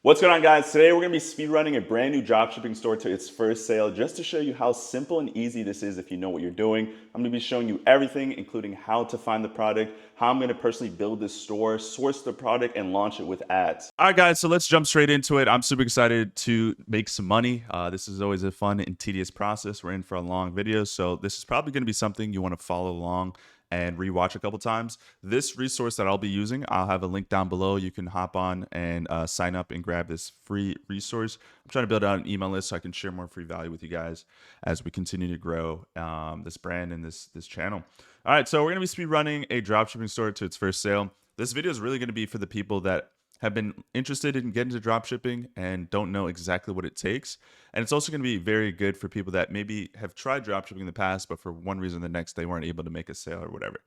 What's going on, guys? Today we're going to be speedrunning a brand new dropshipping store to its first sale just to show you how simple and easy this is if you know what you're doing. I'm going to be showing you everything, including how to find the product, how I'm going to personally build this store, source the product, and launch it with ads. All right, guys, so let's jump straight into it. I'm super excited to make some money. This is always a fun and tedious process. We're in for a long video, so this is probably going to be something you want to follow along and rewatch a couple times. This resource that I'll be using, I'll have a link down below. You can hop on and sign up and grab this free resource. I'm trying to build out an email list so I can share more free value with you guys as we continue to grow this brand and this channel. All right, so we're going to be speed running a dropshipping store to its first sale. This video is really going to be for the people that have been interested in getting into dropshipping and don't know exactly what it takes. And it's also going to be very good for people that maybe have tried dropshipping in the past, but for one reason or the next, they weren't able to make a sale or whatever.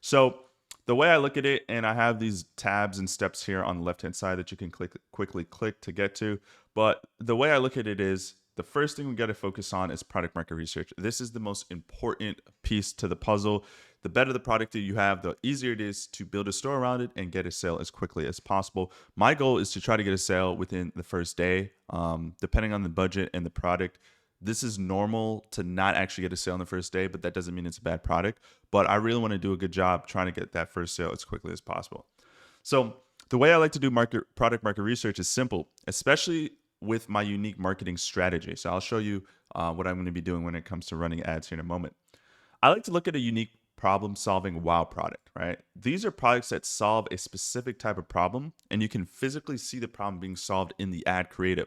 So the way I look at it, and I have these tabs and steps here on the left-hand side that you can quickly click to get to. But the way I look at it is the first thing we got to focus on is product market research. This is the most important piece to the puzzle. The better the product that you have, the easier it is to build a store around it and get a sale as quickly as possible. My goal is to try to get a sale within the first day, depending on the budget and the product. This is normal to not actually get a sale on the first day, but that doesn't mean it's a bad product. But I really want to do a good job trying to get that first sale as quickly as possible. So the way I like to do product market research is simple, especially with my unique marketing strategy. So I'll show you what I'm going to be doing when it comes to running ads here in a moment. I like to look at a unique problem-solving wow product, right? These are products that solve a specific type of problem, and you can physically see the problem being solved in the ad creative,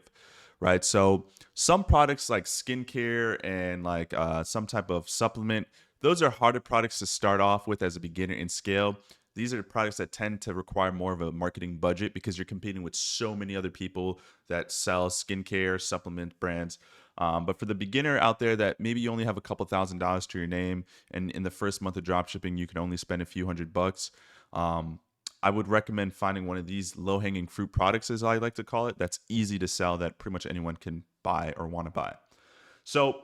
right? So some products like skincare and like some type of supplement, those are harder products to start off with as a beginner and scale. These are products that tend to require more of a marketing budget because you're competing with so many other people that sell skincare, supplement brands. But for the beginner out there that maybe you only have a couple $1,000s to your name, and in the first month of dropshipping, you can only spend a few $100s. I would recommend finding one of these low-hanging fruit products, as I like to call it, that's easy to sell, that pretty much anyone can buy or want to buy. So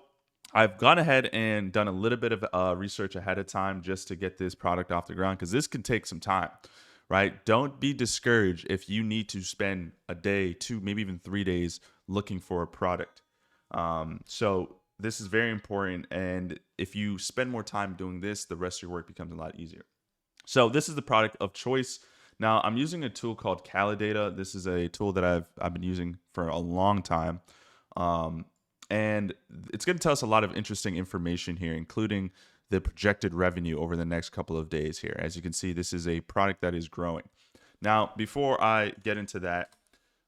I've gone ahead and done a little bit of research ahead of time just to get this product off the ground, because this can take some time, right? Don't be discouraged if you need to spend a day, 2, maybe even 3 days looking for a product. So this is very important. And if you spend more time doing this, the rest of your work becomes a lot easier. So this is the product of choice. Now I'm using a tool called Kalodata. This is a tool that I've been using for a long time. And it's going to tell us a lot of interesting information here, including the projected revenue over the next couple of days here. As you can see, this is a product that is growing. Now, before I get into that,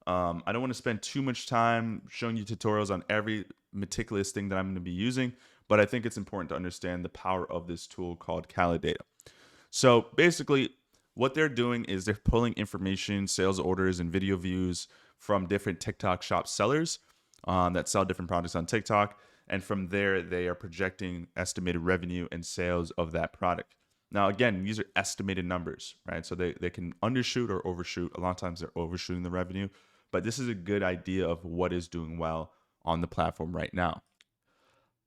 I don't want to spend too much time showing you tutorials on every meticulous thing that I'm going to be using, but I think it's important to understand the power of this tool called Kalodata. So basically, what they're doing is they're pulling information, sales orders, and video views from different TikTok shop sellers that sell different products on TikTok. And from there, they are projecting estimated revenue and sales of that product. Now, again, these are estimated numbers, right? So they can undershoot or overshoot. A lot of times they're overshooting the revenue, but this is a good idea of what is doing well on the platform right now.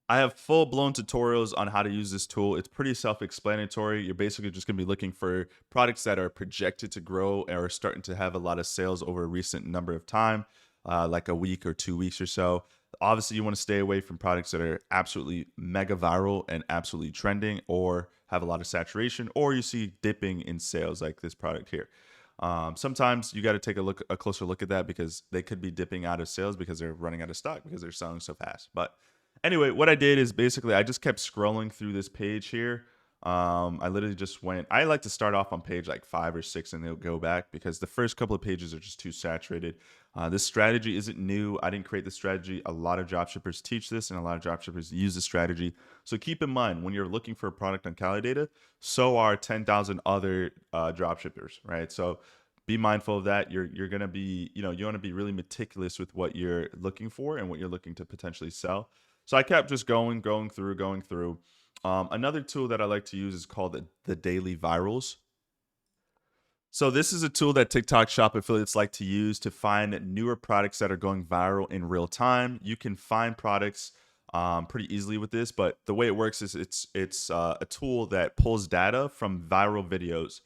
I have full-blown tutorials on how to use this tool. It's pretty self-explanatory. You're basically just going to be looking for products that are projected to grow or are starting to have a lot of sales over a recent number of time, like a week or 2 weeks or so. Obviously, you want to stay away from products that are absolutely mega viral and absolutely trending or have a lot of saturation, or you see dipping in sales like this product here. Sometimes you got to take a closer look at that because they could be dipping out of sales because they're running out of stock because they're selling so fast. But anyway, what I did is basically I just kept scrolling through this page here. I literally just I like to start off on page like 5 or 6 and they'll go back because the first couple of pages are just too saturated. This strategy isn't new. I didn't create the strategy. A lot of dropshippers teach this and a lot of dropshippers use the strategy. So keep in mind when you're looking for a product on Kalodata, so are 10,000 other dropshippers, right? So be mindful of that. You're going to be, you want to be really meticulous with what you're looking for and what you're looking to potentially sell. So I kept just going through. Another tool that I like to use is called the Daily Virals. So this is a tool that TikTok shop affiliates like to use to find newer products that are going viral in real time. You can find products pretty easily with this, but the way it works is it's a tool that pulls data from viral videos.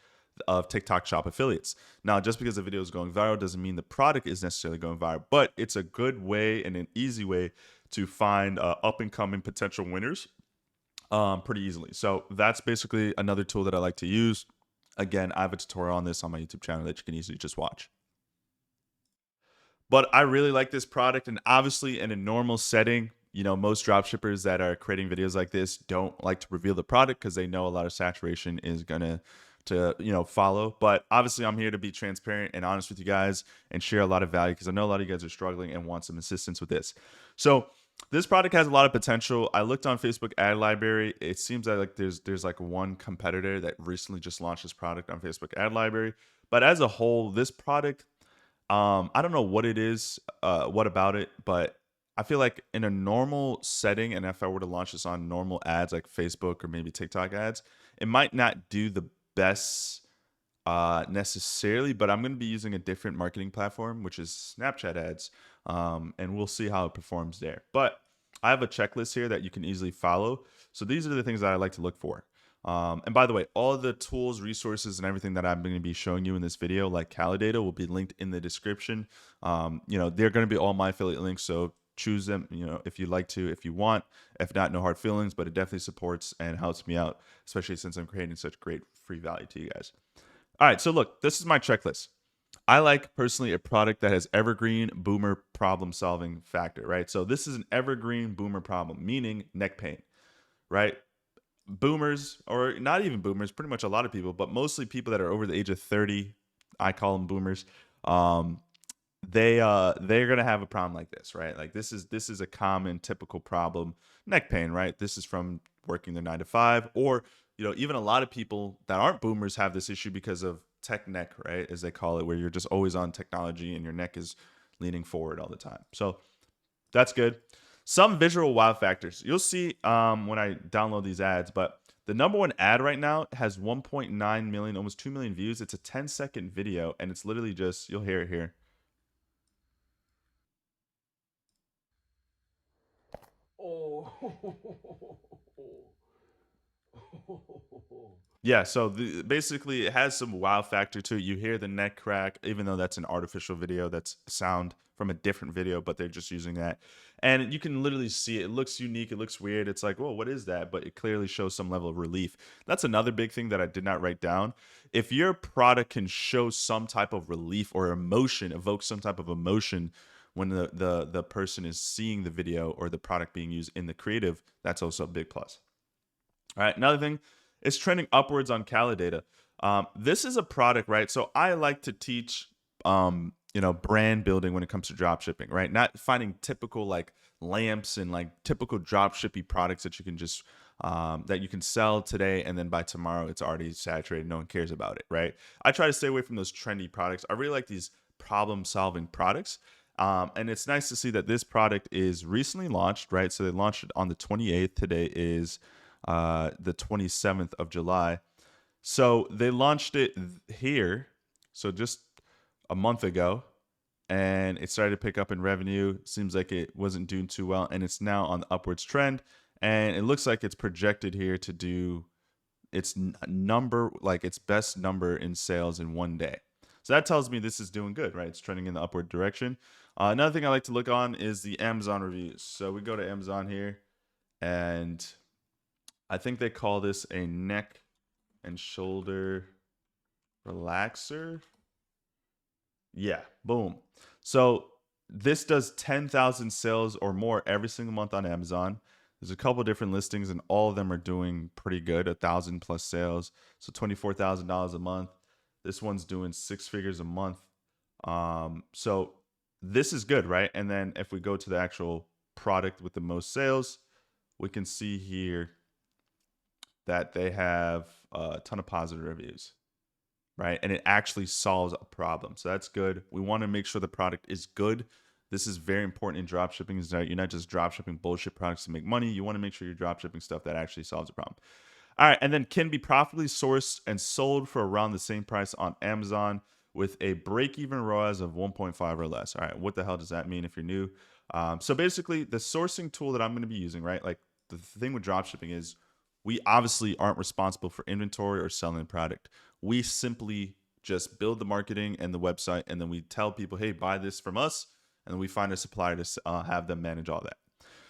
of TikTok Shop affiliates. Now, just because the video is going viral doesn't mean the product is necessarily going viral, but it's a good way and an easy way to find up and coming potential winners pretty easily. So that's basically another tool that I like to use. Again, I have a tutorial on this on my YouTube channel that you can easily just watch. But I really like this product, and obviously in a normal setting, most drop shippers that are creating videos like this don't like to reveal the product because they know a lot of saturation is gonna follow. But obviously I'm here to be transparent and honest with you guys and share a lot of value because I know a lot of you guys are struggling and want some assistance with this. So this product has a lot of potential. I looked on Facebook ad library. It seems that like there's like one competitor that recently just launched this product on Facebook ad library. But as a whole, this product, I don't know what it is, what about it, but I feel like in a normal setting, and if I were to launch this on normal ads like Facebook or maybe TikTok ads, it might not do the best necessarily, but I'm going to be using a different marketing platform, which is Snapchat ads, and we'll see how it performs there. But I have a checklist here that you can easily follow. So these are the things that I like to look for. And by the way, all the tools, resources, and everything that I'm going to be showing you in this video, like Kalodata, will be linked in the description. They're going to be all my affiliate links, so choose them, if you like to, if you want. If not, no hard feelings, but it definitely supports and helps me out, especially since I'm creating such great free value to you guys. All right, so look, this is my checklist. I like personally a product that has evergreen boomer problem solving factor, right? So this is an evergreen boomer problem, meaning neck pain, right? Boomers, or not even boomers, pretty much a lot of people, but mostly people that are over the age of 30, I call them boomers. Um, they're gonna have a problem like this, right? Like this is a common typical problem, neck pain, right? This is from working their 9 to 5, or even a lot of people that aren't boomers have this issue because of tech neck, right, as they call it, where you're just always on technology and your neck is leaning forward all the time. So that's good. Some visual wow factors you'll see when I download these ads, but the number one ad right now has 1.9 million, almost 2 million views. It's a 10-second video, and it's literally just, you'll hear it here. Oh. Yeah, so basically it has some wow factor to it. You hear the neck crack, even though that's an artificial video, that's sound from a different video, but they're just using that. And you can literally see it. It looks unique. It looks weird. It's like, whoa, what is that? But it clearly shows some level of relief. That's another big thing that I did not write down. If your product can show some type of relief or emotion, evoke some type of emotion when the person is seeing the video or the product being used in the creative, that's also a big plus. All right, another thing, it's trending upwards on Kalodata. This is a product, right? So I like to teach, brand building when it comes to drop shipping, right? Not finding typical like lamps and like typical drop shipping products that you can just that you can sell today and then by tomorrow it's already saturated. No one cares about it, right? I try to stay away from those trendy products. I really like these problem-solving products. And it's nice to see that this product is recently launched, right? So they launched it on the 28th. Today is the 27th of July. So they launched it here, so just a month ago, and it started to pick up in revenue. Seems like it wasn't doing too well, and it's now on the upwards trend. And it looks like it's projected here to do its number, like its best number in sales in one day. So that tells me this is doing good, right? It's trending in the upward direction. Another thing I like to look on is the Amazon reviews. So we go to Amazon here, and I think they call this a neck and shoulder relaxer. Yeah, boom. So this does 10,000 sales or more every single month on Amazon. There's a couple different listings, and all of them are doing pretty good, 1,000 plus sales. So $24,000 a month. This one's doing 6 figures a month. So this is good, right? And then if we go to the actual product with the most sales, we can see here that they have a ton of positive reviews, right? And it actually solves a problem. So that's good. We want to make sure the product is good. This is very important in dropshipping, is that you're not just dropshipping bullshit products to make money. You want to make sure you're dropshipping stuff that actually solves a problem. All right, and then can be profitably sourced and sold for around the same price on Amazon with a break-even ROAS of 1.5 or less. All right, what the hell does that mean if you're new? So basically, the sourcing tool that I'm going to be using, right? Like the thing with dropshipping is we obviously aren't responsible for inventory or selling the product. we simply just build the marketing and the website, and then we tell people, hey, buy this from us, and then we find a supplier to have them manage all that.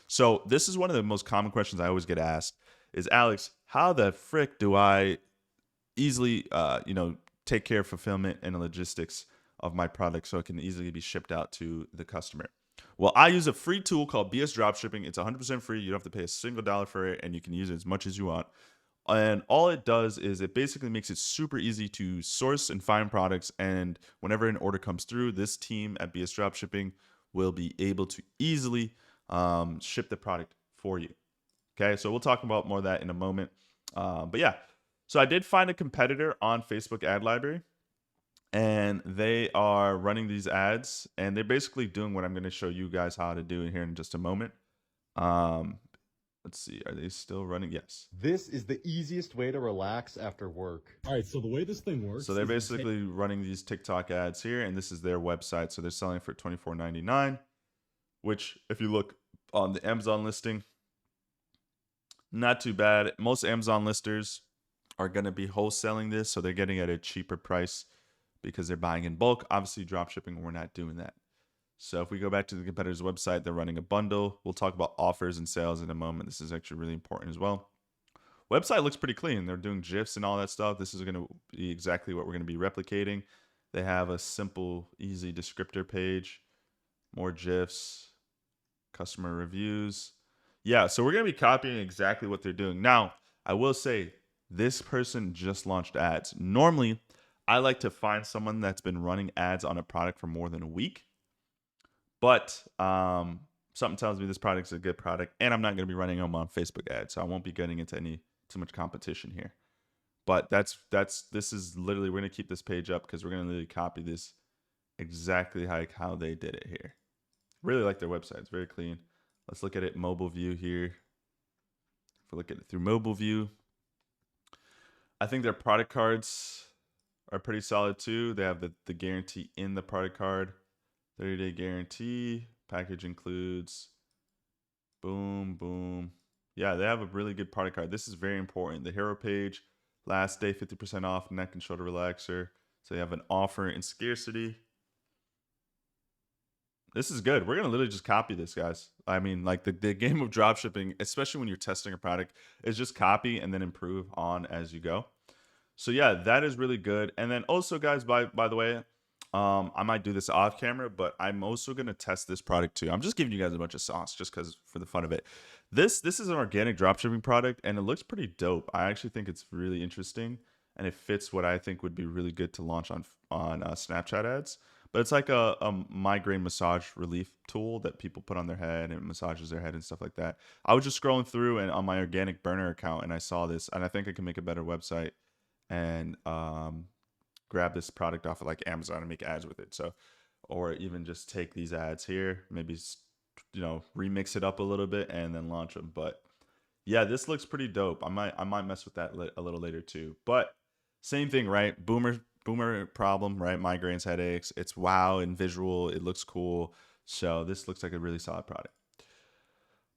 So this is one of the most common questions I always get asked is, Alex, how the frick do I easily, take care of fulfillment and logistics of my product so it can easily be shipped out to the customer? Well, I use a free tool called BS Dropshipping. It's 100% free. You don't have to pay a single dollar for it, and you can use it as much as you want. And all it does is it basically makes it super easy to source and find products. And whenever an order comes through, this team at BS Dropshipping will be able to easily ship the product for you. Okay, so we'll talk about more of that in a moment. But yeah, so I did find a competitor on Facebook Ad Library, and they are running these ads, and they're basically doing what I'm going to show you guys how to do here in just a moment. Let's see, are they still running? Yes. This is the easiest way to relax after work. All right, so the way this thing works. So they're basically running these TikTok ads here, and this is their website. So they're selling for $24.99, which if you look on the Amazon listing, not too bad. Most Amazon listers are going to be wholesaling this, so they're getting at a cheaper price because they're buying in bulk. Obviously, dropshipping, we're not doing that. So if we go back to the competitor's website, they're running a bundle. We'll talk about offers and sales in a moment. This is actually really important as well. Website looks pretty clean. They're doing GIFs and all that stuff. This is going to be exactly what we're going to be replicating. They have a simple, easy descriptor page, more GIFs, customer reviews. Yeah, so we're going to be copying exactly what they're doing. Now, I will say this person just launched ads. Normally, I like to find someone that's been running ads on a product for more than a week. But something tells me this product is a good product, and I'm not going to be running them on Facebook ads, so I won't be getting into too much competition here. But this is literally, we're going to keep this page up because we're going to literally copy this exactly how they did it here. Really like their website. It's very clean. Let's look at it mobile view here. If we look at it through mobile view, I think their product cards are pretty solid too. They have the guarantee in the product card. 30-day guarantee. Package includes. Boom, boom. Yeah, they have a really good product card. This is very important. The hero page, last day 50% off neck and shoulder relaxer. So they have an offer in scarcity. This is good. We're going to literally just copy this, guys. I mean, like the game of dropshipping, especially when you're testing a product, is just copy and then improve on as you go. So yeah, that is really good. And then also, guys, by the way, I might do this off camera, but I'm also going to test this product too. I'm just giving you guys a bunch of sauce just because for the fun of it. This is an organic dropshipping product, and it looks pretty dope. I actually think it's really interesting, and it fits what I think would be really good to launch on Snapchat ads. But it's like a migraine massage relief tool that people put on their head and it massages their head and stuff like that. I was just scrolling through and on my organic burner account, and I saw this, and I think I can make a better website and grab this product off of like Amazon and make ads with it. So, or even just take these ads here, maybe, remix it up a little bit and then launch them. But yeah, this looks pretty dope. I might mess with that a little later too. But same thing, right? Boomer problem, right? Migraines, headaches. It's wow and visual. It looks cool. So this looks like a really solid product.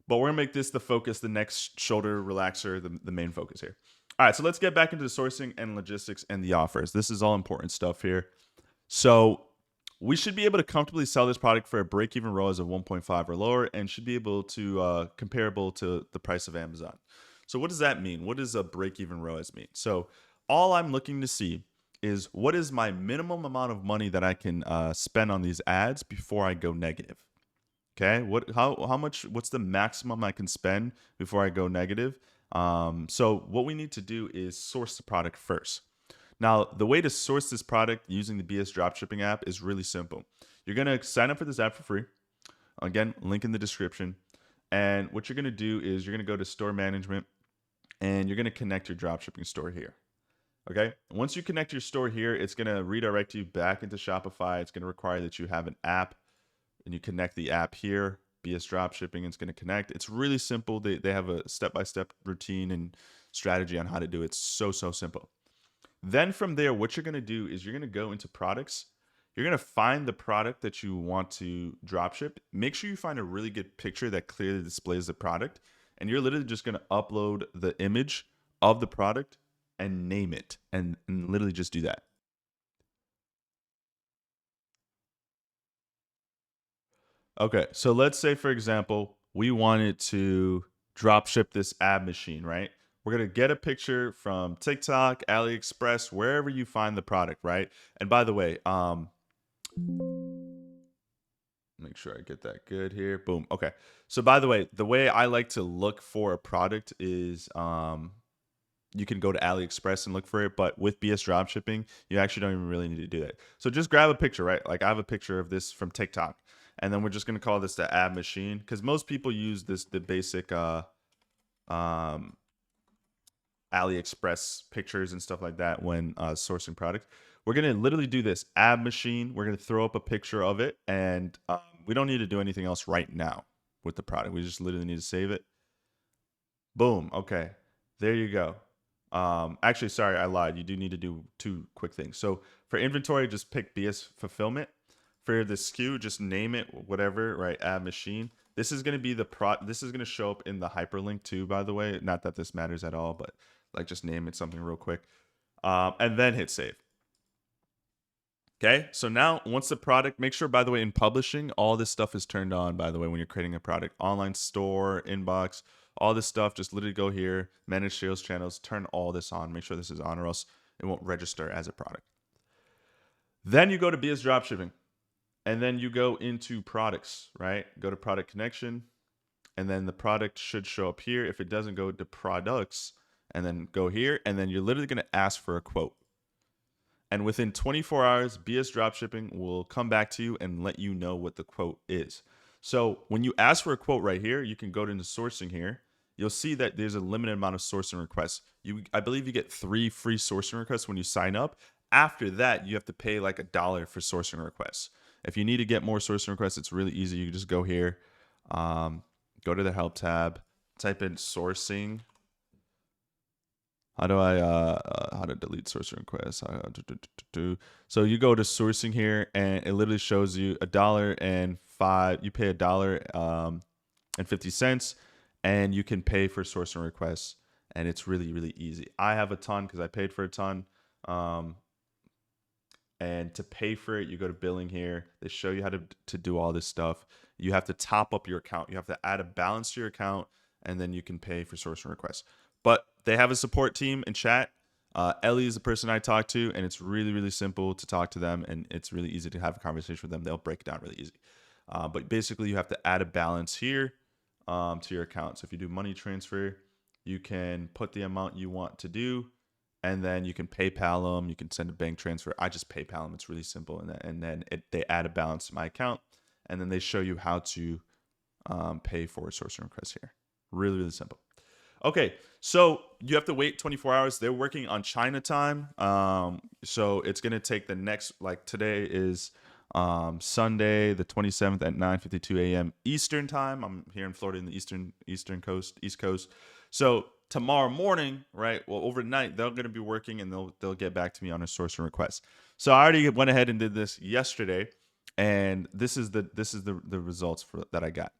But we're gonna make this the focus, the next shoulder relaxer, the main focus here. All right, so let's get back into the sourcing and logistics and the offers. This is all important stuff here. So we should be able to comfortably sell this product for a break-even ROAS of 1.5 or lower, and should be able to comparable to the price of Amazon. So what does that mean? What does a break-even ROAS mean? So all I'm looking to see is what is my minimum amount of money that I can spend on these ads before I go negative. Okay, how much? What's the maximum I can spend before I go negative? So what we need to do is source the product first. Now, the way to source this product using the BS Dropshipping app is really simple. You're going to sign up for this app for free. Again, link in the description. And what you're going to do is you're going to go to store management and you're going to connect your dropshipping store here. Okay. Once you connect your store here, it's going to redirect you back into Shopify. It's going to require that you have an app and you connect the app here. BS Dropshipping is going to connect. It's really simple. They have a step-by-step routine and strategy on how to do it. It's so simple. Then from there, what you're going to do is you're going to go into products. You're going to find the product that you want to dropship. Make sure you find a really good picture that clearly displays the product. And you're literally just going to upload the image of the product and name it, and literally just do that. Okay, so let's say, for example, we wanted to drop ship this ab machine, right? We're gonna get a picture from TikTok, Aliexpress, wherever you find the product, right? And by the way, make sure I get that good here. Boom. Okay. So by the way I like to look for a product is you can go to AliExpress and look for it, but with BS dropshipping, you actually don't even really need to do that. So just grab a picture, right? Like I have a picture of this from TikTok, and then we're just gonna call this the ab machine because most people use the basic um AliExpress pictures and stuff like that when sourcing product. We're gonna literally do this ab machine. We're gonna throw up a picture of it, and we don't need to do anything else right now with the product. We just literally need to save it. Boom. Okay. There you go. Actually, sorry, I lied. You do need to do two quick things. So for inventory, just pick BS fulfillment. For the SKU, just name it whatever, right? Add machine. This is gonna be this is gonna show up in the hyperlink too, by the way. Not that this matters at all, but like just name it something real quick. And then hit save. Okay, so now once the product, make sure, by the way, in publishing, all this stuff is turned on, by the way, when you're creating a product. Online store, inbox, all this stuff, just literally go here, manage sales channels, turn all this on. Make sure this is on or else it won't register as a product. Then you go to BS Dropshipping, and then you go into products, right? Go to product connection, and then the product should show up here. If it doesn't, go to products, and then go here, and then you're literally going to ask for a quote. And within 24 hours, BS Dropshipping will come back to you and let you know what the quote is. So when you ask for a quote right here, you can go into sourcing here. You'll see that there's a limited amount of sourcing requests. I believe you get 3 free sourcing requests when you sign up. After that, you have to pay like $1 for sourcing requests. If you need to get more sourcing requests, it's really easy. You just go here, go to the help tab, type in sourcing. How do I how to delete sourcing requests? So you go to sourcing here, and it literally shows you $1.05. You pay $1.50, and you can pay for sourcing requests, and it's really really easy. I have a ton because I paid for a ton. And to pay for it, you go to billing here. They show you how to do all this stuff. You have to top up your account. You have to add a balance to your account, and then you can pay for sourcing requests. But they have a support team in chat. Ellie is the person I talk to, and it's really, really simple to talk to them, and it's really easy to have a conversation with them. They'll break it down really easy. But basically, you have to add a balance here to your account. So if you do money transfer, you can put the amount you want to do, and then you can PayPal them. You can send a bank transfer. I just PayPal them. It's really simple, and then they add a balance to my account, and then they show you how to pay for a sourcing request here. Really, really simple. Okay, so you have to wait 24 hours. They're working on China time. So it's going to take the next, like today is Sunday, the 27th at 9:52 a.m. Eastern time. I'm here in Florida in the East Coast. So tomorrow morning, right? Well, overnight, they're going to be working, and they'll get back to me on a sourcing request. So I already went ahead and did this yesterday, and this is the results that I got.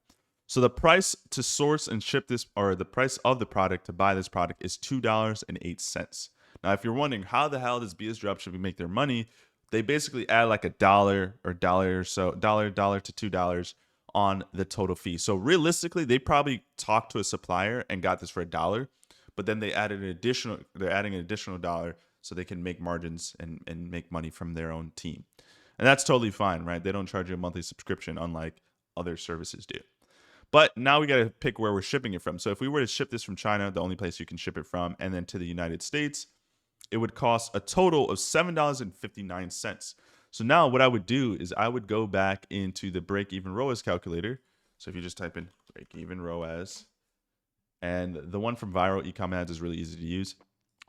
So the price to source and ship this, or the price of the product to buy this product, is $2.08. Now, if you're wondering how the hell does BS Dropshipping make their money, they basically add like $1 or $1 or so, $1 to $2 on the total fee. So realistically, they probably talked to a supplier and got this for $1, but then they're adding an additional $1 so they can make margins and make money from their own team. And that's totally fine, right? They don't charge you a monthly subscription unlike other services do. But now we got to pick where we're shipping it from. So if we were to ship this from China, the only place you can ship it from, and then to the United States, it would cost a total of $7.59. So now what I would do is I would go back into the break-even ROAS calculator. So if you just type in break-even ROAS, and the one from Viral Ecom Ads is really easy to use.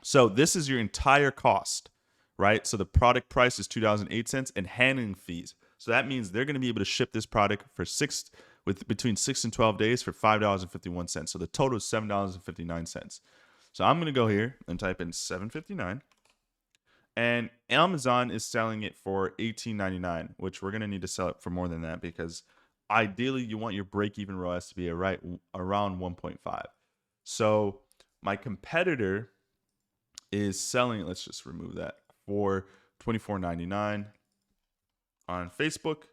So this is your entire cost, right? So the product price is $2.08 and handling fees. So that means they're going to be able to ship this product for between 6 and 12 days for $5.51. So the total is $7.59. So I'm going to go here and type in $7.59. And Amazon is selling it for $18.99, which we're going to need to sell it for more than that because ideally you want your break-even ROAS to be around 1.5. So my competitor is selling, let's just remove that, for $24.99 on Facebook,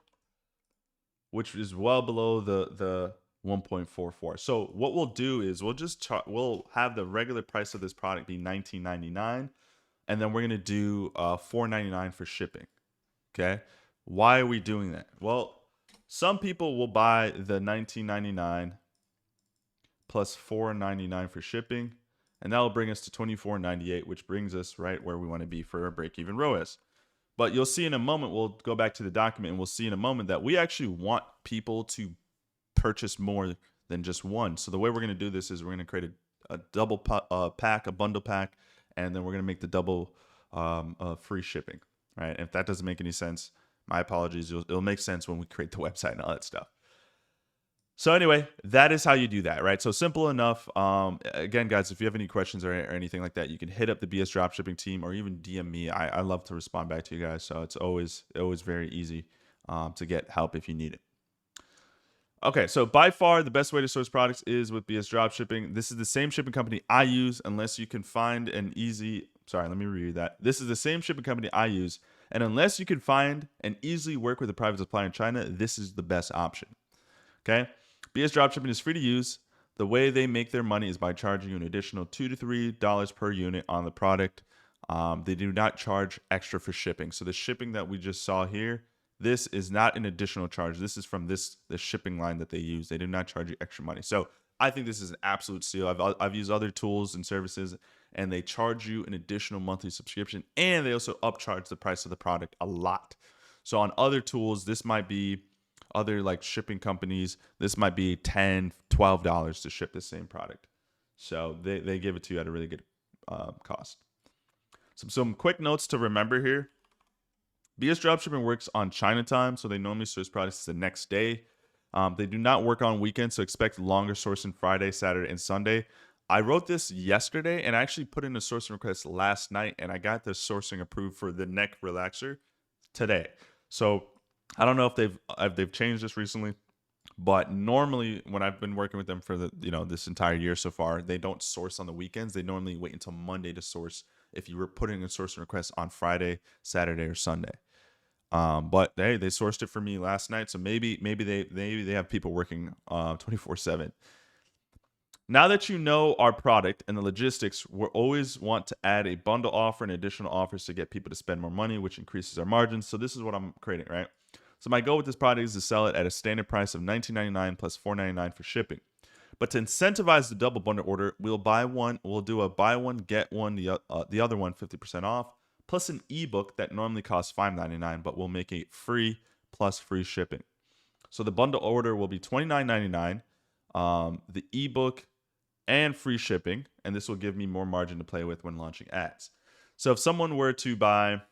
which is well below the 1.44. So what we'll do is we'll have the regular price of this product be $19.99, and then we're gonna do $4.99 for shipping. Okay, why are we doing that? Well, some people will buy the $19.99 plus $4.99 for shipping, and that will bring us to $24.98, which brings us right where we want to be for our break-even ROAS. But you'll see in a moment, we'll go back to the document and we'll see in a moment that we actually want people to purchase more than just one. So the way we're going to do this is we're going to create a double pack, a bundle pack, and then we're going to make the double free shipping, right? If that doesn't make any sense, my apologies. It'll make sense when we create the website and all that stuff. So anyway, that is how you do that, right? So simple enough. Again, guys, if you have any questions or anything like that, you can hit up the BS Dropshipping team or even DM me. I love to respond back to you guys. So it's always very easy to get help if you need it. Okay, so by far the best way to source products is with BS Dropshipping. This is the same shipping company I use unless you can find an easy... Sorry, let me reread that. This is the same shipping company I use, and unless you can find and easily work with a private supplier in China, this is the best option. Okay? BS Dropshipping is free to use. The way they make their money is by charging you an additional $2 to $3 per unit on the product. They do not charge extra for shipping. So the shipping that we just saw here, this is not an additional charge. This is from the shipping line that they use. They do not charge you extra money. So I think this is an absolute steal. I've used other tools and services, and they charge you an additional monthly subscription, and they also upcharge the price of the product a lot. So on other tools, this might be other like shipping companies, this might be $10, $12 to ship the same product. So they give it to you at a really good cost. Some quick notes to remember here. BS Dropshipping works on China time, so they normally source products the next day. They do not work on weekends, so expect longer sourcing Friday, Saturday, and Sunday. I wrote this yesterday, and I actually put in a sourcing request last night, and I got the sourcing approved for the neck relaxer today. So I don't know if they've changed this recently, but normally when I've been working with them for this entire year so far, they don't source on the weekends. They normally wait until Monday to source if you were putting a sourcing request on Friday, Saturday, or Sunday. But hey, they sourced it for me last night, so maybe they have people working 24/7. Now that you know our product and the logistics, we'll always want to add a bundle offer and additional offers to get people to spend more money, which increases our margins. So this is what I'm creating, right? So my goal with this product is to sell it at a standard price of $19.99 plus $4.99 for shipping. But to incentivize the double bundle order, we'll do a buy one, get one, the other one 50% off, plus an ebook that normally costs $5.99, but we'll make it free plus free shipping. So the bundle order will be $29.99, the ebook and free shipping, and this will give me more margin to play with when launching ads. So if someone were to buy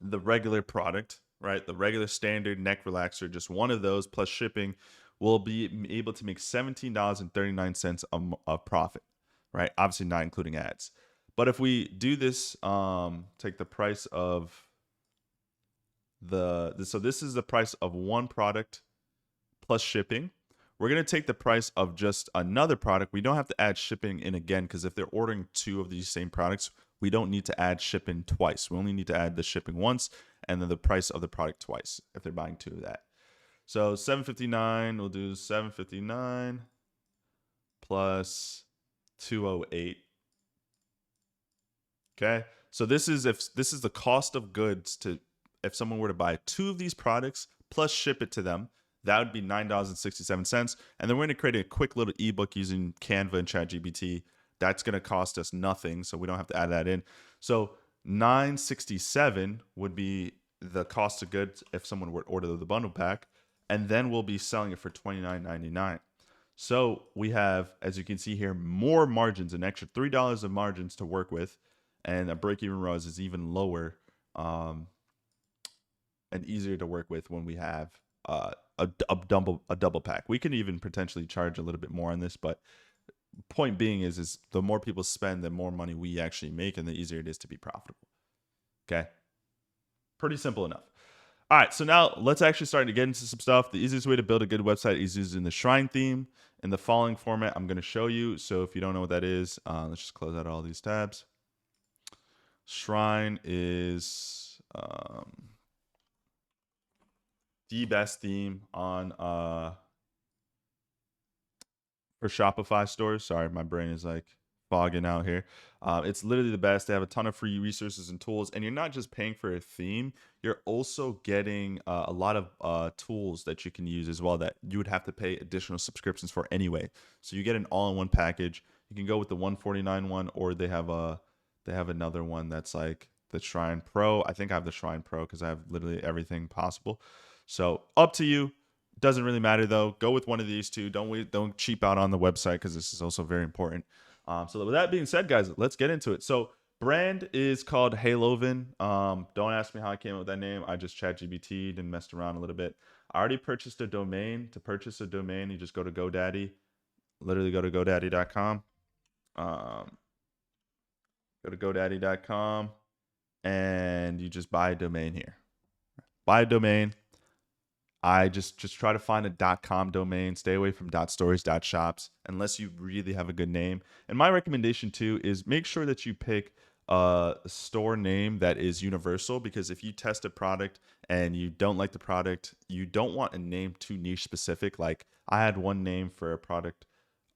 the regular product, right, the regular standard neck relaxer, just one of those plus shipping, we'll be able to make $17.39 of profit, right? Obviously not including ads. But if we do this, take the price of so this is the price of one product plus shipping. We're going to take the price of just another product. We don't have to add shipping in again, because if they're ordering two of these same products, we don't need to add shipping twice. We only need to add the shipping once and then the price of the product twice if they're buying two of that. So $7.59, we'll do $7.59 plus $2.08. Okay, so this is the cost of goods if someone were to buy two of these products plus ship it to them. That would be $9.67. And then we're going to create a quick little ebook using Canva and ChatGPT. That's going to cost us nothing, so we don't have to add that in. So $9.67 would be the cost of goods if someone were to order the bundle pack, and then we'll be selling it for $29.99. So we have, as you can see here, more margins, an extra $3 of margins to work with, and a break-even ROAS is even lower and easier to work with when we have a double pack. We can even potentially charge a little bit more on this, but point being is the more people spend, the more money we actually make, and the easier it is to be profitable. Okay, pretty simple enough. All right, so now let's actually start to get into some stuff. The easiest way to build a good website is using the Shrine theme in the following format I'm going to show you. So if you don't know what that is, let's just close out all these tabs. Shrine is the best theme on for Shopify stores. Sorry, my brain is like fogging out here. It's literally the best. They have a ton of free resources and tools, and you're not just paying for a theme, you're also getting a lot of tools that you can use as well that you would have to pay additional subscriptions for anyway. So you get an all-in-one package. You can go with the 149 one, or they have another one that's like the Shrine Pro. I think I have the Shrine Pro because I have literally everything possible. So up to you. Doesn't really matter though. Go with one of these two. Don't cheap out on the website because this is also very important. So with that being said, guys, let's get into it. So brand is called Haloven. Don't ask me how I came up with that name. I just ChatGPT'd and messed around a little bit. I already purchased a domain. To purchase a domain, you just go to GoDaddy. Literally go to GoDaddy.com. Go to GoDaddy.com and you just buy a domain here. Buy a domain. I just try to find a .com domain. Stay away from .stories, .shops, unless you really have a good name. And my recommendation too is make sure that you pick a store name that is universal, because if you test a product and you don't like the product, you don't want a name too niche specific. Like I had one name for a product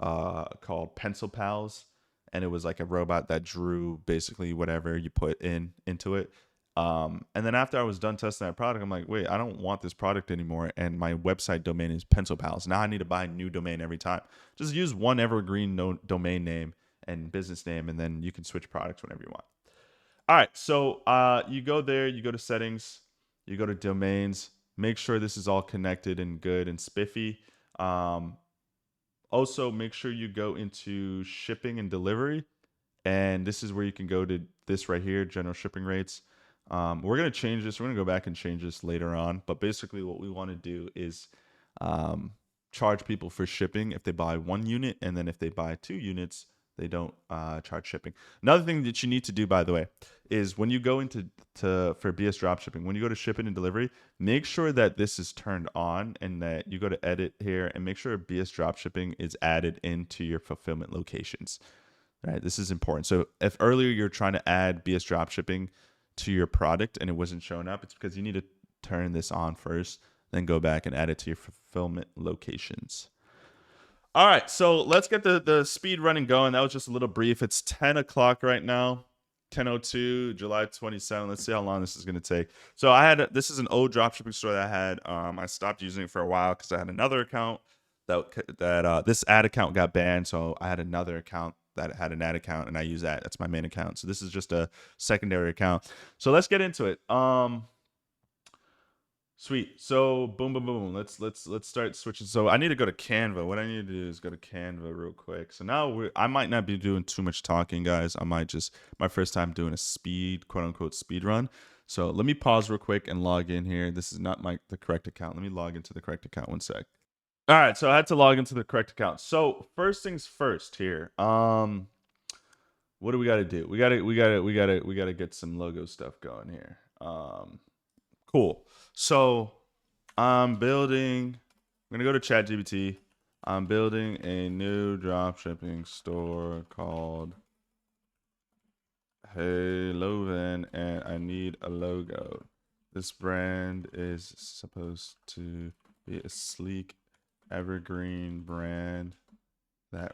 called Pencil Pals, and it was like a robot that drew basically whatever you put into it. And then after I was done testing that product, I'm like, wait, I don't want this product anymore. And my website domain is Pencil Pals. Now I need to buy a new domain every time. Just use one evergreen domain name and business name, and then you can switch products whenever you want. All right. So you go there, you go to settings, you go to domains, make sure this is all connected and good and spiffy. Also, make sure you go into shipping and delivery. And this is where you can go to this right here, general shipping rates. We're going to change this. We're going to go back and change this later on. But basically what we want to do is charge people for shipping if they buy 1 unit. And then if they buy 2 units, they don't charge shipping. Another thing that you need to do, by the way, is when you go for BS dropshipping, when you go to shipping and delivery, make sure that this is turned on and that you go to edit here and make sure BS dropshipping is added into your fulfillment locations. Right, this is important. So if earlier you're trying to add BS dropshipping to your product and it wasn't showing up, it's because you need to turn this on first, then go back and add it to your fulfillment locations. All right, so let's get the speed running going. That was just a little brief. It's 10 o'clock right now, 10:02, July 27. Let's see how long this is going to take. So this is an old dropshipping store that I had. I stopped using it for a while because I had another account that this ad account got banned. So I had another account that had an ad account and I use that. That's my main account. So this is just a secondary account. So let's get into it. Sweet. So boom, boom, boom. Let's start switching. So I need to go to Canva. What I need to do is go to Canva real quick. So now I might not be doing too much talking, guys. I might just my first time doing a quote unquote speed run. So let me pause real quick and log in here. This is not the correct account. Let me log into the correct account. One sec. All right, so I had to log into the correct account. So first things first here. What do we got to do? We got to get some logo stuff going here. Cool. So I'm going to go to ChatGPT. I'm building a new dropshipping store called Haloven, and I need a logo. This brand is supposed to be a sleek, evergreen brand that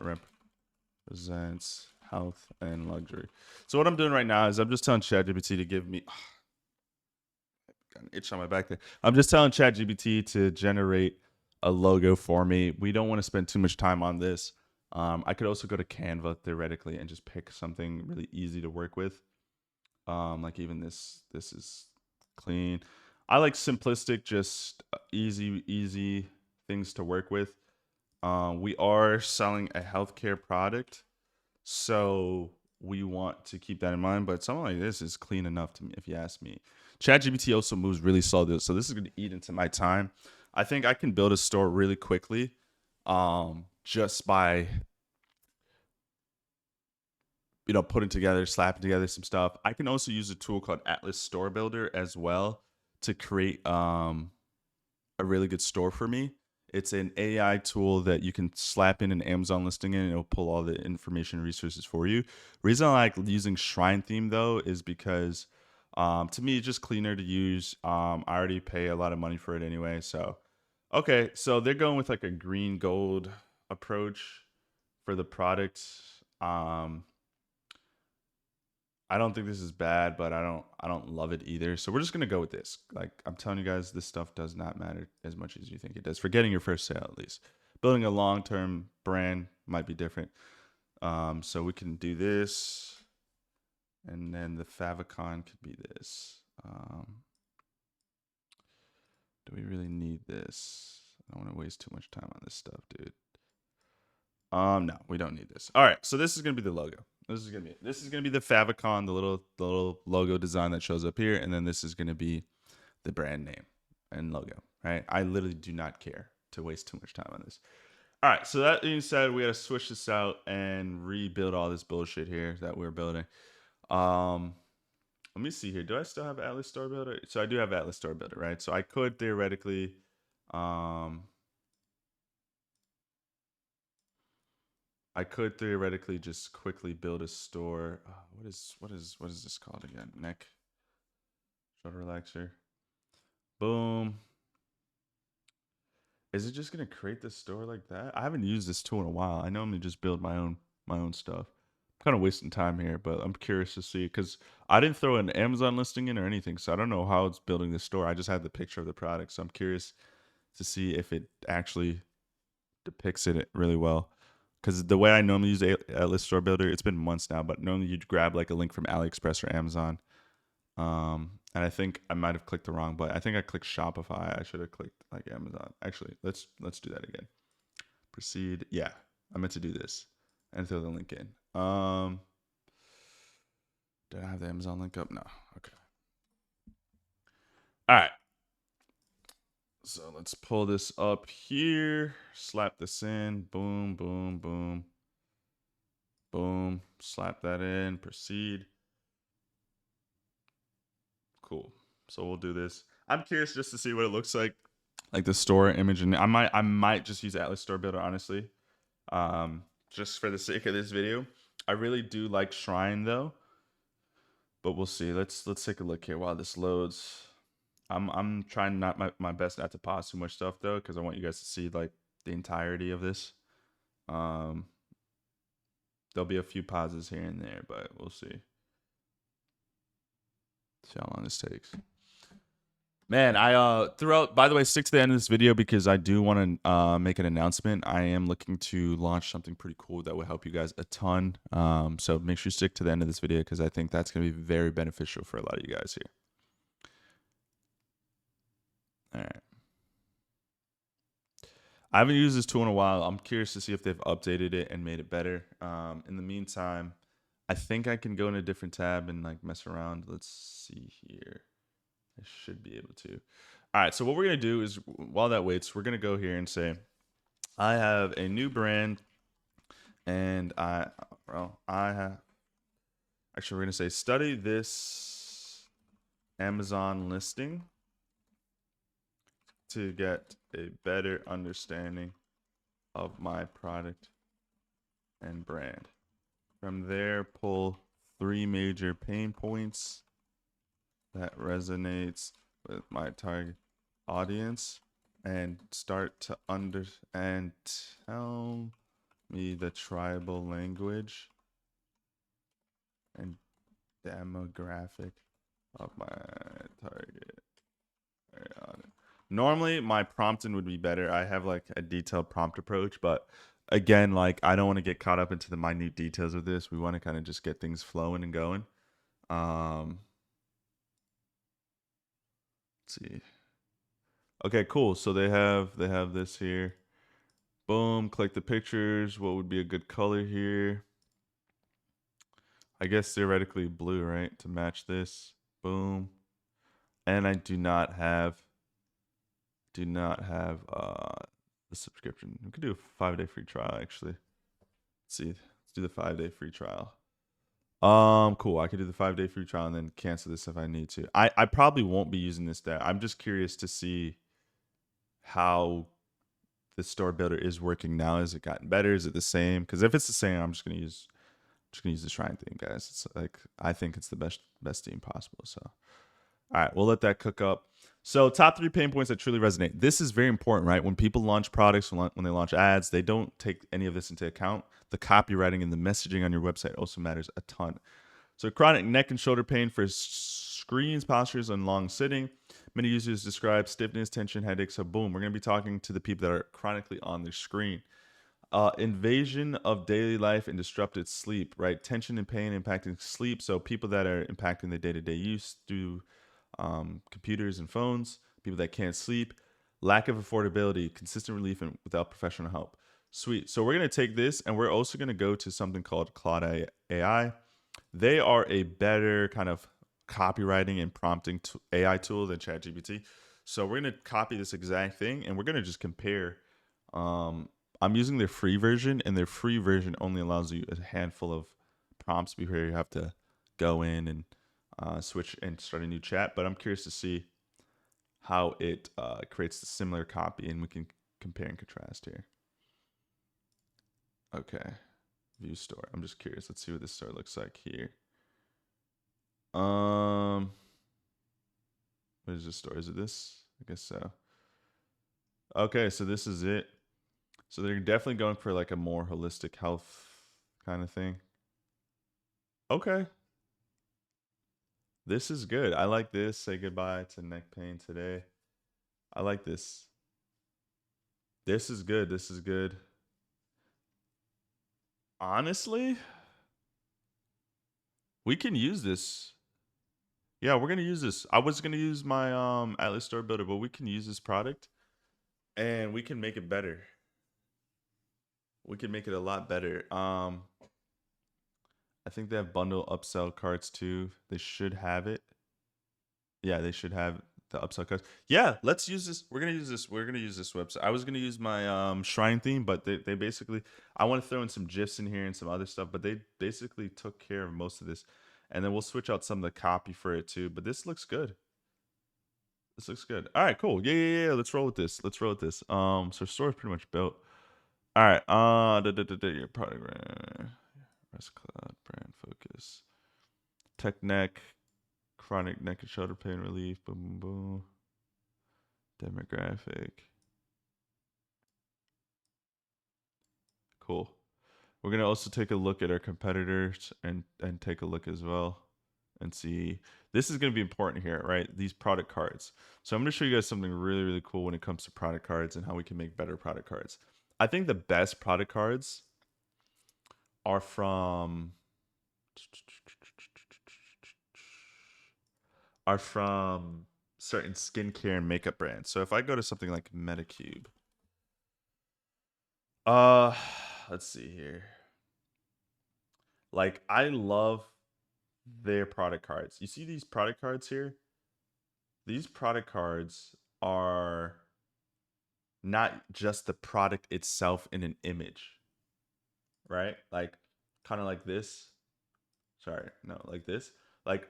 represents health and luxury. So what I'm doing right now is I'm just telling ChatGPT to give me got an itch on my back there. I'm just telling ChatGPT to generate a logo for me. We don't want to spend too much time on this. I could also go to Canva theoretically and just pick something really easy to work with. Like even this is clean. I like simplistic, just easy things to work with. We are selling a healthcare product, so we want to keep that in mind. But something like this is clean enough to me, if you ask me. ChatGPT also moves really slow, so this is going to eat into my time. I think I can build a store really quickly, just by slapping together some stuff. I can also use a tool called Atlas Store Builder as well to create a really good store for me. It's an AI tool that you can slap in an Amazon listing in, and it'll pull all the information and resources for you. Reason I like using Shrine Theme though is because to me it's just cleaner to use. I already pay a lot of money for it anyway. So okay, so they're going with like a green gold approach for the product. I don't think this is bad, but I don't love it either. So we're just gonna go with this. Like I'm telling you guys, this stuff does not matter as much as you think it does. For getting your first sale, at least. Building a long-term brand might be different. So we can do this, and then the favicon could be this. Do we really need this? I don't want to waste too much time on this stuff, dude. No, we don't need this. All right, so this is gonna be the logo. This is gonna be the favicon, the little logo design that shows up here, and then this is gonna be the brand name and logo. Right? I literally do not care to waste too much time on this. All right, so that being said, we gotta switch this out and rebuild all this bullshit here that we're building. Let me see here. Do I still have Atlas Store Builder? So I do have Atlas Store Builder, right? So I could theoretically, just quickly build a store. What is this called again? Neck shoulder relaxer. Boom. Is it just gonna create the store like that? I haven't used this tool in a while. I normally just build my own stuff. I'm kind of wasting time here, but I'm curious to see because I didn't throw an Amazon listing in or anything, so I don't know how it's building the store. I just had the picture of the product, so I'm curious to see if it actually depicts it really well. Because the way I normally use Atlas Store Builder, it's been months now, but normally you'd grab like a link from Aliexpress or Amazon. And I think I might have clicked the wrong button. I think I clicked Shopify. I should have clicked like Amazon. Actually, let's do that again. Proceed. Yeah, I meant to do this and throw the link in. Did I have the Amazon link up? No. Okay. All right. So let's pull this up here. Slap this in. Boom, boom, boom. Boom. Slap that in. Proceed. Cool. So we'll do this. I'm curious just to see what it looks like the store image, and I might just use Atlas Store Builder, honestly, just for the sake of this video. I really do like Shrine though, but we'll see. Let's take a look here while this loads. I'm trying my best not to pause too much stuff though, because I want you guys to see like the entirety of this. There'll be a few pauses here and there, but we'll see. See how long this takes. Man, I throughout, by the way, stick to the end of this video because I do want to make an announcement. I am looking to launch something pretty cool that will help you guys a ton. So make sure you stick to the end of this video because I think that's going to be very beneficial for a lot of you guys here. All right. I haven't used this tool in a while. I'm curious to see if they've updated it and made it better. In the meantime, I think I can go in a different tab and like mess around. Let's see here. I should be able to. All right, so what we're going to do is while that waits, we're going to go here and say, I have a new brand and I have, actually, we're going to say, study this Amazon listing to get a better understanding of my product and brand. From there, pull 3 major pain points that resonates with my target audience and start to and tell me the tribal language and demographic of my target audience. Normally my prompting would be better. I have like a detailed prompt approach, but again, like I don't want to get caught up into the minute details of this. We want to kind of just get things flowing and going. Let's see. Okay, cool. So they have this here. Boom, click the pictures. What would be a good color here? I guess theoretically blue, right? To match this. Boom. And I do not have the subscription. We could do a 5-day free trial actually. Let's see. Let's do the 5-day free trial. Cool. I could do the 5-day free trial and then cancel this if I need to. I probably won't be using this day. I'm just curious to see how the store builder is working now. Is it gotten better? Is it the same? Because if it's the same, I'm just gonna use the shrine theme, guys. It's like I think it's the best theme possible. So all right, we'll let that cook up. So top 3 pain points that truly resonate. This is very important, right? When people launch products, when they launch ads, they don't take any of this into account. The copywriting and the messaging on your website also matters a ton. So chronic neck and shoulder pain for screens, postures, and long sitting. Many users describe stiffness, tension, headaches. So boom, we're going to be talking to the people that are chronically on their screen. Invasion of daily life and disrupted sleep, right? Tension and pain impacting sleep. So people that are impacting their day-to-day use through computers and phones, people that can't sleep, lack of affordability, consistent relief and without professional help. Sweet. So we're going to take this and we're also going to go to something called Claude AI. They are a better kind of copywriting and prompting AI tool than ChatGPT. So we're going to copy this exact thing and we're going to just compare. I'm using their free version, and their free version only allows you a handful of prompts before you have to go in and switch and start a new chat. But I'm curious to see how it creates the similar copy, and we can compare and contrast here. Okay, view store. I'm just curious. Let's see what this store looks like here. What is this store? Is it this? I guess so. Okay, so this is it. So they're definitely going for like a more holistic health kind of thing. Okay. This is good. I like this. Say goodbye to neck pain today. I like this. This is good. This is good. Honestly, we can use this. Yeah, we're gonna use this. I was gonna use my Atlas Store Builder, but we can use this product and we can make it better. We can make it a lot better. I think they have bundle upsell cards too. They should have it. Yeah, they should have the upsell cards. Yeah, let's use this. We're gonna use this. We're gonna use this website. I was gonna use my shrine theme, but they basically, I want to throw in some gifs in here and some other stuff, but they basically took care of most of this. And then we'll switch out some of the copy for it too. But this looks good. This looks good. All right, cool. Yeah. Let's roll with this. Let's roll with this. So store is pretty much built. All right. Your product brand, Rest Cloud, brand focus, tech neck, chronic neck and shoulder pain relief. Boom, boom, boom. Demographic. Cool. We're gonna also take a look at our competitors and take a look as well and see. This is gonna be important here, right? These product cards. So I'm gonna show you guys something really, really cool when it comes to product cards and how we can make better product cards. I think the best product cards are from certain skincare and makeup brands. So if I go to something like Metacube, let's see here. Like I love their product cards. You see these product cards here? These product cards are not just the product itself in an image, right? Like kind of like this. Sorry, no, like this. Like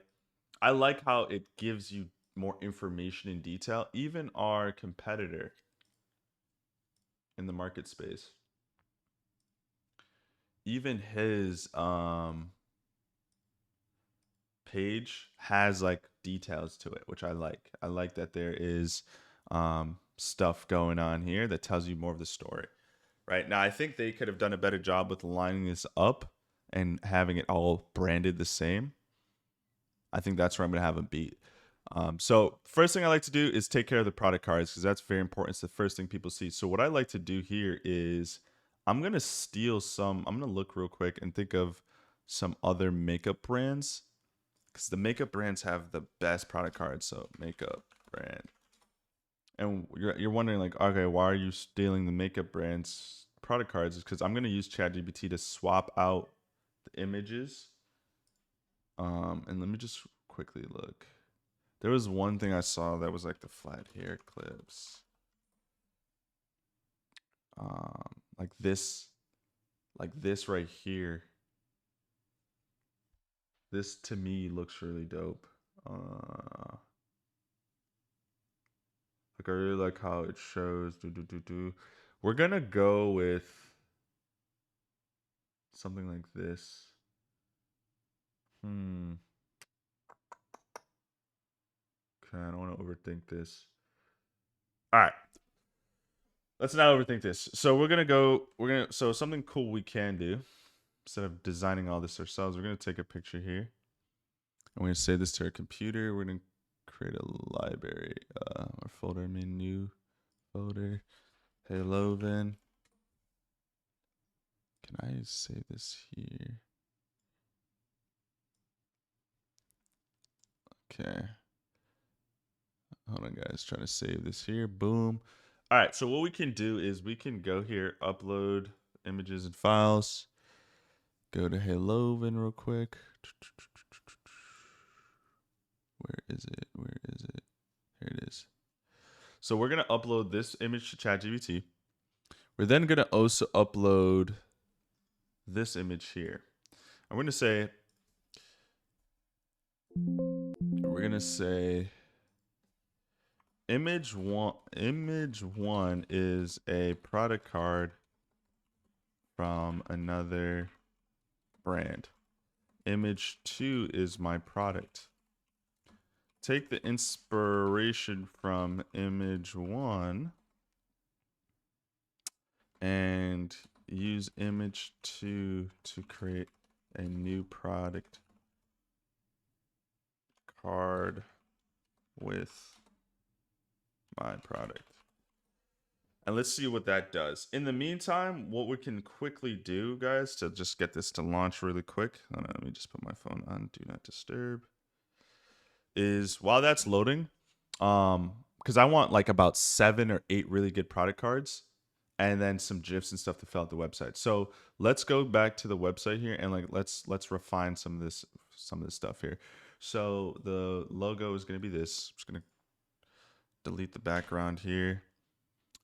I like how it gives you more information in detail. Even our competitor in the market space, even his page has like details to it, which I like. I like that there is stuff going on here that tells you more of the story. Right now, I think they could have done a better job with lining this up and having it all branded the same. I think that's where I'm gonna have a beat. So first thing I like to do is take care of the product cards because that's very important. It's the first thing people see. So what I like to do here is I'm gonna steal some. I'm gonna look real quick and think of some other makeup brands because the makeup brands have the best product cards. So makeup brand, and you're wondering like, okay, why are you stealing the makeup brands product cards? Is because I'm gonna use ChatGPT to swap out the images. And let me just quickly look. There was one thing I saw that was like the flat hair clips. Like this right here. This to me looks really dope. Like I really like how it shows. We're gonna go with something like this. Okay, I don't want to overthink this. All right. Let's not overthink this. So so something cool we can do, instead of designing all this ourselves, we're gonna take a picture here. I'm gonna save this to our computer. We're gonna create a library, or folder, new folder. Hello, then. Can I save this here? Okay. Hold on, guys. Trying to save this here. Boom. All right. So what we can do is we can go here, upload images and files. Go to Helloven real quick. Where is it? Where is it? Here it is. So we're gonna upload this image to ChatGPT. We're then gonna also upload this image here. I'm gonna say, image one is a product card from another brand. Image 2 is my product. Take the inspiration from image 1 and use image 2 to create a new product card with my product. And let's see what that does. In the meantime, what we can quickly do, guys, to just get this to launch really quick. Let me just put my phone on Do Not Disturb. Is while that's loading, because I want like about 7 or 8 really good product cards, and then some GIFs and stuff to fill out the website. So let's go back to the website here and like let's refine some of this stuff here. So the logo is going to be this. I'm just going to delete the background here.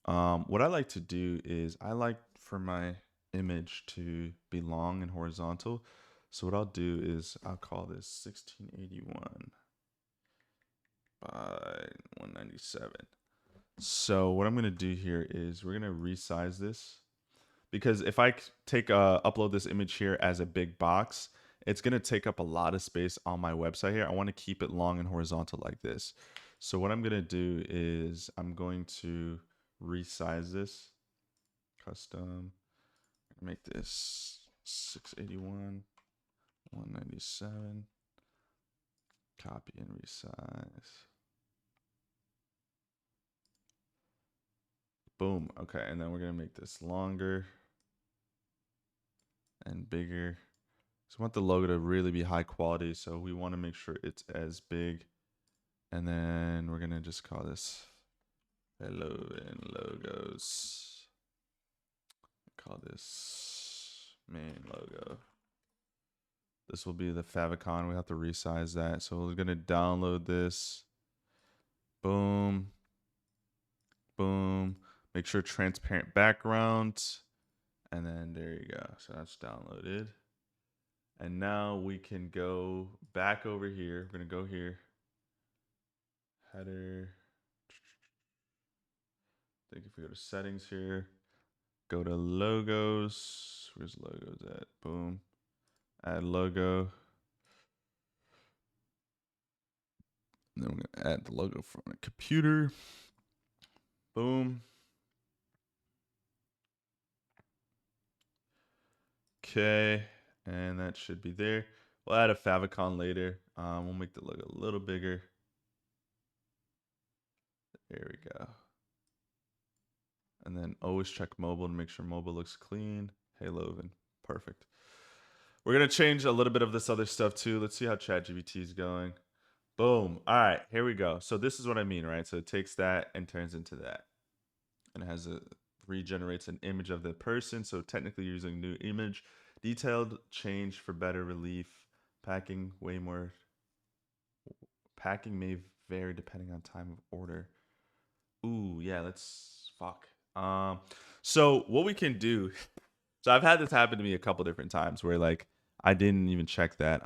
What I like to do is I like for my image to be long and horizontal. So what I'll do is I'll call this 1681 by 197. So what I'm going to do here is we're going to resize this, because if I upload this image here as a big box, it's going to take up a lot of space on my website here. I want to keep it long and horizontal like this. So what I'm going to do is I'm going to resize this, custom, make this 681, 197, copy and resize. Boom. Okay, and then we're going to make this longer and bigger. So we want the logo to really be high quality, so we want to make sure it's as big. And then we're going to just call this Hello and Logos. Call this main logo. This will be the favicon. We have to resize that. So we're going to download this. Boom. Boom. Make sure transparent background. And then there you go. So that's downloaded. And now we can go back over here. We're going to go here. Header. I think if we go to settings here, go to logos. Where's logos at? Boom. Add logo. And then we're going to add the logo from a computer. Boom. Okay. And that should be there. We'll add a favicon later. We'll make the logo a little bigger. There we go. And then always check mobile to make sure mobile looks clean. Hey, Loven. Perfect. We're going to change a little bit of this other stuff too. Let's see how ChatGPT is going. Boom. All right, here we go. So this is what I mean, right? So it takes that and turns into that. And it regenerates an image of the person. So technically you're using new image. Detailed change for better relief. Packing may vary depending on time of order. Ooh, yeah, so what we can do, so I've had this happen to me a couple different times where like I didn't even check that.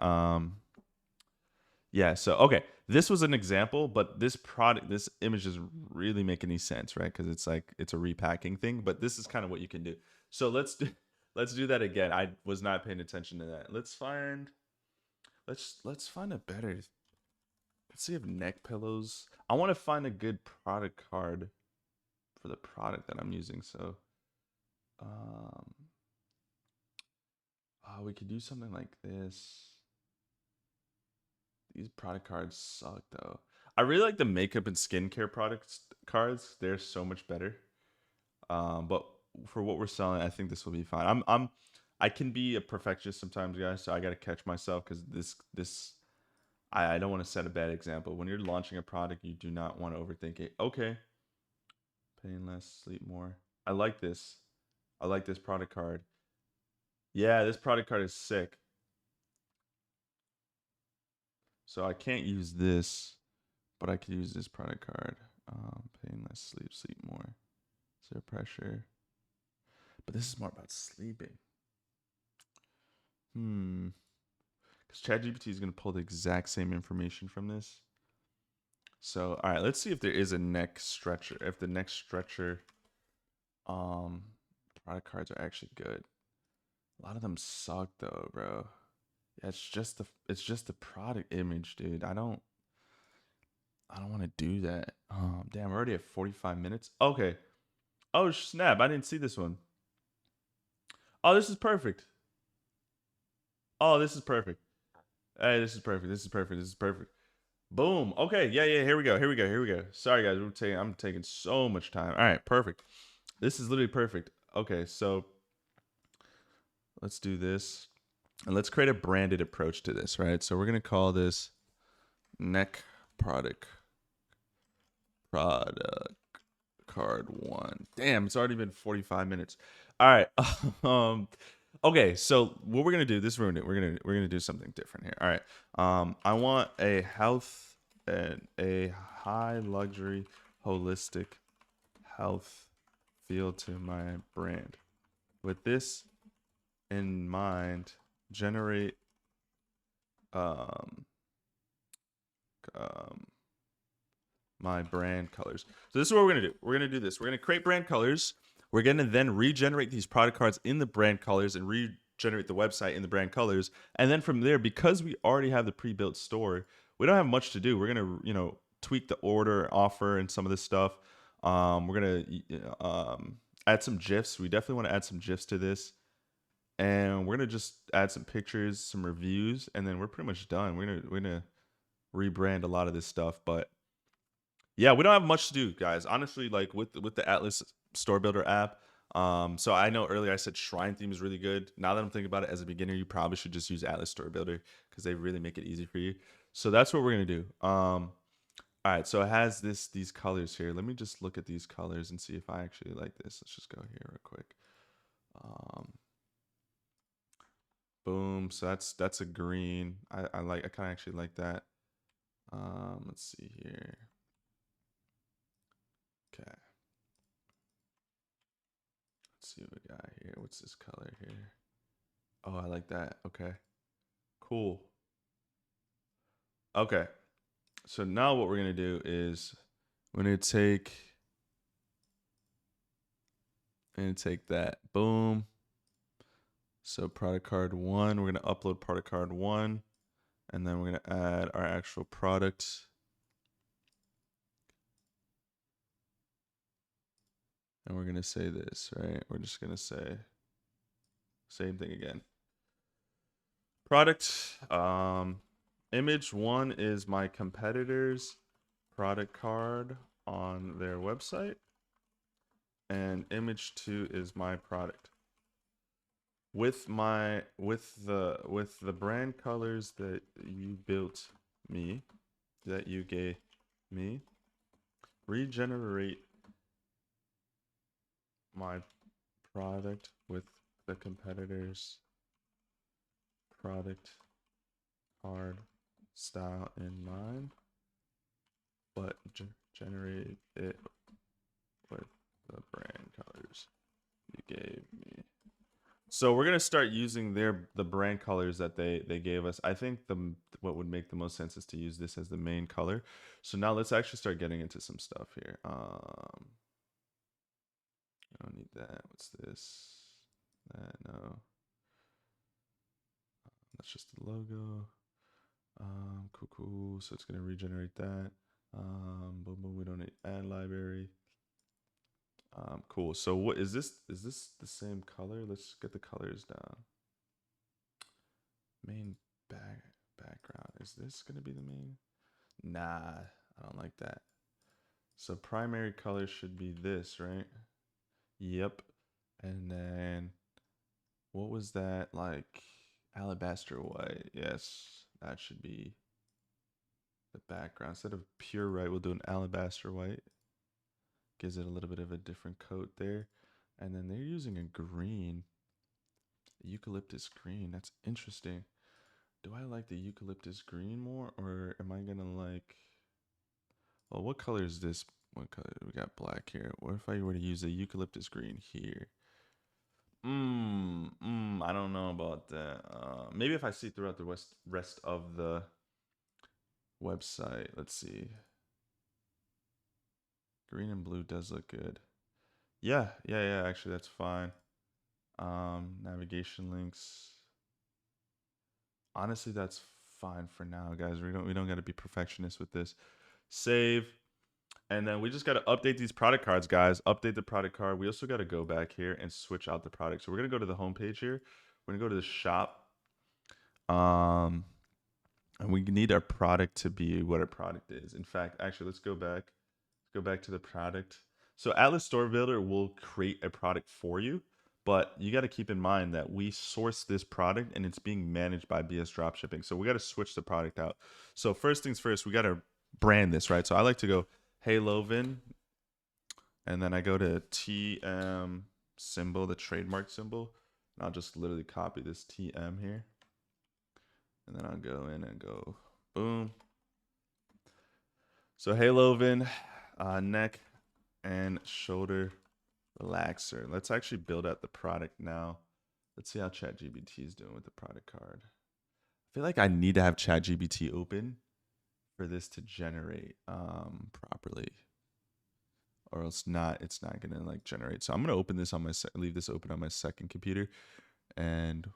Yeah, so okay. this was an example, but this image doesn't really make any sense, right? Because it's like it's a repacking thing. But this is kind of what you can do. So let's do that again. I was not paying attention to that. Let's find a better. Let's see if neck pillows. I want to find a good product card for the product that I'm using. So, we could do something like this. These product cards suck though. I really like the makeup and skincare products cards. They're so much better. But for what we're selling, I think this will be fine. I can be a perfectionist sometimes, guys. So I got to catch myself because I don't want to set a bad example. When you're launching a product, you do not want to overthink it. Okay, pain less, sleep more. I like this. I like this product card. Yeah, this product card is sick. So I can't use this, but I could use this product card. Pain less, sleep more. Zero pressure. But this is more about sleeping. Because ChatGPT is going to pull the exact same information from this. So, all right, let's see if there is a neck stretcher. If the neck stretcher product cards are actually good. A lot of them suck though, bro. Yeah, it's just the product image, dude. I don't want to do that. Damn, we're already at 45 minutes. Okay. Oh, snap. I didn't see this one. Oh, this is perfect. Oh, this is perfect. Hey, this is perfect. This is perfect. This is perfect. Boom. Okay. Yeah. Here we go. Sorry, guys. I'm taking so much time. All right. Perfect. This is literally perfect. Okay. So let's do this. And let's create a branded approach to this, right? So we're going to call this neck product card 1. Damn, it's already been 45 minutes. All right. Okay, so what we're going to do, this ruined it. We're going to do something different here. All right. I want a health and a high luxury holistic health feel to my brand. With this in mind, generate my brand colors. So this is what we're gonna do. We're gonna do this. We're gonna create brand colors. We're gonna then regenerate these product cards in the brand colors and regenerate the website in the brand colors. And then from there, because we already have the pre-built store, we don't have much to do. We're gonna, tweak the order, offer, and some of this stuff. We're gonna add some GIFs. We definitely want to add some GIFs to this. And we're gonna just add some pictures, some reviews, and then we're pretty much done. We're gonna rebrand a lot of this stuff, but yeah, we don't have much to do, guys. Honestly, like with the Atlas Store Builder app. So I know earlier I said Shrine theme is really good. Now that I'm thinking about it, as a beginner, you probably should just use Atlas Store Builder because they really make it easy for you. So that's what we're gonna do. All right, so it has these colors here. Let me just look at these colors and see if I actually like this. Let's just go here real quick. Boom. So that's a green. I kind of actually like that. Let's see here. Okay. Let's see what we got here. What's this color here? Oh, I like that. Okay. Cool. Okay. So now what we're going to do is we're going to take that. Boom. So product card 1, we're going to upload product card 1, and then we're going to add our actual product. And we're going to say this, right? We're just going to say same thing again. Product image 1 is my competitor's product card on their website, and image 2 is my product. With the brand colors that you gave me, regenerate my product with the competitor's product card style in mind, but generate it with the brand colors you gave me. So we're gonna start using the brand colors that they gave us. I think what would make the most sense is to use this as the main color. So now let's actually start getting into some stuff here. I don't need that. What's this? That no. That's just the logo. Cool. So it's gonna regenerate that. Boom, boom. We don't need ad library. Cool. So what is this? Is this the same color? Let's get the colors down. Main background. Is this gonna be the main? Nah, I don't like that. So primary color should be this, right? Yep. And then what was that, like alabaster white? Yes, that should be the background. Instead of pure white, we'll do an alabaster white. Gives it a little bit of a different coat there. And then they're using a green, a eucalyptus green. That's interesting. Do I like the eucalyptus green more, or am I gonna like, well, what color is this? What color? We got black here. What if I were to use a eucalyptus green here? I don't know about that. Maybe if I see throughout the rest of the website. Let's see. Green and blue does look good. Yeah. Actually, that's fine. Navigation links. Honestly, that's fine for now, guys. We don't got to be perfectionists with this. Save. And then we just got to update these product cards, guys. Update the product card. We also got to go back here and switch out the product. So we're going to go to the home page here. We're going to go to the shop. And we need our product to be what our product is. In fact, actually, let's go back. Go back to the product. So Atlas Store Builder will create a product for you, but you got to keep in mind that we source this product and it's being managed by BS Dropshipping. So we got to switch the product out. So first things first, we got to brand this, right? So I like to go, hey, Lovin, and then I go to TM symbol, the trademark symbol, and I'll just literally copy this TM here. And then I'll go in and go, boom. So hey, Lovin, neck and shoulder relaxer. Let's actually build out the product now. Let's see how ChatGPT is doing with the product card. I feel like I need to have ChatGPT open for this to generate properly, or else it's not gonna like generate. So I'm gonna open this on my leave this open on my second computer, and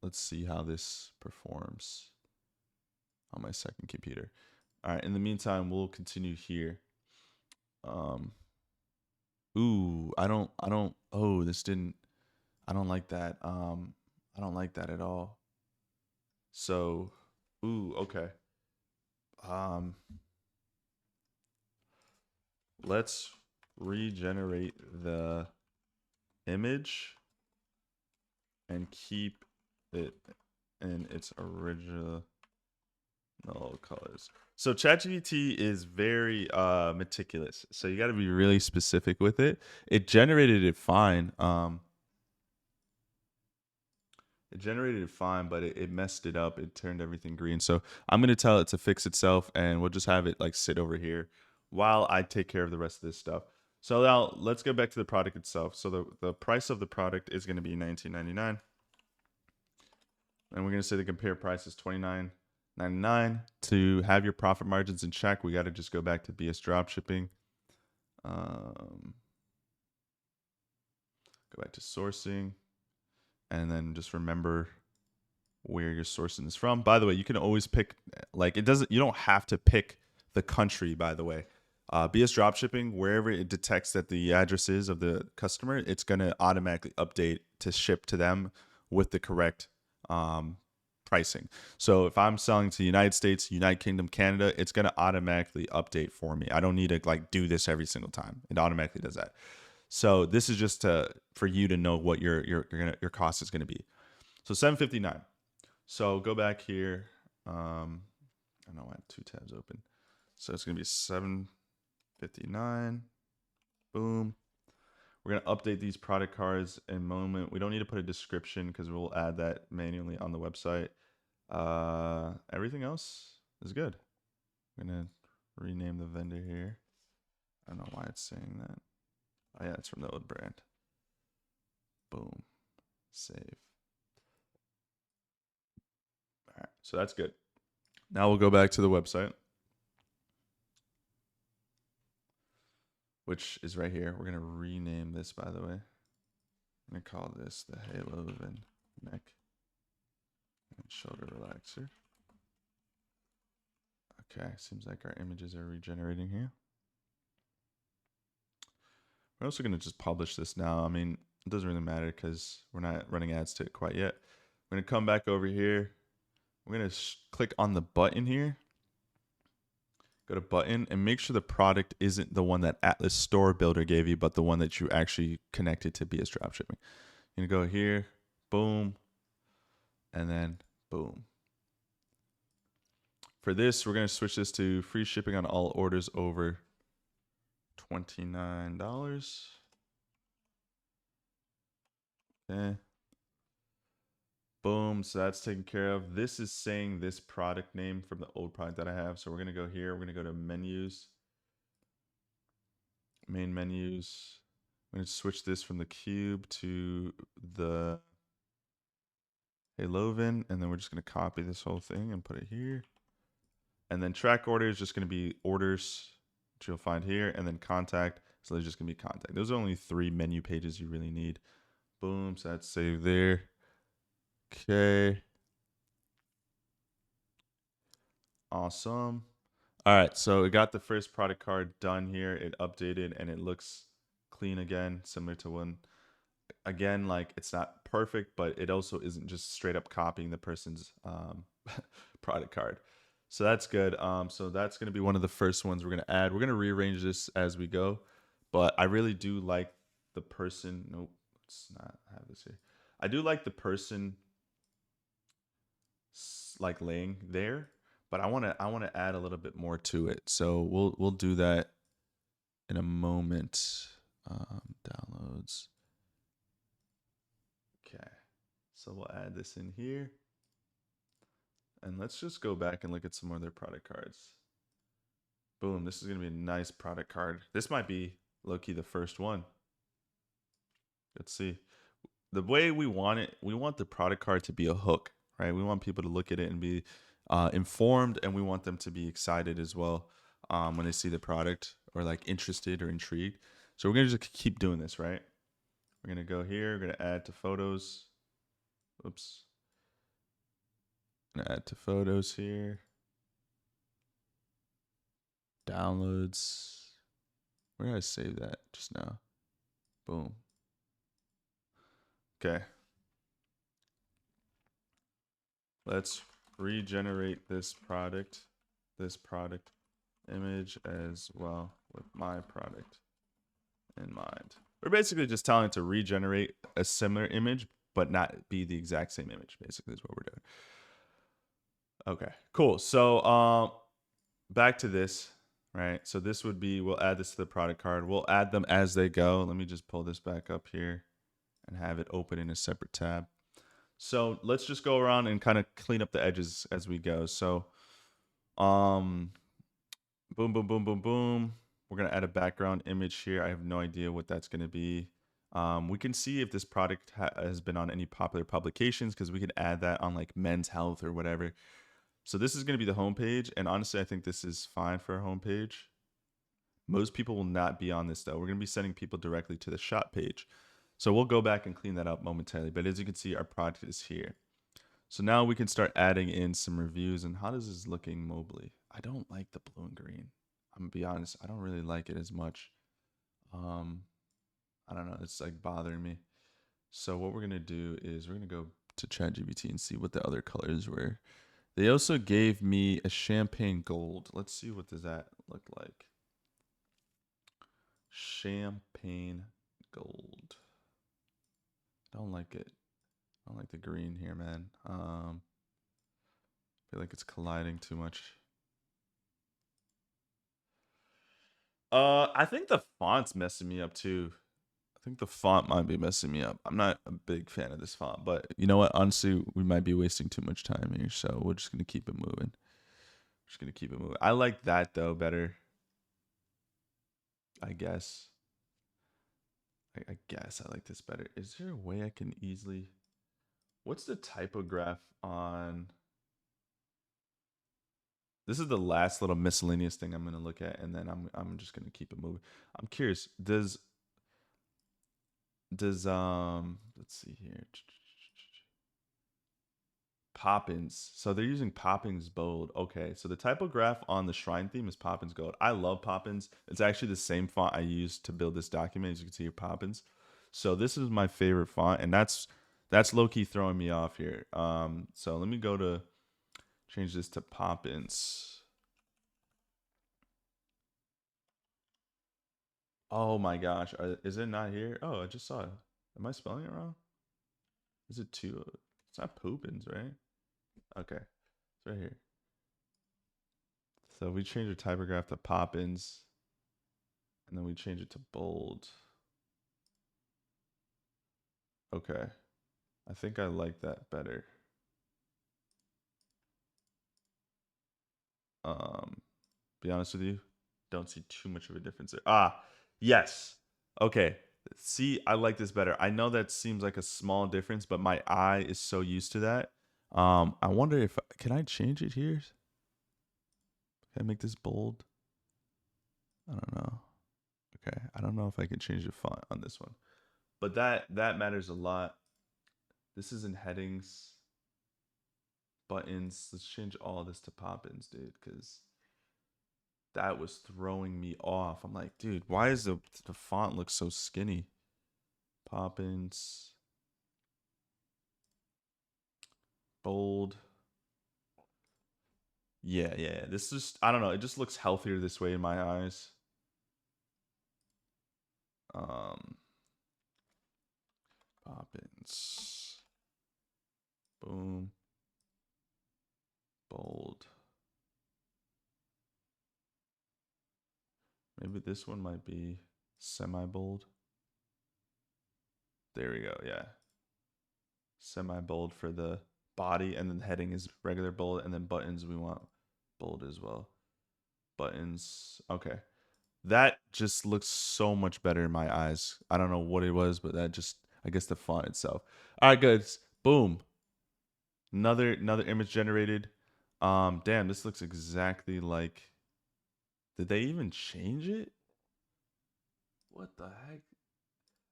let's see how this performs on my second computer. All right. In the meantime, we'll continue here. Ooh, I don't. Oh, this didn't. I don't like that. I don't like that at all. So, okay. Let's regenerate the image and keep it in its original colors. So ChatGPT is very meticulous. So you got to be really specific with it. It generated it fine. But it messed it up. It turned everything green. So I'm going to tell it to fix itself, and we'll just have it like sit over here while I take care of the rest of this stuff. So now let's go back to the product itself. So the price of the product is going to be $19.99. And we're going to say the compare price is $29.99. To have your profit margins in check, we got to just go back to BS Dropshipping. Go back to sourcing. And then just remember where you're sourcing this from. By the way, you can always pick, like, you don't have to pick the country, by the way. BS Dropshipping, wherever it detects that the address is of the customer, it's going to automatically update to ship to them with the correct pricing. So if I'm selling to the United States, United Kingdom, Canada, it's going to automatically update for me. I don't need to like do this every single time. It automatically does that. So this is just for you to know what your cost is going to be. So $7.59. So go back here. I don't know, I have two tabs open. So it's going to be $7.59. Boom. We're going to update these product cards in a moment. We don't need to put a description because we'll add that manually on the website. Everything else is good. I'm going to rename the vendor here. I don't know why it's saying that. Oh yeah, it's from the old brand. Boom. Save. All right, so that's good. Now we'll go back to the website, which is right here. We're gonna rename this, by the way. I'm gonna call this the Halo and neck and shoulder relaxer. Okay, seems like our images are regenerating here. We're also gonna just publish this now. I mean, it doesn't really matter because we're not running ads to it quite yet. We're gonna come back over here. We're gonna click on the button here. Go to button and make sure the product isn't the one that Atlas Store Builder gave you, but the one that you actually connected to BS Dropshipping. You're gonna go here, boom, and then boom. For this, we're gonna switch this to free shipping on all orders over $29. Okay. Boom, so that's taken care of. This is saying this product name from the old product that I have. So we're gonna go here, we're gonna go to menus, main menus. I'm gonna switch this from the cube to the Haloven, and then we're just gonna copy this whole thing and put it here. And then track order is just gonna be orders, which you'll find here, and then contact. So there's just gonna be contact. Those are only 3 menu pages you really need. Boom, so that's saved there. Okay. Awesome. All right, so we got the first product card done here. It updated and it looks clean again, similar to one. Again, like it's not perfect, but it also isn't just straight up copying the person's product card. So that's good. So that's going to be one of the first ones we're going to add. We're going to rearrange this as we go, but I really do like the person. Nope, let's not have this here. I do like the person like laying there, but I want to add a little bit more to it. So we'll do that in a moment. Downloads. Okay, so we'll add this in here, and let's just go back and look at some of their product cards. Boom, this is gonna be a nice product card. This might be low-key the first one. Let's see. The way we want it, we want the product card to be a hook, right? We want people to look at it and be informed, and we want them to be excited as well when they see the product, or like interested or intrigued. So we're gonna just keep doing this, right? We're gonna go here, we're gonna add to photos. Oops. I'm gonna add to photos here. Downloads. Where did I save that just now? Boom. Okay. Let's regenerate this product image as well with my product in mind. We're basically just telling it to regenerate a similar image, but not be the exact same image, basically is what we're doing. Okay, cool. So back to this, right? So this would be, we'll add this to the product card. We'll add them as they go. Let me just pull this back up here and have it open in a separate tab. So let's just go around and kind of clean up the edges as we go. So boom, boom, boom, boom, boom. We're going to add a background image here. I have no idea what that's going to be. We can see if this product has been on any popular publications, because we could add that on like Men's Health or whatever. So this is going to be the homepage, and honestly, I think this is fine for a homepage. Most people will not be on this though. We're going to be sending people directly to the shop page. So we'll go back and clean that up momentarily. But as you can see, our product is here. So now we can start adding in some reviews. And how does this looking mobily? I don't like the blue and green. I'm gonna be honest, I don't really like it as much. I don't know, it's like bothering me. So what we're gonna do is we're gonna go to ChatGPT and see what the other colors were. They also gave me a champagne gold. Let's see, what does that look like? Champagne gold. I don't like it. I don't like the green here, man. I feel like it's colliding too much. I think the font's messing me up too. I think the font might be messing me up. I'm not a big fan of this font, but you know what? Honestly, we might be wasting too much time here, so we're just gonna keep it moving. Just gonna keep it moving. I like that though better, I guess. I guess I like this better. Is there a way I can easily What's the typograph on? This is the last little miscellaneous thing I'm gonna look at, and then I'm just gonna keep it moving. I'm curious. Does let's see here. Poppins. So they're using Poppins Bold. Okay, so the typograph on the shrine theme is Poppins Gold. I love Poppins. It's actually the same font I used to build this document. As you can see here, Poppins. So this is my favorite font, and that's low-key throwing me off here. So let me go to change this to Poppins. Oh my gosh, is it not here? Oh, I just saw it. Am I spelling it wrong? Is it two? It's not Poopins, right? Okay, it's right here. So we change the typograph to Poppins, and then we change it to bold. Okay, I think I like that better. Be honest with you, don't see too much of a difference there. Ah, yes. Okay, see, I like this better. I know that seems like a small difference, but my eye is so used to that. I wonder if can I change it here? Can I make this bold? I don't know. Okay, I don't know if I can change the font on this one, but that matters a lot. This is in headings, buttons. Let's change all this to Poppins, dude, because that was throwing me off. I'm like, dude, why is the font look so skinny? Poppins, bold. Yeah. This is, I don't know. It just looks healthier this way in my eyes. Poppins. Boom. Bold. Maybe this one might be semi-bold. There we go. Yeah. Semi-bold for the body, and then heading is regular bold, and then buttons we want bold as well. Buttons. Okay. That just looks so much better in my eyes. I don't know what it was, but that just, I guess the font itself. All right, good. Boom. Another image generated. Damn, this looks exactly like. Did they even change it? What the heck?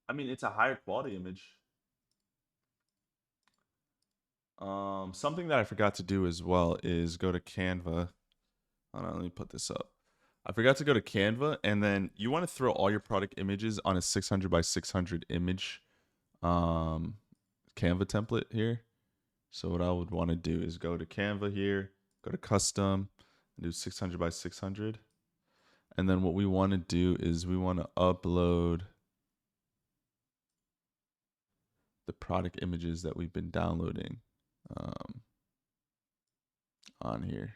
I mean, it's a higher quality image. Something that I forgot to do as well is go to Canva. Hold on, let me put this up. I forgot to go to Canva, and then you want to throw all your product images on a 600 by 600 image Canva template here. So what I would want to do is go to Canva here, go to custom, and do 600 by 600. And then what we want to do is we want to upload the product images that we've been downloading on here,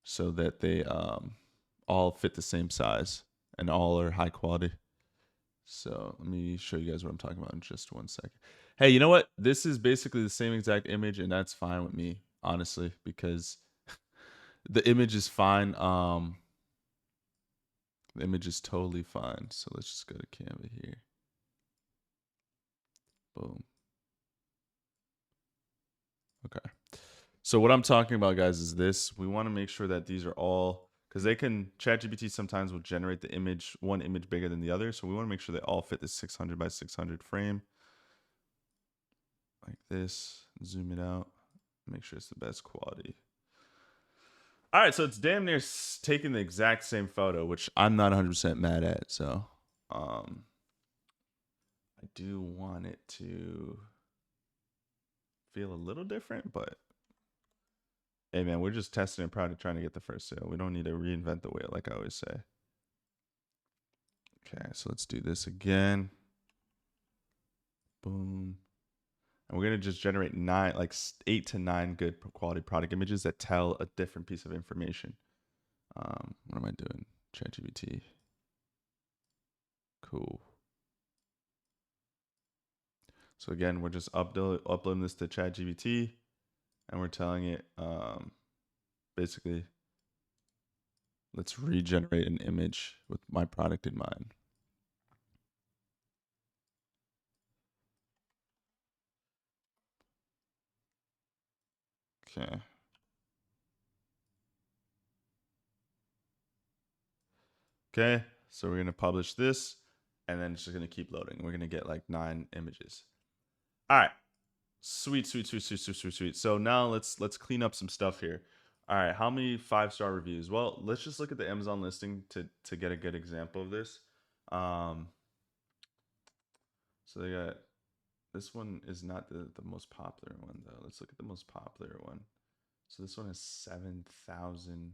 so that they all fit the same size and all are high quality. So let me show you guys what I'm talking about in just 1 second. Hey, you know what? This is basically the same exact image, and that's fine with me, honestly, because the image is fine. The image is totally fine. So let's just go to Canva here. Boom. Okay. So what I'm talking about, guys, is this. We want to make sure that these are all, because they can, ChatGPT sometimes will generate the image, one image bigger than the other. So we want to make sure they all fit the 600 by 600 frame. Like this. Zoom it out. Make sure it's the best quality. All right, so it's damn near taking the exact same photo, which I'm not 100% mad at. So I do want it to feel a little different, but hey, man, we're just testing a product, trying to get the first sale. We don't need to reinvent the wheel, like I always say. Okay, so let's do this again. Boom. And we're going to just generate 8 to 9 good quality product images that tell a different piece of information. What am I doing? ChatGPT. Cool. So again, we're just uploading this to ChatGPT, and we're telling it basically, let's regenerate an image with my product in mind. Okay. Okay, so we're gonna publish this, and then it's just gonna keep loading. We're gonna get like 9 images. All right, sweet. So now let's clean up some stuff here. All right, how many 5-star reviews? Well, let's just look at the Amazon listing to get a good example of this. So they got, this one is not the most popular one though. Let's look at the most popular one. So this one has 7,000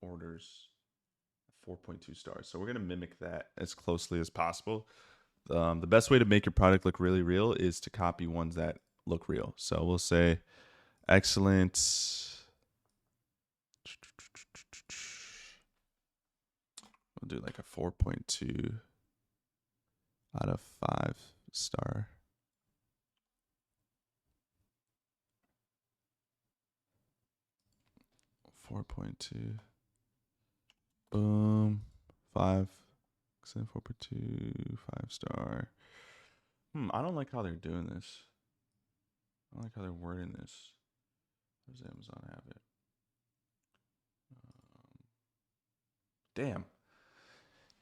orders. 4.2 stars. So we're going to mimic that as closely as possible. The best way to make your product look really real is to copy ones that look real. So we'll say excellent. We'll do like a 4.2 out of 5 star. Boom. 5. 4.2, 5 star. I don't like how they're doing this. I don't like how they're wording this. Where's Amazon have it?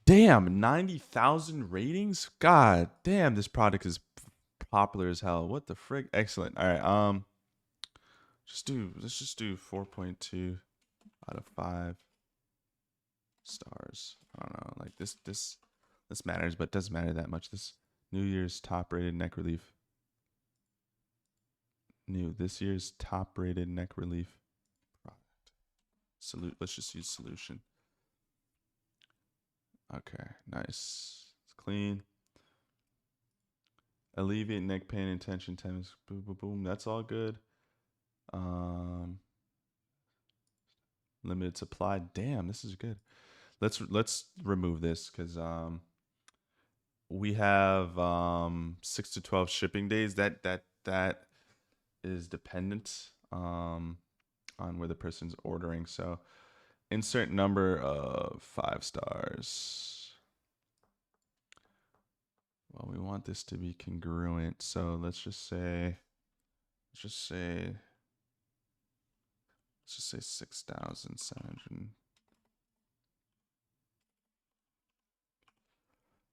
Damn, 90,000 ratings? God damn, this product is popular as hell. What the frick? Excellent. All right, let's just do 4.2 out of 5 stars. I don't know, like this matters, but doesn't matter that much. This New Year's top rated neck relief. This year's top rated neck relief product. Let's just use solution. Okay, nice. It's clean. Alleviate neck pain and tension. Boom, boom, boom. That's all good. Limited supply. Damn, this is good. Let's remove this because we have 6 to 12 shipping days. That is dependent on where the person's ordering. So insert number of 5 stars. Well, we want this to be congruent. So let's just say 6,700.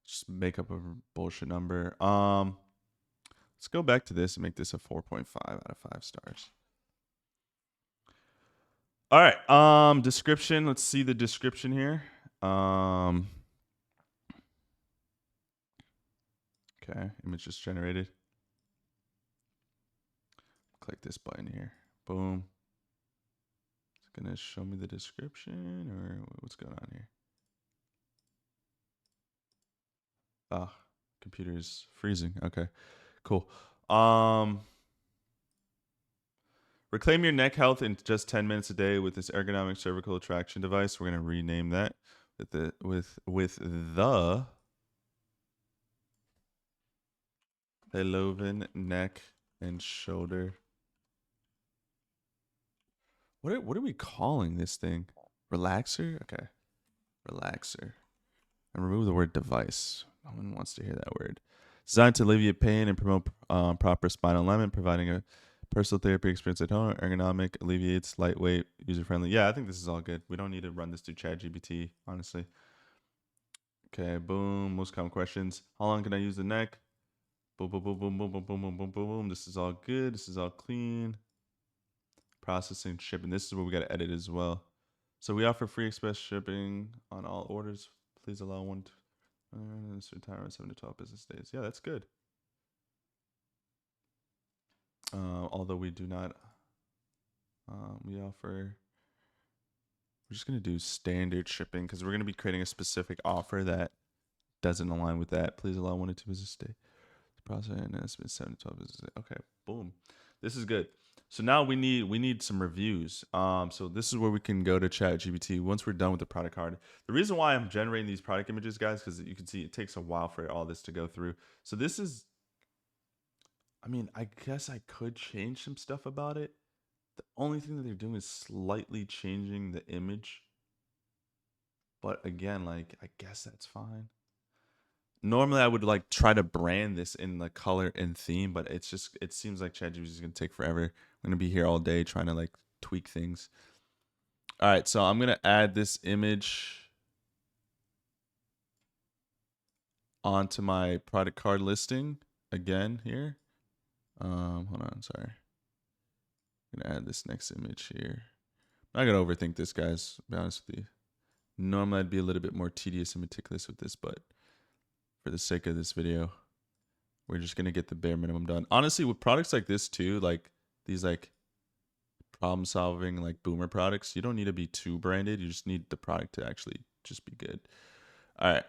Just make up a bullshit number. Let's go back to this and make this a 4.5 out of 5 stars. All right. Description. Let's see the description here. Okay. Image just generated. Click this button here. Boom. It's gonna show me the description, or what's going on here? Ah, computer's freezing. Okay, cool. Reclaim your neck health in just 10 minutes a day with this ergonomic cervical traction device. We're gonna rename that with the Heloven neck and shoulder. What are we calling this thing? Relaxer? Okay. Relaxer. And remove the word device. No one wants to hear that word. Designed to alleviate pain and promote proper spinal alignment, providing a personal therapy experience at home. Ergonomic, alleviates, lightweight, user-friendly. Yeah, I think this is all good. We don't need to run this through ChatGPT, honestly. Okay, boom. Most common questions. How long can I use the neck? Boom, boom, boom, boom, boom, boom, boom, boom, boom, boom, boom. This is all good. This is all clean. Processing, shipping. This is where we got to edit as well. So we offer free express shipping on all orders. Please allow one retirement 7 to 12 business days. Yeah, that's good. Although we do not, we offer. We're just gonna do standard shipping because we're gonna be creating a specific offer that doesn't align with that. Please allow 1 to 2 business days. The process and it's been 7 to 12 business days. Okay, boom. This is good. So now we need some reviews. So this is where we can go to ChatGPT once we're done with the product card. The reason why I'm generating these product images, guys, because you can see it takes a while for all this to go through. So this is, I mean, I guess I could change some stuff about it. The only thing that they're doing is slightly changing the image. But again, like, I guess that's fine. Normally, I would like try to brand this in the color and theme, but it seems like ChatGPT is going to take forever. I'm gonna be here all day trying to like tweak things. All right, so I'm gonna add this image onto my product card listing again here. Hold on, sorry. I'm gonna add this next image here. I'm not gonna overthink this, guys, to be honest with you. Normally I'd be a little bit more tedious and meticulous with this, but for the sake of this video, we're just gonna get the bare minimum done. Honestly, with products like this too, like these like problem solving like boomer products, you don't need to be too branded. You just need the product to actually just be good. All right,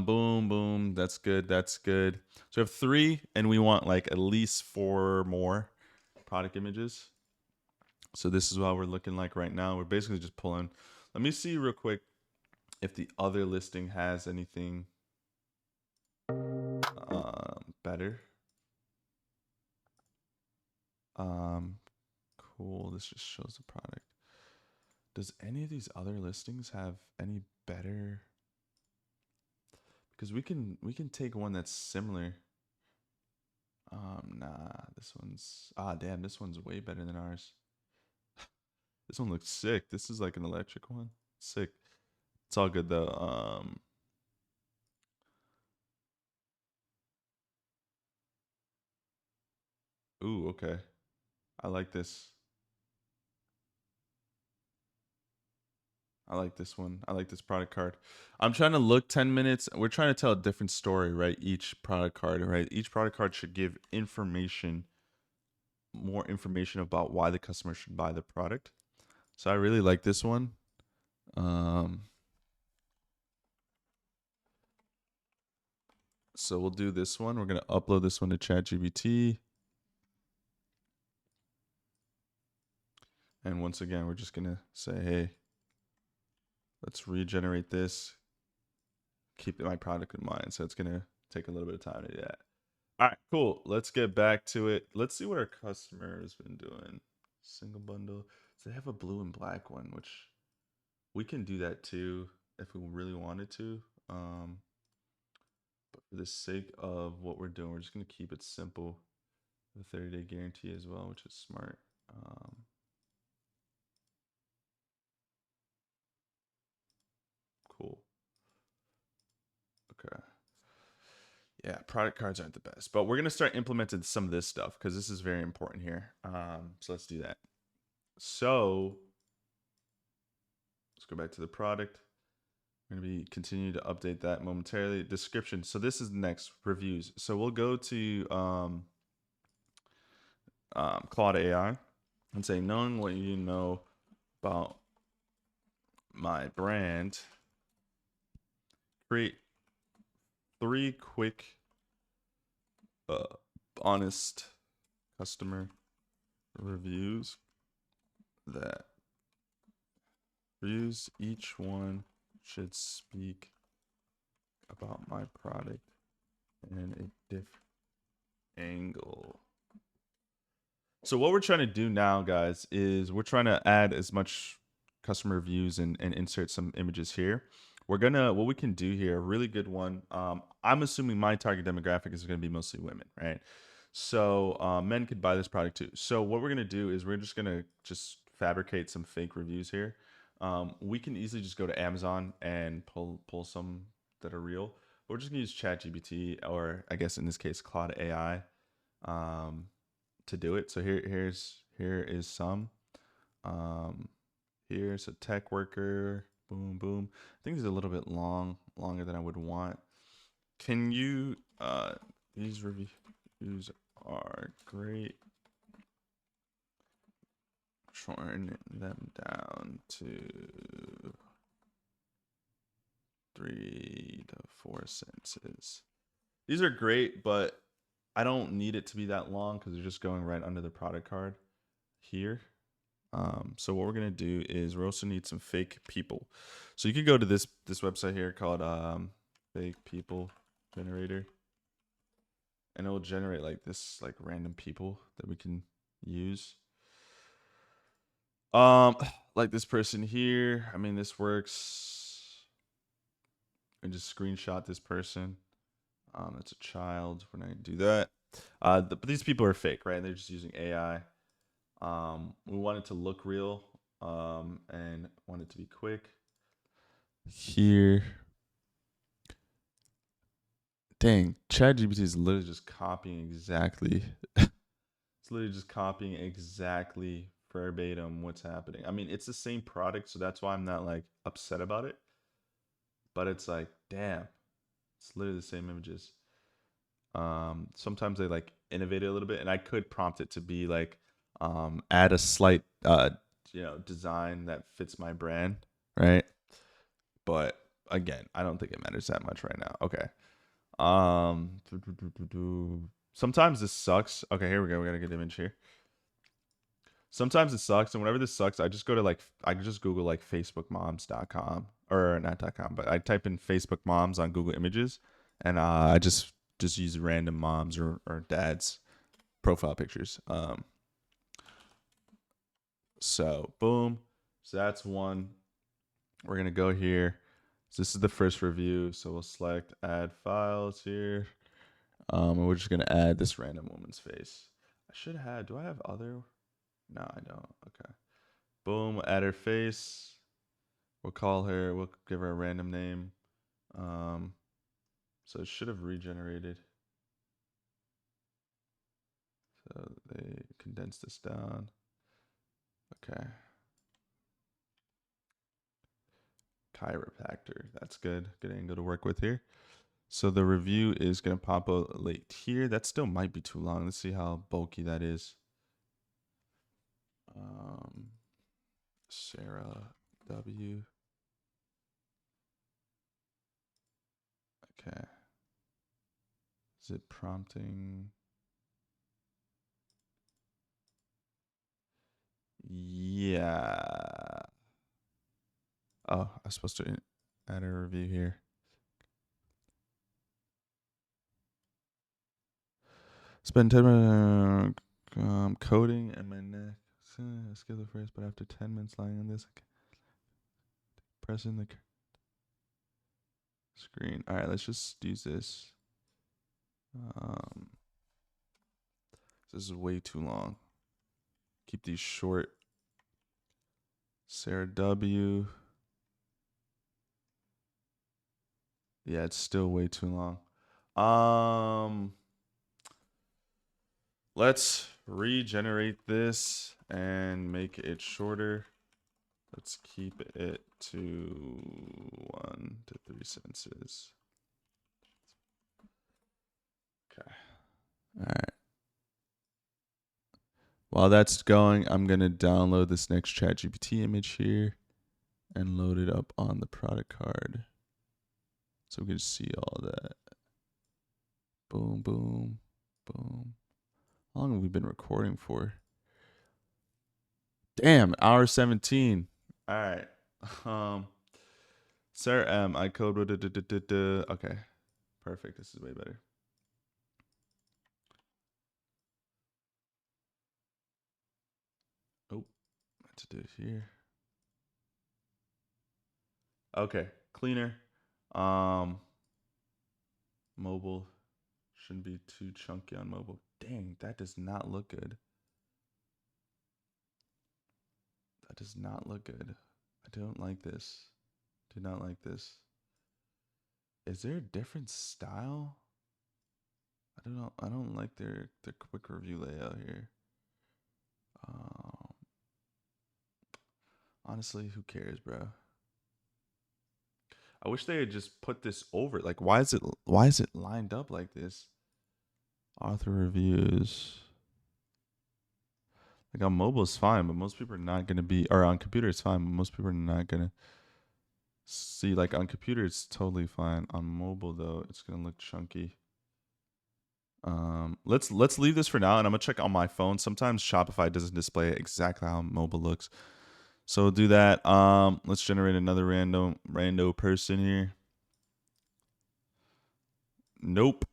boom, boom. That's good. That's good. So we have 3, and we want like at least 4 more product images. So this is what we're looking like right now. We're basically just pulling. Let me see real quick if the other listing has anything better. Cool. This just shows the product. Does any of these other listings have any better? Because we can take one that's similar. Nah, this one's damn, this one's way better than ours. This one looks sick. This is like an electric one. Sick. It's all good though. Ooh, okay. I like this. I like this one. I like this product card. I'm trying to look 10 minutes. We're trying to tell a different story, right? Each product card, right? Each product card should give information, more information about why the customer should buy the product. So I really like this one. So we'll do this one. We're going to upload this one to ChatGPT. And once again, we're just going to say, hey, let's regenerate this. Keep my product in mind. So it's going to take a little bit of time to do that. All right, cool. Let's get back to it. Let's see what our customer has been doing. Single bundle. So they have a blue and black one, which we can do that too if we really wanted to. But for the sake of what we're doing, we're just going to keep it simple. The 30-day guarantee as well, which is smart. Cool. Okay. Yeah, product cards aren't the best, but we're going to start implementing some of this stuff because this is very important here. So let's do that. So let's go back to the product. We're going to be continue to update that momentarily. Description. So this is next, reviews. So we'll go to Claude AI and say, knowing what you know about my brand, create 3 quick, honest customer reviews that each one should speak about my product in a different angle. So what we're trying to do now, guys, is we're trying to add as much customer reviews and insert some images here. What we can do here, a really good one. I'm assuming my target demographic is going to be mostly women, right? So men could buy this product too. So what we're going to do is we're just going to fabricate some fake reviews here. We can easily just go to Amazon and pull some that are real. We're just gonna use ChatGPT, or I guess in this case Claude AI, to do it. So here is some. Here's a tech worker. Boom, boom. I think it's a little bit longer than I would want. Can you? These reviews are great. Shorten them down to 3 to 4 sentences. These are great, but I don't need it to be that long because they're just going right under the product card here. So what we're gonna do is we also need some fake people. So you can go to this website here called fake people generator, and it will generate like this like random people that we can use. Like this person here. I mean, this works. And just screenshot this person. It's a child. We're not gonna do that. But these people are fake, right? They're just using AI. We want it to look real, and want it to be quick. Here. Dang, ChatGPT is literally just copying exactly. It's literally just copying exactly verbatim what's happening. I mean, it's the same product, so that's why I'm not like upset about it. But it's like, damn, it's literally the same images. Sometimes they like innovate it a little bit, and I could prompt it to be like, add a slight, design that fits my brand, right? But again, I don't think it matters that much right now. Okay. Sometimes this sucks. Okay, here we go. We got a good image here. Sometimes it sucks, and whenever this sucks, I just go to I can just Google like facebookmoms.com, or not .com, but I type in Facebook moms on Google Images, and I just use random moms or dads profile pictures. So boom, so that's one. We're gonna go here. So this is the first review, so we'll select add files here. And we're just gonna add this random woman's face. I should have. Do I have other? No, I don't. Okay. Boom. Add her face. We'll call her. We'll give her a random name. So it should have regenerated. So they condensed this down. Okay. Chiropractor. That's good. Good angle to work with here. So the review is going to pop out late here. That still might be too long. Let's see how bulky that is. Sarah W. Okay. Is it prompting? Yeah. Oh, I was supposed to add a review here. Spend 10 minutes coding and my neck. Skip the phrase, but after 10 minutes lying on this, pressing the screen. All right, let's just use this. This is way too long. Keep these short. Sarah W. Yeah, it's still way too long. Let's regenerate this and make it shorter. Let's keep it to 1 to 3 sentences. Okay. All right. While that's going, I'm going to download this next ChatGPT image here and load it up on the product card so we can see all that. Boom, boom, boom. How long have we been recording for? Damn, hour 17. All right. Sarah M. I code. Okay. Perfect. This is way better. Oh, I had to do it here. Okay, cleaner. Mobile shouldn't be too chunky on mobile. Dang, that does not look good. That does not look good. I don't like this. Do not like this. Is there a different style? I don't like their quick review layout here. Honestly, who cares, bro? I wish they had just put this over. Like, why is it lined up like this? Author reviews. Like on mobile is fine, but most people are not gonna be, or on computer it's fine, but most people are not gonna see. Like on computer it's totally fine. On mobile though, it's gonna look chunky. Let's leave this for now, and I'm gonna check on my phone. Sometimes Shopify doesn't display exactly how mobile looks. So we'll do that. Let's generate another rando person here. Nope.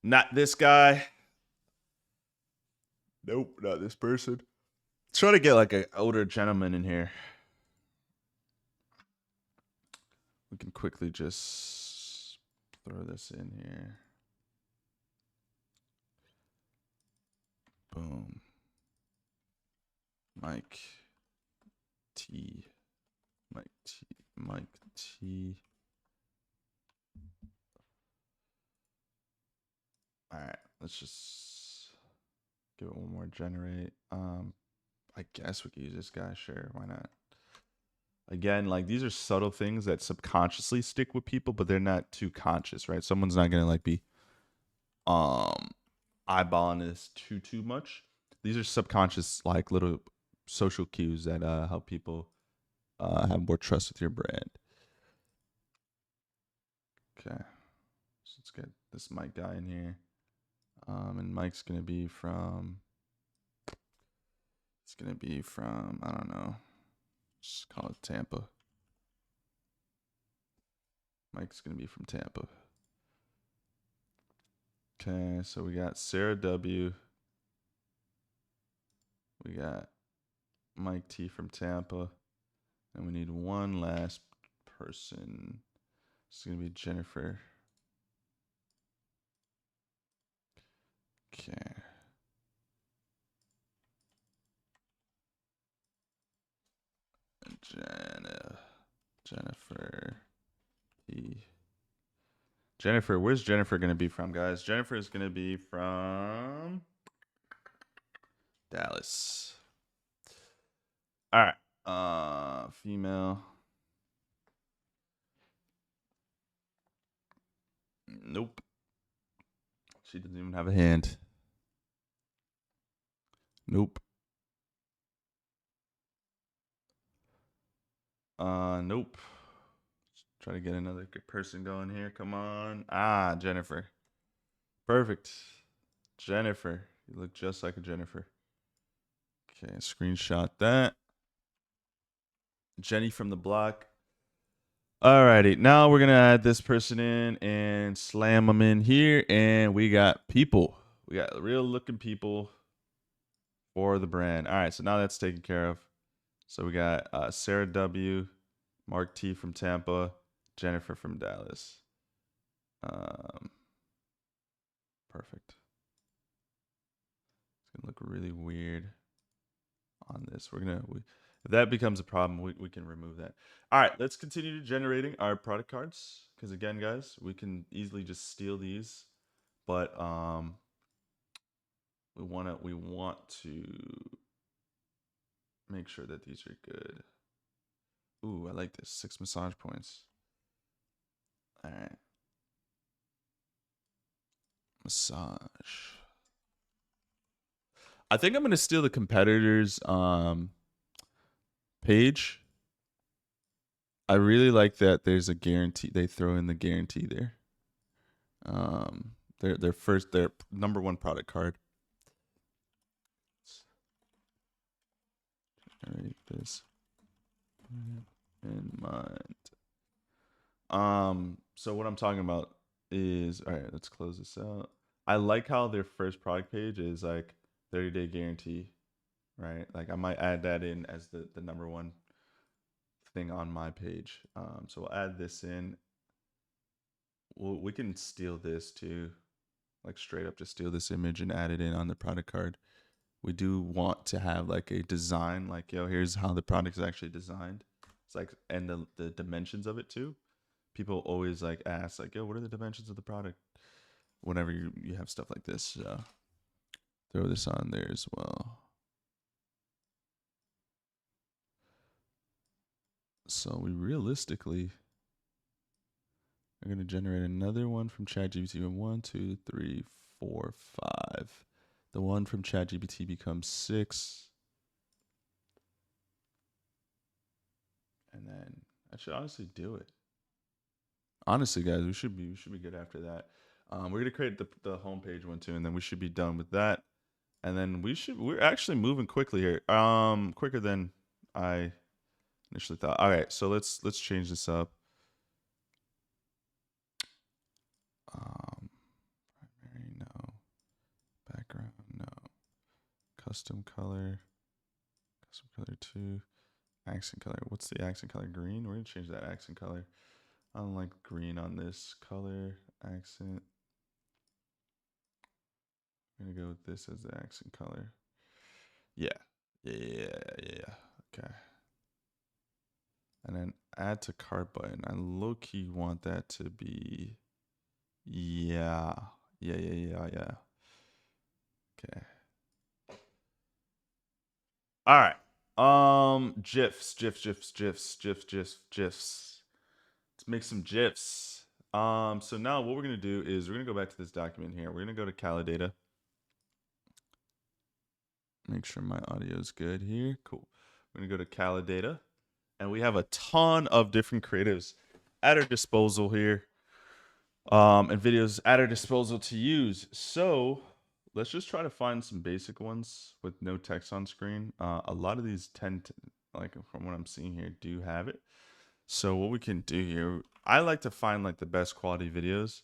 Not this guy. Nope, not this person. Let's try to get like an older gentleman in here. We can quickly just throw this in here. Boom. Mike T. Mike T. Mike T. All right, let's just give it one more generate. I guess we could use this guy. Sure, why not? Again, like these are subtle things that subconsciously stick with people, but they're not too conscious, right? Someone's not gonna like be eyeballing this too much. These are subconscious, like little social cues that help people have more trust with your brand. Okay, so let's get this Mike guy in here. And Mike's gonna be from. It's gonna be from, I don't know. Just call it Tampa. Mike's gonna be from Tampa. Okay, so we got Sarah W. We got Mike T from Tampa. And we need one last person. It's gonna be Jennifer. Okay. Jennifer P. Jennifer, where's Jennifer gonna be from, guys? Jennifer is gonna be from Dallas. All right. Female. Nope. She doesn't even have a hand. Nope. Nope. Let's try to get another good person going here. Come on. Jennifer. Perfect. Jennifer. You look just like a Jennifer. Okay, screenshot that. Jenny from the block. Alrighty, now we're gonna add this person in and slam them in here, and we got people. We got real looking people for the brand. All right, so now that's taken care of. So we got Sarah W, Mark T from Tampa, Jennifer from Dallas. Perfect. It's gonna look really weird on this. If that becomes a problem, we can remove that. All right, let's continue generating our product cards. Because again, guys, we can easily just steal these, but we want to make sure that these are good. Ooh, I like this. 6 massage points. All right. Massage. I think I'm gonna steal the competitors' page. I really like that there's a guarantee. They throw in the guarantee there. Their number one product card. Generate this in mind. So what I'm talking about is, all right, let's close this out. I like how their first product page is like 30-day guarantee, right? Like I might add that in as the number one thing on my page. So we'll add this in. We can steal this too, like straight up just steal this image and add it in on the product card. We do want to have like a design, like, yo, here's how the product is actually designed. It's like, and the dimensions of it too. People always like ask, like, yo, what are the dimensions of the product? Whenever you have stuff like this, so throw this on there as well. So we realistically are going to generate another one from ChatGPT. 1, 2, 3, 4, 5. The one from ChatGPT becomes 6. And then I should honestly do it. Honestly, guys, we should be good after that. We're gonna create the homepage one too, and then we should be done with that. And then we're actually moving quickly here. Quicker than I initially thought. All right, so let's change this up. Primary, no. Background, no. Custom color 2. Accent color. What's the accent color? Green. We're gonna change that accent color. I don't like green on this color accent. I'm gonna go with this as the accent color. Yeah, Yeah. Okay. And then add to cart button. I low-key want that to be, yeah. Okay. All right. GIFs. Let's make some GIFs. So now what we're gonna do is we're gonna go back to this document here. We're gonna go to Kalodata. Make sure my audio is good here. Cool. We're gonna go to Kalodata, and we have a ton of different creatives at our disposal here, and videos at our disposal to use. So let's just try to find some basic ones with no text on screen. A lot of these tend to, like from what I'm seeing here, do have it. So what we can do here, I like to find like the best quality videos.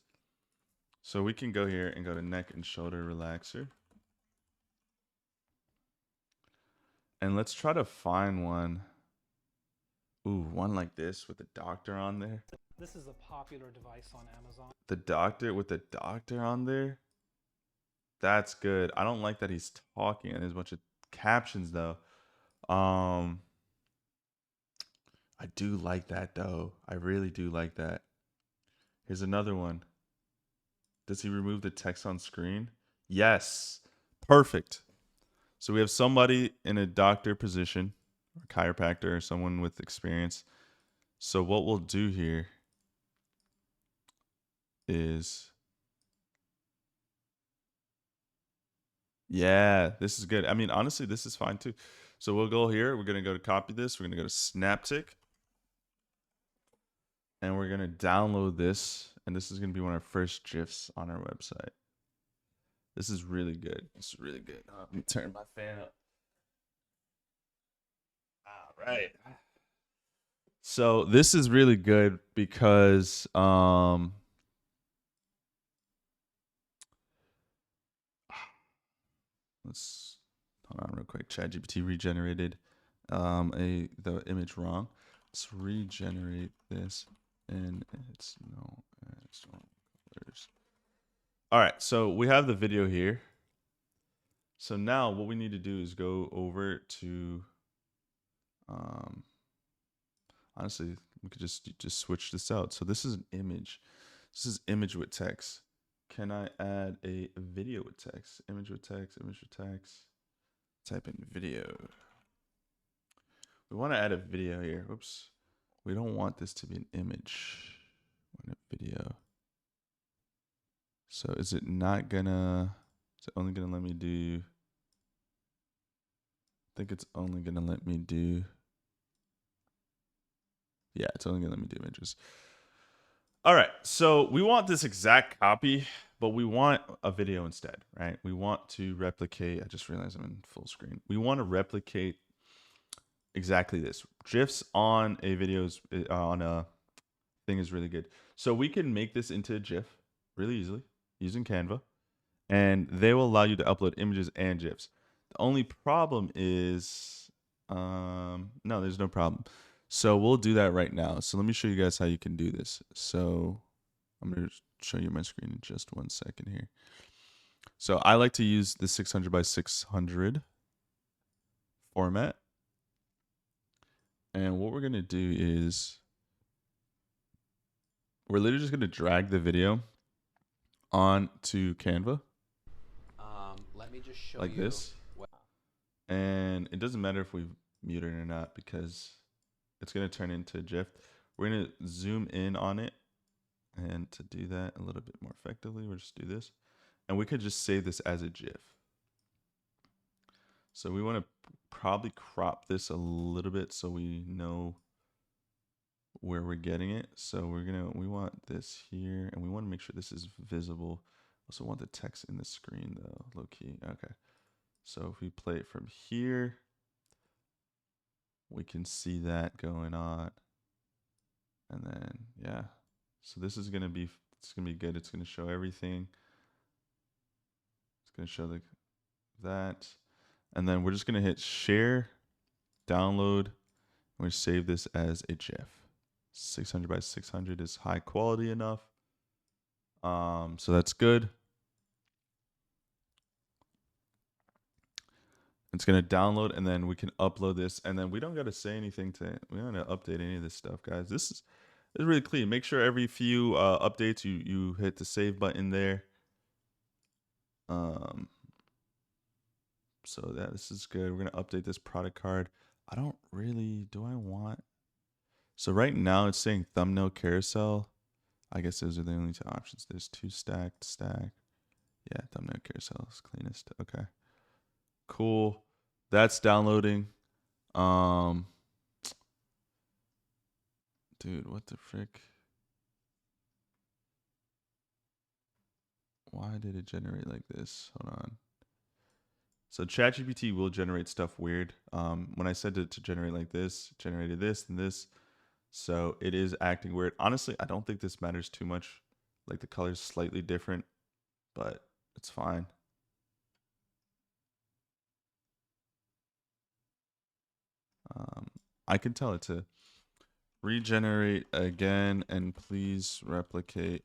So we can go here and go to neck and shoulder relaxer. And let's try to find one. Ooh, one like this with the doctor on there. This is a popular device on Amazon. The doctor with the doctor on there. That's good. I don't like that he's talking and there's a bunch of captions though. I do like that though. I really do like that. Here's another one. Does he remove the text on screen? Yes. Perfect. So we have somebody in a doctor position, or chiropractor, or someone with experience. So what we'll do here is, yeah, this is good. I mean, honestly, this is fine too. So we'll go here. We're going to go to copy this. We're going to go to Snaptic. And we're going to download this. And this is going to be one of our first GIFs on our website. This is really good. This is really good. Let me turn my fan up. All right. So this is really good because let's hold on real quick. ChatGPT regenerated the image wrong. Let's regenerate this and it's no strong colors. All right, so we have the video here. So now what we need to do is go over to honestly, we could just switch this out. So this is an image. This is image with text. Can I add a video with text? Image with text, image with text. Type in video. We want to add a video here. Oops. We don't want this to be an image. We want a video. So is it not gonna, is it only gonna let me do, I think it's only gonna let me do, yeah, it's only gonna let me do images. All right, so we want this exact copy, but we want a video instead, right? We want to replicate, I just realized I'm in full screen. We want to replicate exactly this. GIFs on a videos, on a thing is really good. So we can make this into a GIF really easily using Canva, and they will allow you to upload images and GIFs. The only problem is, no, there's no problem. So we'll do that right now. So let me show you guys how you can do this. So I'm going to show you my screen in just 1 second here. So I like to use the 600 by 600 format. And what we're going to do is we're literally just going to drag the video onto Canva. Let me just show like you this. And it doesn't matter if we mute it or not because it's going to turn into a GIF. We're going to zoom in on it. And to do that a little bit more effectively, we'll just do this. And we could just save this as a GIF. So we want to probably crop this a little bit so we know where we're getting it. So we want this here and we want to make sure this is visible. Also want the text in the screen though, low key. Okay. So if we play it from here, we can see that going on. And then, yeah. So this is going to be, it's going to be good. It's going to show everything. It's going to show that. And then we're just going to hit share, download, and we save this as a GIF. 600 by 600 is high quality enough. So that's good. It's going to download, and then we can upload this, and then we don't got to say anything we don't got to update any of this stuff, guys. This is really clean. Make sure every few updates you hit the save button there. So that this is good. We're going to update this product card. I don't really, do I want, so right now it's saying thumbnail carousel. I guess those are the only two options. There's two stacked. Yeah, thumbnail carousel is cleanest. Okay, cool. That's downloading. Dude, what the frick? Why did it generate like this? Hold on. So ChatGPT will generate stuff weird. When I said it to generate like this, it generated this and this. So it is acting weird. Honestly, I don't think this matters too much. Like the color's slightly different, but it's fine. I can tell it to regenerate again, and please replicate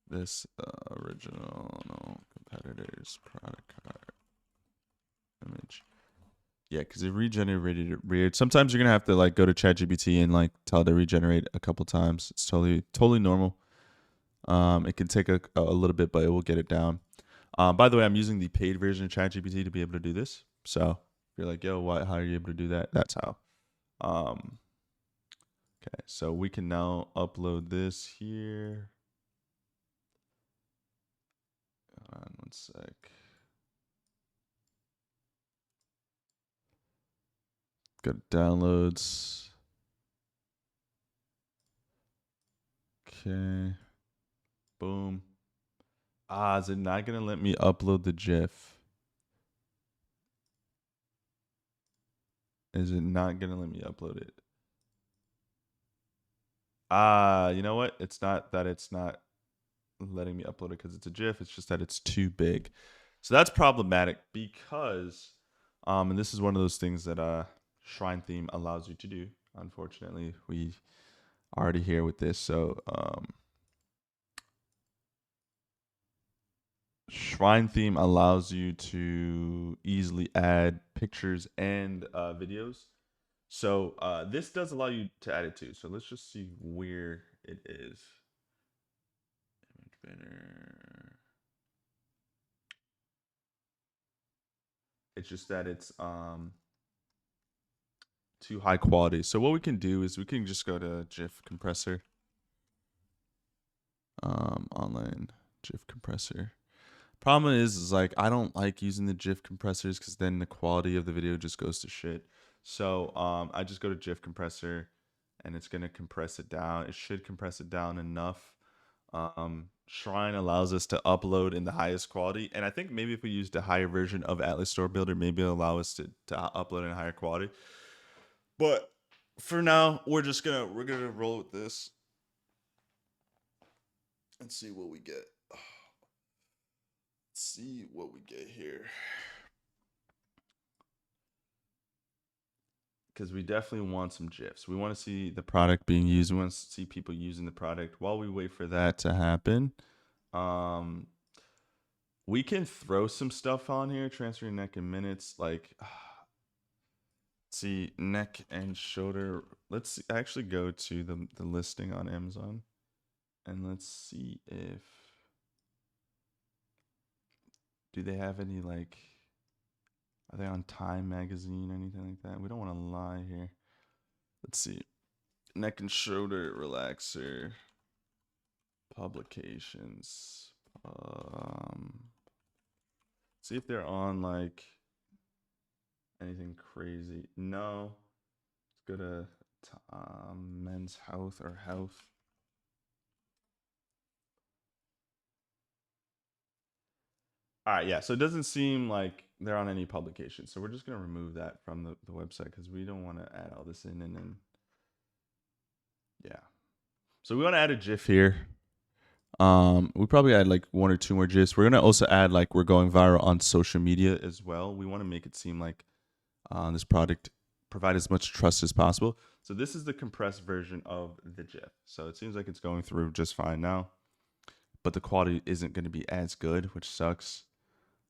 this original competitor's product card image. Yeah, because it regenerated it weird. Sometimes you're gonna have to like go to ChatGPT and like tell it to regenerate a couple times. It's totally normal. It can take a little bit, but it will get it down. By the way, I'm using the paid version of ChatGPT to be able to do this. So if you're like, yo, how are you able to do that? That's how. Okay, so we can now upload this here. Hold on one sec. Go to downloads. Okay. Boom. Is it not going to let me upload the GIF? Is it not going to let me upload it? You know what? It's not that it's not letting me upload it because it's a GIF. It's just that it's too big. So that's problematic because, and this is one of those things that Shrine Theme allows you to do. Unfortunately, we are already here with this. So Shrine Theme allows you to easily add pictures and videos. So this does allow you to add it too. So let's just see where it is. Image banner. It's just that it's too high quality. So what we can do is we can just go to GIF compressor. Online GIF compressor. Problem is like I don't like using the GIF compressors because then the quality of the video just goes to shit. So I just go to GIF compressor and it's gonna compress it down. It should compress it down enough. Shrine allows us to upload in the highest quality, and I think maybe if we used a higher version of Atlas Store Builder, maybe it'll allow us to upload in higher quality. But for now, we're gonna roll with this and see what we get. Let's see what we get here. Because we definitely want some GIFs. We want to see the product being used. We want to see people using the product. While we wait for that to happen, we can throw some stuff on here. Transfer neck in minutes. Like, see, neck and shoulder. Let's actually go to the listing on Amazon. And let's see if... do they have any, like... are they on Time Magazine or anything like that? We don't want to lie here. Let's see. Neck and shoulder relaxer. Publications. See if they're on like anything crazy. No. Let's go to Men's Health or Health. All right, yeah. So it doesn't seem like they're on any publication. So we're just gonna remove that from the website because we don't want to add all this in and then yeah. So we want to add a GIF here. We probably add like one or two more GIFs. We're gonna also add like we're going viral on social media as well. We want to make it seem like this product provide as much trust as possible. So this is the compressed version of the GIF. So it seems like it's going through just fine now, but the quality isn't going to be as good, which sucks.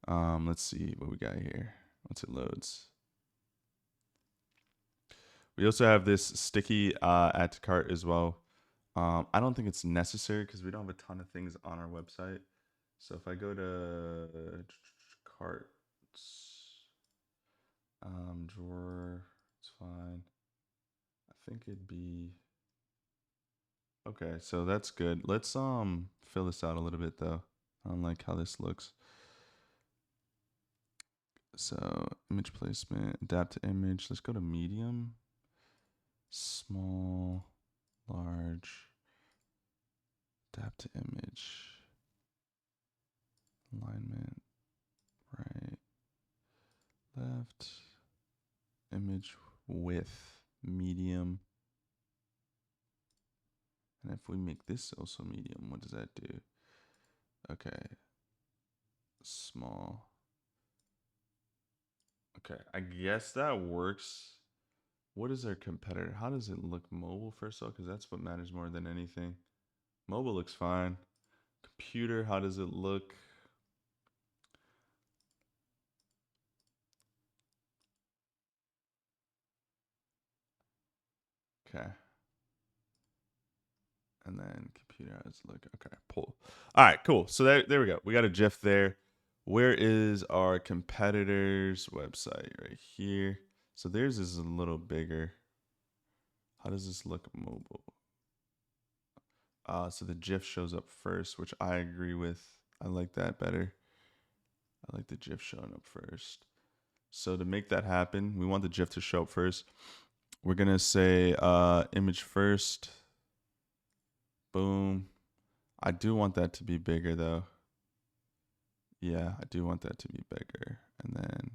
Let's see what we got here. once it loads. We also have this sticky add to cart as well. I don't think it's necessary because we don't have a ton of things on our website. So if I go to carts, drawer, it's fine. I think it'd be okay. So that's good. Let's fill this out a little bit though. I don't like how this looks. So image placement, adapt to image. Let's go to medium, small, large, adapt to image, alignment, right, left, image width, medium. And if we make this also medium, what does that do? Okay, small. Okay, I guess that works. What is our competitor? How does it look mobile first of all? Because that's what matters more than anything. Mobile looks fine. Computer, how does it look? Okay. And then computer, how does it look? Okay, pull. All right, cool. So there we go. We got a GIF there. Where is our competitor's website? Right here. So theirs is a little bigger. How does this look mobile? So the GIF shows up first, which I agree with. I like that better. I like the GIF showing up first. So to make that happen, we want the GIF to show up first. We're gonna say image first. Boom. I do want that to be bigger though. Yeah, I do want that to be bigger. And then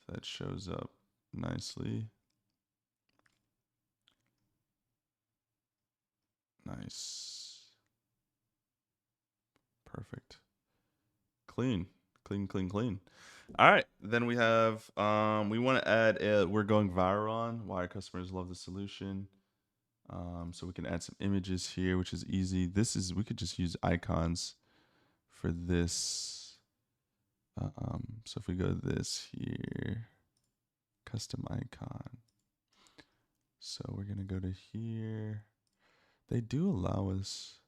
so that shows up nicely. Nice. Perfect. Clean. Clean, clean, clean. All right. Then we have we want to add we're going viral on why our customers love the solution. So we can add some images here, which is easy. We could just use icons for this. So if we go to this here, custom icon. So we're gonna go to here. They do allow us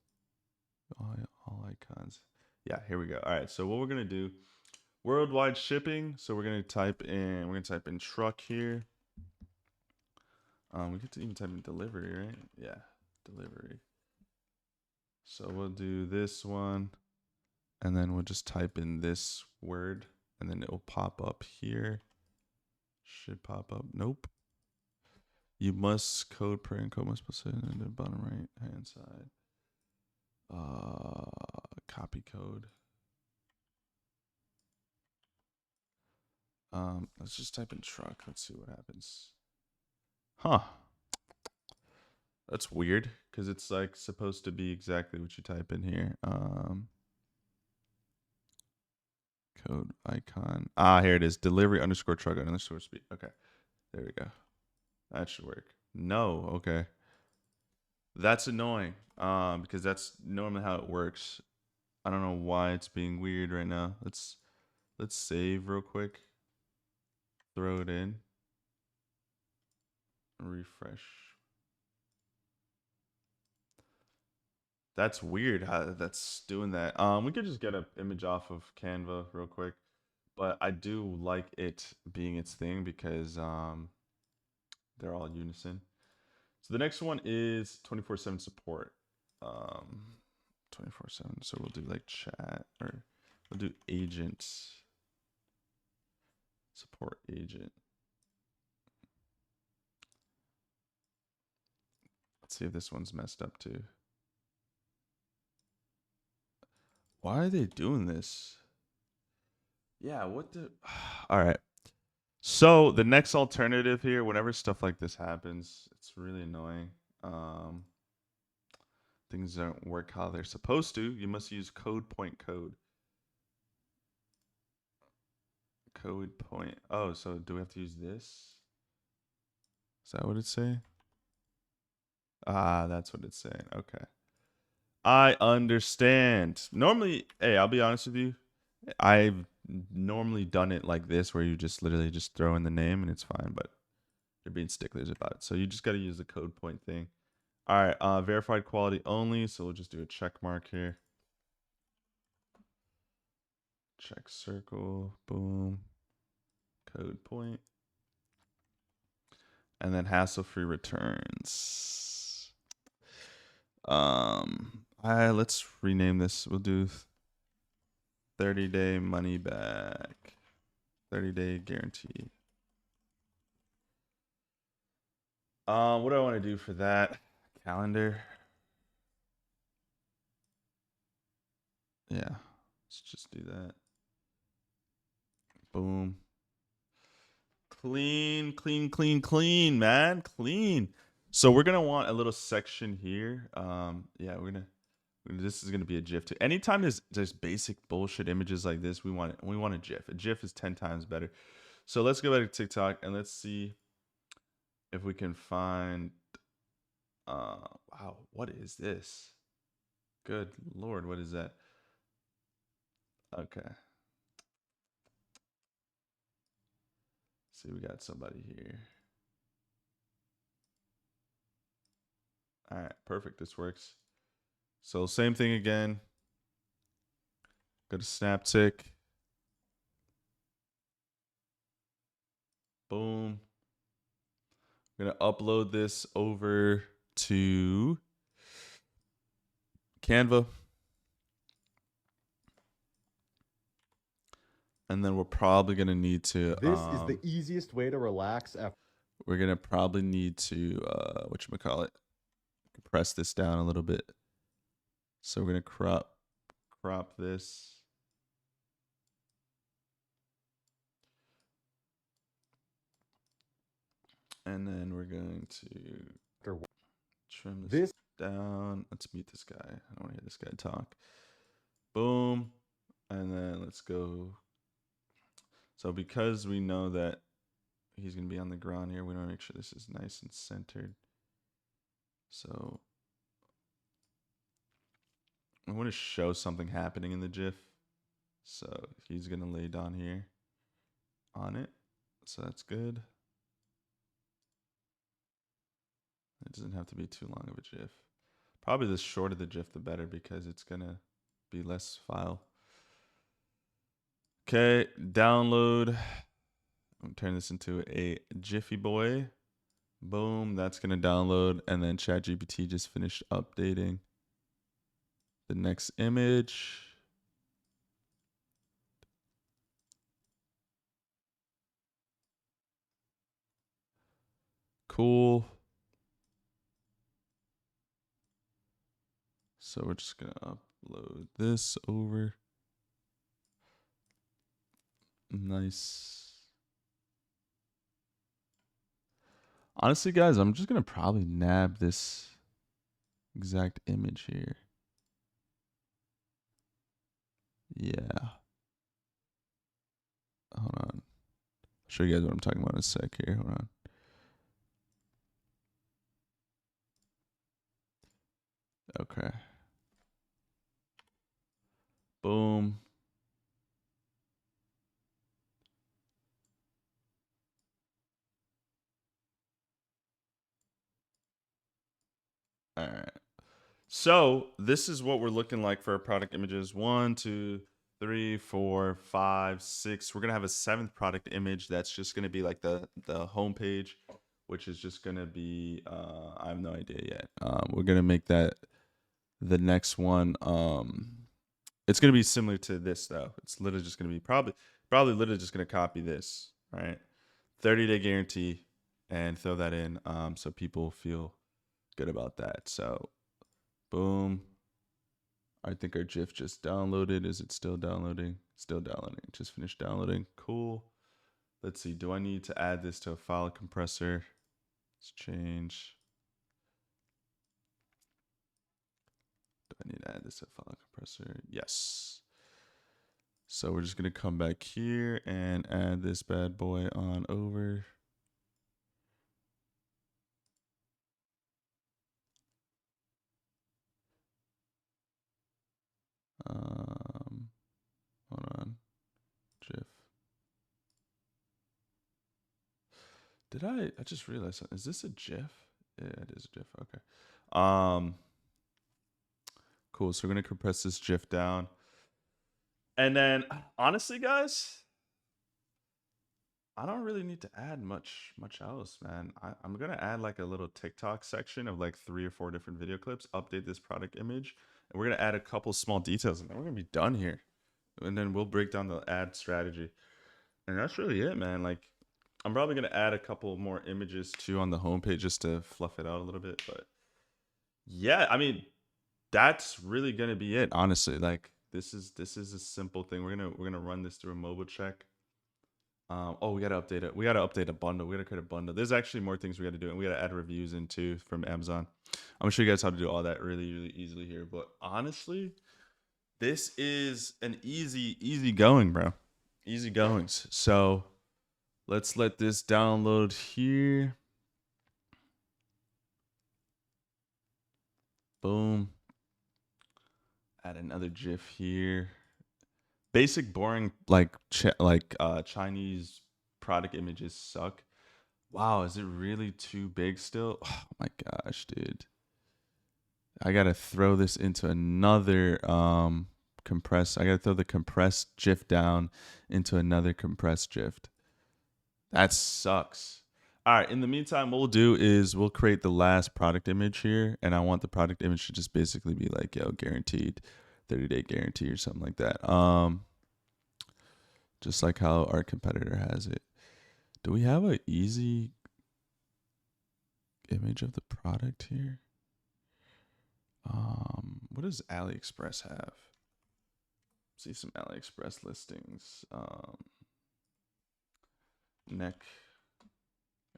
all icons. Yeah, here we go. All right. So what we're gonna do, worldwide shipping. So we're gonna type in truck here. We get to even type in delivery, right? Yeah, delivery. So we'll do this one, and then we'll just type in this word, and then it will pop up here. Should pop up. Nope. You must code per and code must be set in the bottom right hand side. Copy code. Let's just type in truck. Let's see what happens. Huh. That's weird because it's like supposed to be exactly what you type in here. Code icon. Here it is. Delivery underscore truck underscore speed. Okay. There we go. That should work. No. Okay. That's annoying. Because that's normally how it works. I don't know why it's being weird right now. Let's save real quick. Throw it in. Refresh. That's weird how that's doing that. We could just get an image off of Canva real quick. But I do like it being its thing because they're all unison. So the next one is 24/7 support. 24/7. So we'll do like chat, or we'll do agent support agent. Let's see if this one's messed up too. Why are they doing this? Yeah, what the all right. So the next alternative here, whenever stuff like this happens, it's really annoying. Things don't work how they're supposed to. You must use code point code. Code point. Oh, so do we have to use this? Is that what it's saying? That's what it's saying. Okay. I understand. Normally, hey, I'll be honest with you. I've normally done it like this, where you just literally just throw in the name and it's fine, but they're being sticklers about it. So you just got to use the code point thing. All right, verified quality only. So we'll just do a check mark here. Check circle, boom, code point. And then hassle-free returns. Let's rename this. We'll do 30-day money back. 30-day guarantee. What do I want to do for that? Calendar. Yeah, let's just do that. Boom. Clean, clean, clean, clean, man. Clean. So we're gonna want a little section here. Yeah, this is gonna be a GIF too. Anytime there's basic bullshit images like this, we want a GIF. A GIF is 10 times better. So let's go back to TikTok and let's see if we can find. Wow, what is this? Good Lord, what is that? Okay. See, we got somebody here. All right, perfect. This works. So same thing again. Go to SnapTick. Boom. I'm gonna upload this over to Canva. And then we're probably gonna need to This is the easiest way to relax after. We're gonna probably need to whatchamacallit, compress this down a little bit. So we're gonna crop this. And then we're going to trim this down. Let's mute this guy. I don't want to hear this guy talk. Boom. And then let's go. So because we know that he's going to be on the ground here, we want to make sure this is nice and centered. So I want to show something happening in the GIF. So he's going to lay down here on it. So that's good. It doesn't have to be too long of a GIF. Probably the shorter the GIF, the better, because it's going to be less file. Okay, download. I'm going to turn this into a Jiffy boy. Boom, that's going to download. And then ChatGPT just finished updating the next image. Cool. So we're just going to upload this over. Nice. Honestly, guys, I'm just going to probably nab this exact image here. Yeah. Hold on. I'll show you guys what I'm talking about in a sec here. Hold on. Okay. Boom. All right. So this is what we're looking like for our product images. 1, 2, 3, 4, 5, 6. We're gonna have a 7th product image that's just gonna be like the home page, which is just gonna be I have no idea yet. We're gonna make that the next one. It's gonna be similar to this though. It's literally just gonna be probably literally just gonna copy this, right? 30-day guarantee and throw that in so people feel good about that. So boom. I think our GIF just downloaded. Is it still downloading? Still downloading. Just finished downloading. Cool. Let's see. Do I need to add this to a file compressor? Let's change. Do I need to add this to a file compressor? Yes. So we're just going to come back here and add this bad boy on over. Hold on. Did I just realized something. Is this a GIF? Yeah, it is a GIF. Okay. Um, cool. So we're gonna compress this GIF down. And then honestly, guys, I don't really need to add much else, man. I'm gonna add like a little TikTok section of like 3 or 4 different video clips, update this product image, and we're gonna add a couple small details, and then we're gonna be done here. And then we'll break down the ad strategy. And that's really it, man. Like, I'm probably gonna add a couple more images too on the homepage just to fluff it out a little bit. But yeah, I mean, that's really gonna be it, honestly. Like, this is a simple thing. We're gonna run this through a mobile check. Oh, we gotta update it. We gotta update a bundle. We gotta create a bundle. There's actually more things we gotta do, and we gotta add reviews in too from Amazon. I'm gonna show you guys how to do all that really easily here. But honestly, this is an easy going, bro. Easy goings. So let's let this download here. Boom. Add another GIF here. Basic, boring, like Chinese product images suck. Wow, is it really too big still? Oh my gosh, dude. I gotta throw this into another compressed. I gotta throw the compressed GIF down into another compressed GIF. That sucks. All right, in the meantime, what we'll do is we'll create the last product image here, and I want the product image to just basically be like, yo, guaranteed 30-day guarantee or something like that. Just like how our competitor has it. Do we have an easy image of the product here? What does Aliexpress have? See some Aliexpress listings. Neck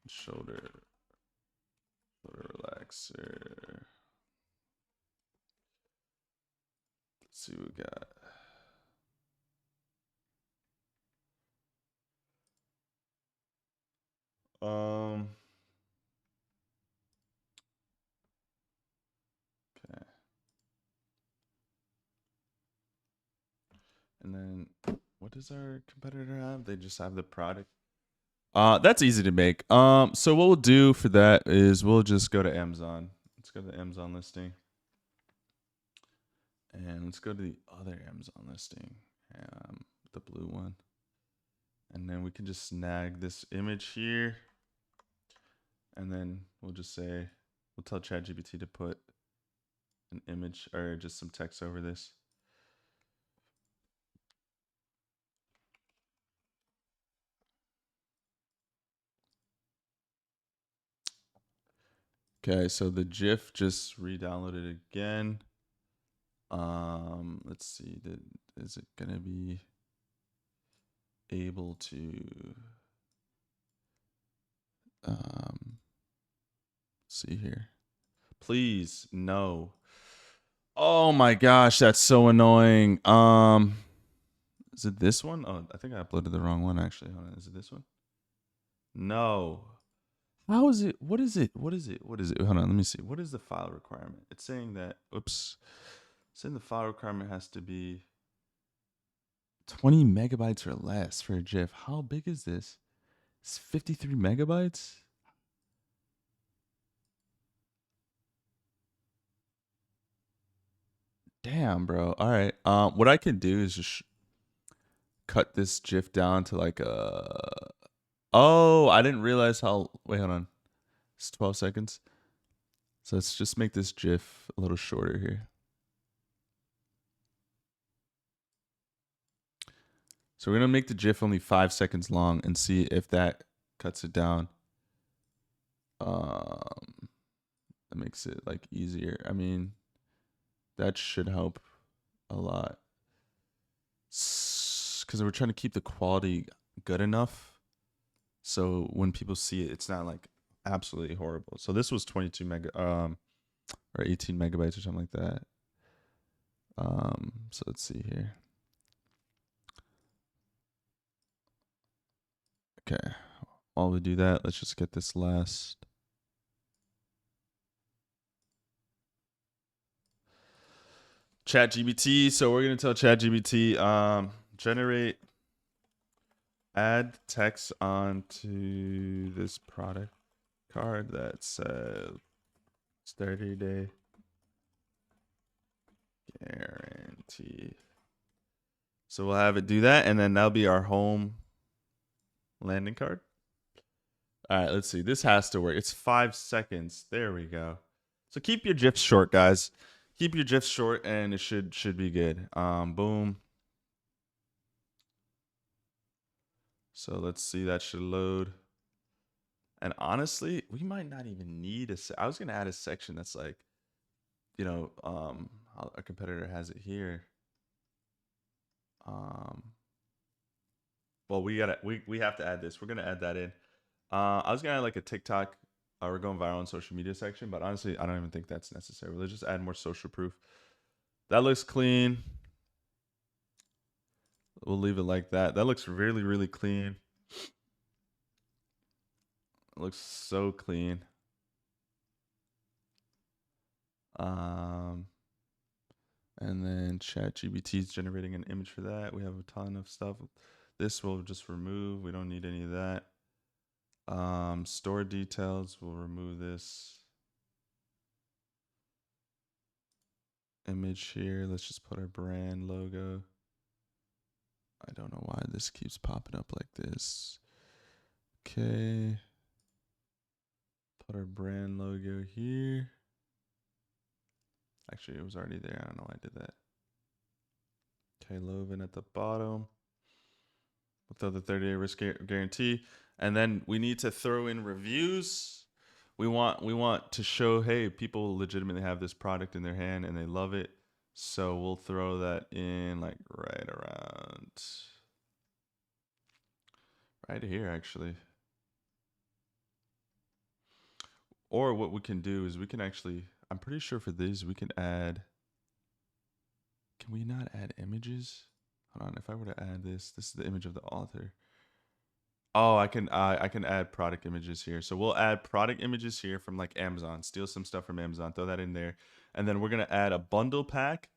and shoulder relaxer. Let's see what we got. Okay. And then what does our competitor have? They just have the product. That's easy to make. So what we'll do for that is we'll just go to Amazon. Let's go to the Amazon listing. And let's go to the other Amazon listing. The blue one. And then we can just snag this image here. And then we'll just say, we'll tell ChatGPT to put an image or just some text over this. Okay, so the GIF just re-downloaded again. Let's see, is it gonna be able to see here? Please, no. Oh my gosh, that's so annoying. Is it this one? Oh, I think I uploaded the wrong one actually. Hold on, is it this one? No. How is it? What is it? What is it? What is it? Hold on, let me see. What is the file requirement? It's saying that, oops. It's saying the file requirement has to be 20 megabytes or less for a GIF. How big is this? It's 53 megabytes? Damn, bro. All right. What I can do is just cut this GIF down to like a. Oh, I didn't realize how. Wait, hold on. It's 12 seconds. So let's just make this GIF a little shorter here. So we're gonna make the GIF only 5 seconds long and see if that cuts it down. That makes it like easier. I mean, that should help a lot. Because we're trying to keep the quality good enough so when people see it, it's not like absolutely horrible. So this was 22 mega or 18 megabytes or something like that. So let's see here. Okay, while we do that, let's just get this last. ChatGPT. So we're gonna tell ChatGPT generate add text onto this product card that says 30-day guarantee. So we'll have it do that, and then that'll be our home landing card. All right, let's see. This has to work. It's 5 seconds. There we go. So keep your GIFs short, guys. Keep your GIFs short, and it should be good. Boom. So let's see. That should load. And honestly, we might not even need I was gonna add a section that's like, you know, how a competitor has it here. Well, we have to add this. We're gonna add that in. I was gonna add like a TikTok. We're going viral on social media section, but honestly, I don't even think that's necessary. Let's just add more social proof. That looks clean. We'll leave it like that. That looks really, really clean. It looks so clean. And then ChatGPT is generating an image for that. We have a ton of stuff. This we'll just remove. We don't need any of that. Store details, we'll remove this image here. Let's just put our brand logo. I don't know why this keeps popping up like this. Okay. Put our brand logo here. Actually, it was already there. I don't know why I did that. Okay, Loven at the bottom. We'll throw the 30-day risk guarantee. And then we need to throw in reviews. We want to show, hey, people legitimately have this product in their hand and they love it. So we'll throw that in like right here, actually. Or what we can do is we can actually, I'm pretty sure for these we can add, can we not add images? Hold on, if I were to add this is the image of the author. Oh, I can add product images here. So we'll add product images here from like Amazon, steal some stuff from Amazon, throw that in there. And then we're going to add a bundle pack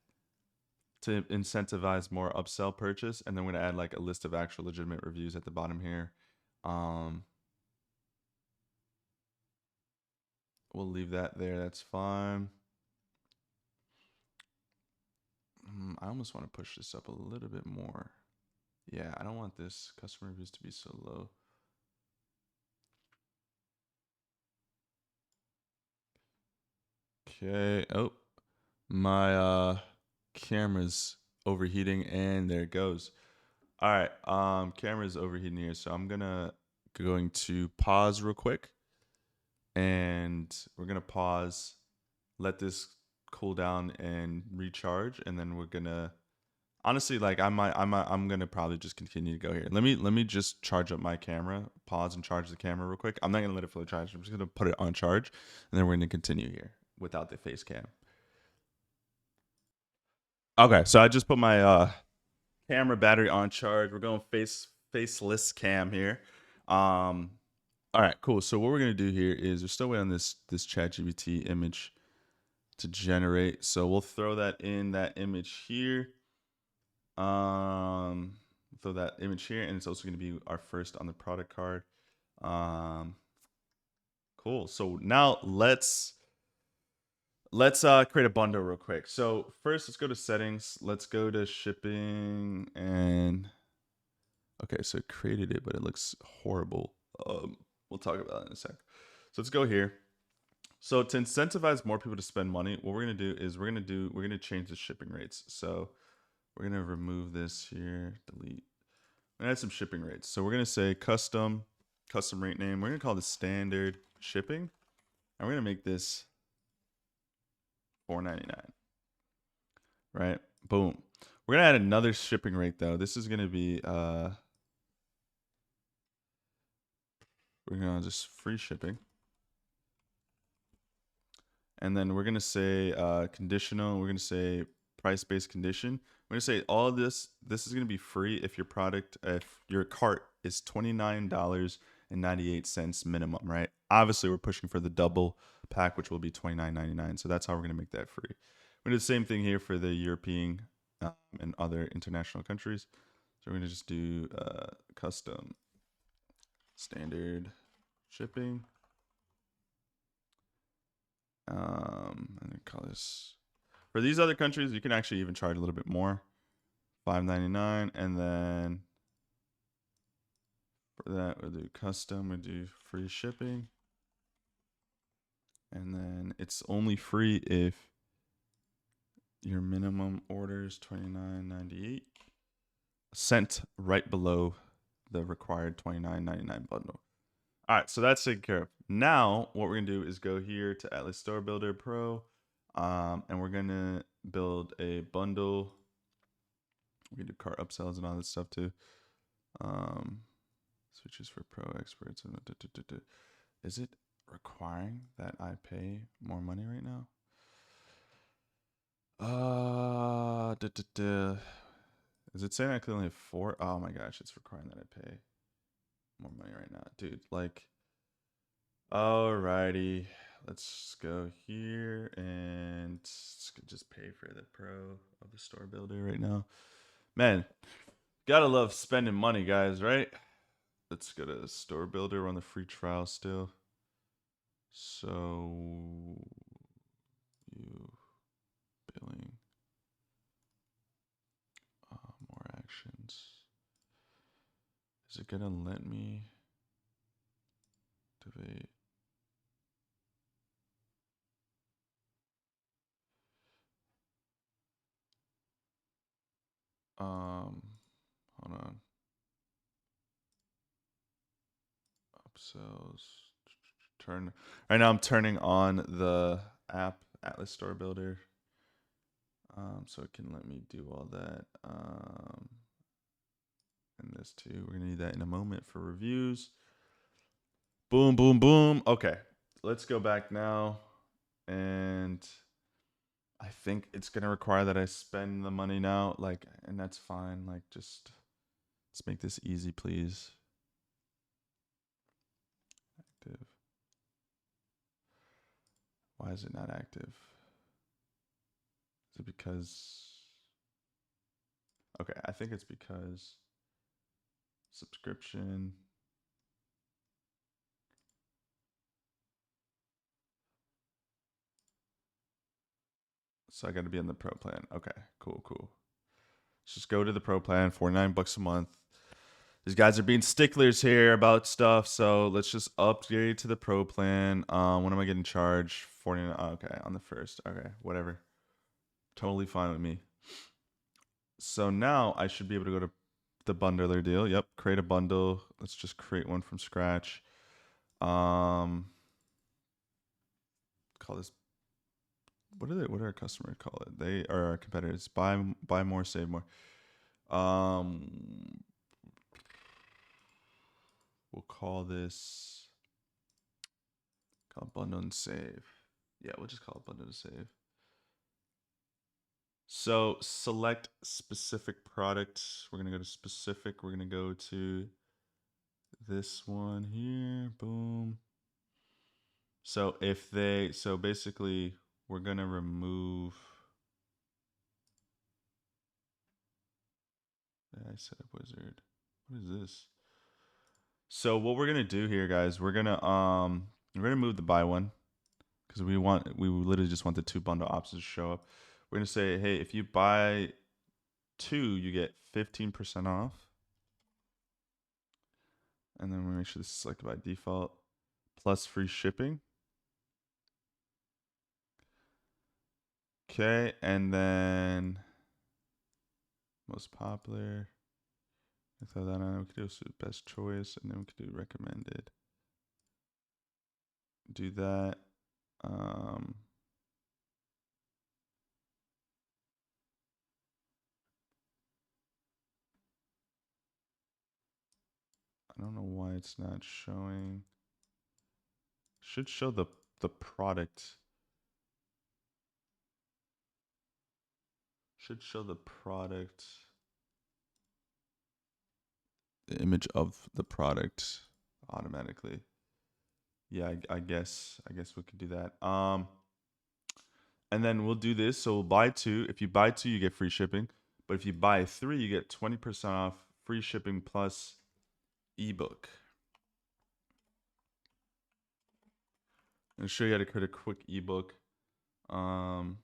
to incentivize more upsell purchase. And then we're going to add like a list of actual legitimate reviews at the bottom here. We'll leave that there. That's fine. I almost want to push this up a little bit more. Yeah, I don't want this customer reviews to be so low. Okay. Oh, my camera's overheating, and there it goes. All right. Camera's overheating here, so I'm going to pause real quick, and we're gonna pause, let this cool down and recharge, and then we're gonna. Honestly, like I'm gonna probably just continue to go here. Let me just charge up my camera, pause and charge the camera real quick. I'm not gonna let it fully charge. I'm just gonna put it on charge, and then we're gonna continue here without the face cam. Okay, so I just put my camera battery on charge. We're going faceless cam here. All right, cool. So what we're gonna do here is we're still waiting on this ChatGPT image to generate. So we'll throw that image here. Throw that image here, and it's also going to be our first on the product card. Cool. So now let's create a bundle real quick. So first, let's go to settings. Let's go to shipping, and okay, so it created it, but it looks horrible. We'll talk about it in a sec. So let's go here. So to incentivize more people to spend money, what we're going to do is we're going to change the shipping rates. So we're going to remove this here, delete. We're going to add some shipping rates. So we're going to say custom rate name. We're going to call this standard shipping. And we're going to make this $4.99. Right? Boom. We're going to add another shipping rate though. This is going to be, we're going to just free shipping. And then we're going to say conditional. We're going to say price-based condition. We're going to say all of this is going to be free if your cart is $29.98 minimum, right? Obviously, we're pushing for the double pack, which will be $29.99. So that's how we're going to make that free. We're going to do the same thing here for the European and other international countries. So we're going to just do custom, standard shipping. And then call this. For these other countries, you can actually even charge a little bit more, $5.99, and then for that we'll do custom. We'll do free shipping, and then it's only free if your minimum order is $29.98, sent right below the required $29.99 bundle. All right, so that's taken care of. Now, what we're gonna do is go here to Atlas Store Builder Pro, and we're gonna build a bundle. We can do cart upsells and all this stuff too. Switches for pro experts. Is it requiring that I pay more money right now? Is it saying I can only have 4? Oh my gosh, it's requiring that I pay more money right now, dude. Like, alrighty, let's go here and just pay for the pro of the store builder right now. Man, gotta love spending money, guys, right? Let's go to store builder. We're on the free trial still. So you billing, more actions. Is it gonna let me activate? Hold on. Upsells. Turn. Right now I'm turning on the app Atlas Store Builder. So it can let me do all that. And this too. We're gonna need that in a moment for reviews. Boom, boom, boom. Okay, let's go back now, and I think it's gonna require that I spend the money now. Like, and that's fine. Like, just let's make this easy, please. Active. Why is it not active? Is it because? Okay, I think it's because subscription. So I got to be on the pro plan. Okay, cool, cool. Let's just go to the pro plan, $49 a month. These guys are being sticklers here about stuff, so let's just upgrade to the pro plan. When am I getting charged? 49. Okay, on the first. Okay, whatever. Totally fine with me. So now I should be able to go to the bundler deal. Yep, create a bundle. Let's just create one from scratch. Call this. What do our customers call it? They are our competitors. Buy more, save more. We'll call this bundle and save. Yeah, we'll just call it bundle and save. So select specific product. We're gonna go to specific. We're gonna go to this one here. Boom. So basically we're gonna remove. I set up wizard. What is this? So what we're gonna do here, guys, we're gonna move the buy one because we literally just want the 2 bundle options to show up. We're gonna say, hey, if you buy 2, you get 15% off. And then we make sure this is selected by default, plus free shipping. Okay, and then most popular. I throw that on. We could do best choice, and then we could do recommended. Do that. I don't know why it's not showing. Should show the product. Should show the product. The image of the product automatically. Yeah, I guess we could do that. And then we'll do this. So we'll buy 2. If you buy 2, you get free shipping. But if you buy 3, you get 20% off, free shipping plus ebook. I'm going to show you how to create a quick ebook. And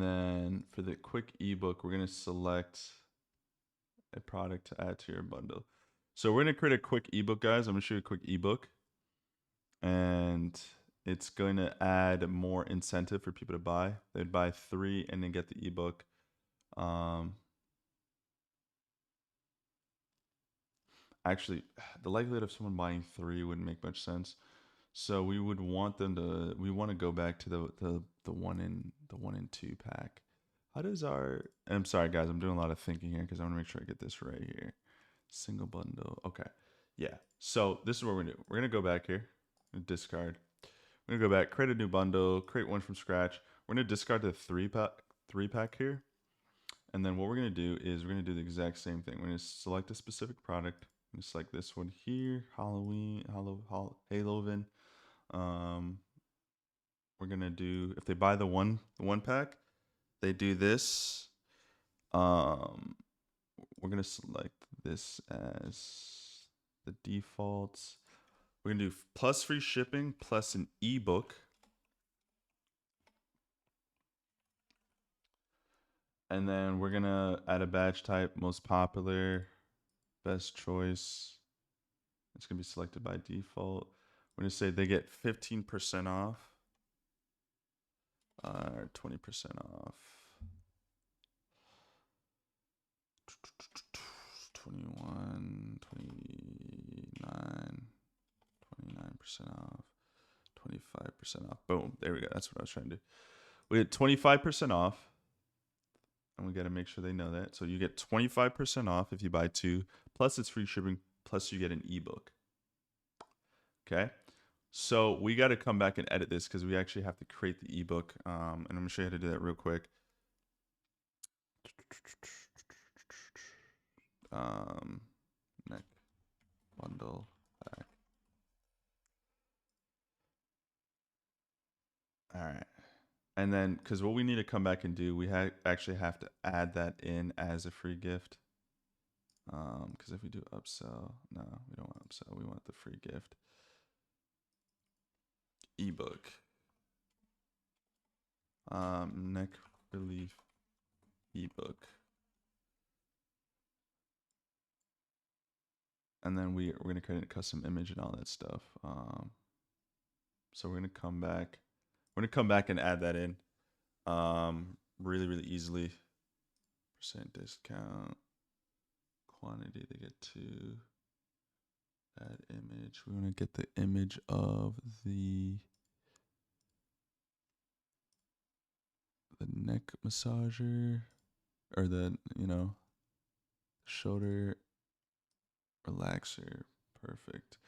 then for the quick ebook, we're going to select a product to add to your bundle. So we're going to create a quick ebook, guys. I'm going to show you a quick ebook. And it's going to add more incentive for people to buy. They'd buy 3 and then get the ebook. Actually, the likelihood of someone buying 3 wouldn't make much sense. So we would want them to. We want to go back to the 1 and 2 pack. How does our? And I'm sorry, guys. I'm doing a lot of thinking here because I want to make sure I get this right here. Single bundle. Okay. Yeah. So this is what we're gonna do. We're gonna go back here. Discard. We're gonna go back. Create a new bundle. Create one from scratch. We're gonna discard the 3 pack here. And then what we're gonna do is we're gonna do the exact same thing. We're gonna select a specific product. I'm gonna select this one here. Halloween. We're gonna do, if they buy the one pack, they do this. We're gonna select this as the defaults. We're gonna do plus free shipping plus an ebook. And then we're gonna add a badge type, most popular, best choice. It's gonna be selected by default. We're gonna say they get 15% off. Or 20% off. 21, 29, 29% off, 25% off. Boom. There we go. That's what I was trying to do. We get 25% off. And we got to make sure they know that. So you get 25% off if you buy 2, plus it's free shipping, plus you get an ebook. Okay. So we got to come back and edit this because we actually have to create the ebook. And I'm going to show you how to do that real quick. Neck bundle pack. All right. And then, because what we need to come back and do, we actually have to add that in as a free gift. Because if we do upsell, no, we don't want upsell. We want the free gift. Ebook. Neck relief ebook. And then we're going to create a custom image and all that stuff. So we're going to come back. We're going to come back and add that in really, really easily. Percent discount. Quantity they get to. Add image. We want to get the image of the neck massager. Or the, shoulder relaxer. Perfect.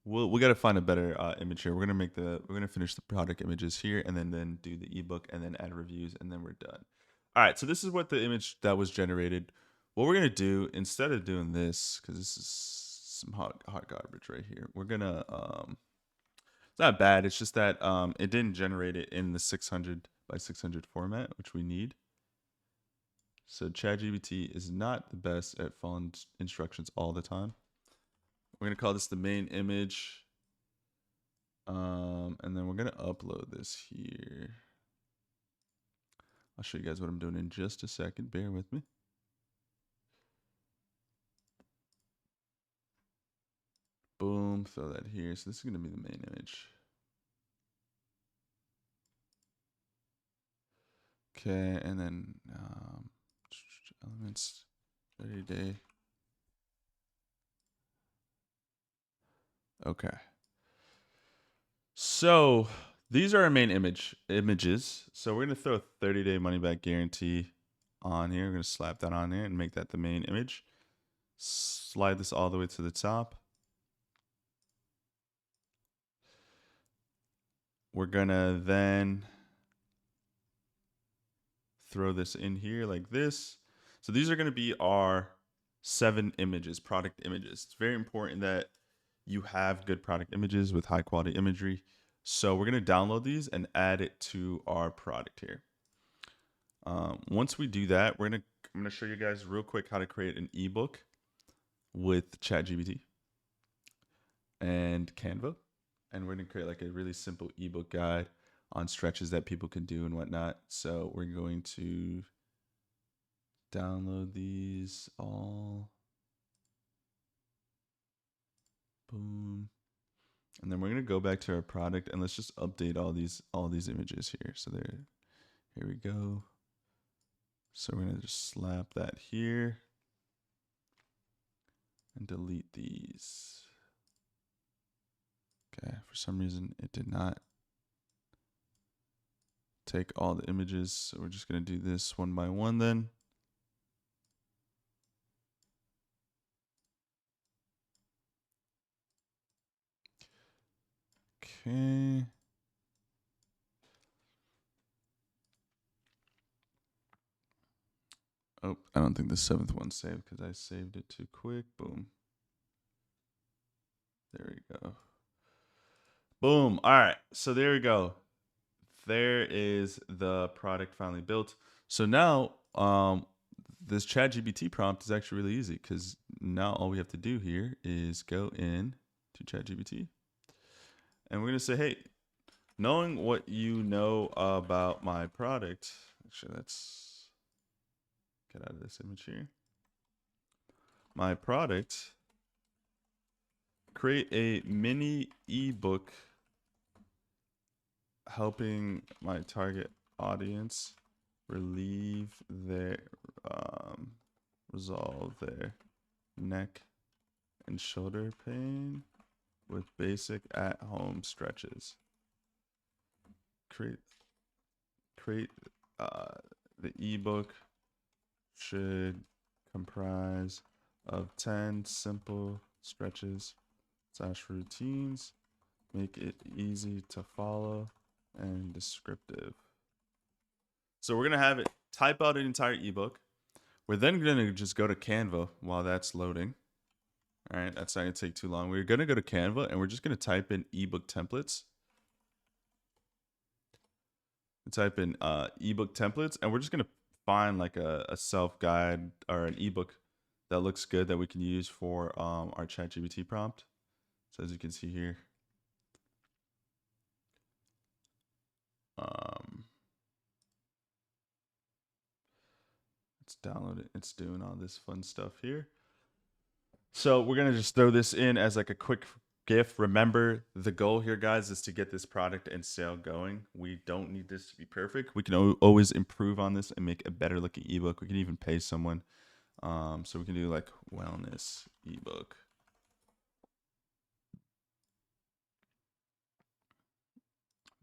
We got to find a better image here. We're gonna finish the product images here, and then do the ebook, and then add reviews, and then we're done. All right. So this is what the image that was generated. What we're gonna do instead of doing this, because this is some hot garbage right here. We're gonna it's not bad. It's just that it didn't generate it in the 600 by 600 format, which we need. So ChatGPT is not the best at following instructions all the time. We're going to call this the main image. And then we're going to upload this here. I'll show you guys what I'm doing in just a second. Bear with me. Boom. Throw that here. So this is going to be the main image. Okay. And then elements 30-day. Okay. So these are our main images. So we're going to throw a 30-day money back guarantee on here. We're going to slap that on there and make that the main image. Slide this all the way to the top. We're going to then throw this in here like this. So these are going to be our 7 images, product images. It's very important that you have good product images with high quality imagery. So we're going to download these and add it to our product here. Once we do that, I'm going to show you guys real quick how to create an ebook. with ChatGPT and Canva. And we're going to create like a really simple ebook guide on stretches that people can do and whatnot. So we're going to download these all. Boom. And then we're going to go back to our product and let's just update all these images here. So here we go. So we're going to just slap that here and delete these. Okay, for some reason it did not take all the images. So we're just going to do this one by one then. Okay. Oh, I don't think the 7th one's saved because I saved it too quick. Boom. There we go. Boom. All right. So there we go. There is the product finally built. So now this ChatGPT prompt is actually really easy because now all we have to do here is go in to ChatGPT and we're going to say, hey, knowing what you know about my product, actually, let's get out of this image here. My product, create a mini ebook helping my target audience resolve their neck and shoulder pain with basic at-home stretches. Create the ebook should comprise of 10 simple stretches / routines. Make it easy to follow and descriptive. So we're going to have it type out an entire ebook. We're then going to just go to Canva while that's loading. All right, that's not going to take too long. We're going to go to Canva and we're just going to type in ebook templates. Type in ebook templates and we're just going to find like a self-guide or an ebook that looks good that we can use for our ChatGPT prompt. So as you can see here, let's download it. It's doing all this fun stuff here. So we're going to just throw this in as like a quick GIF. Remember, the goal here, guys, is to get this product and sale going. We don't need this to be perfect. We can always improve on this and make a better looking ebook. We can even pay someone. So we can do like wellness ebook.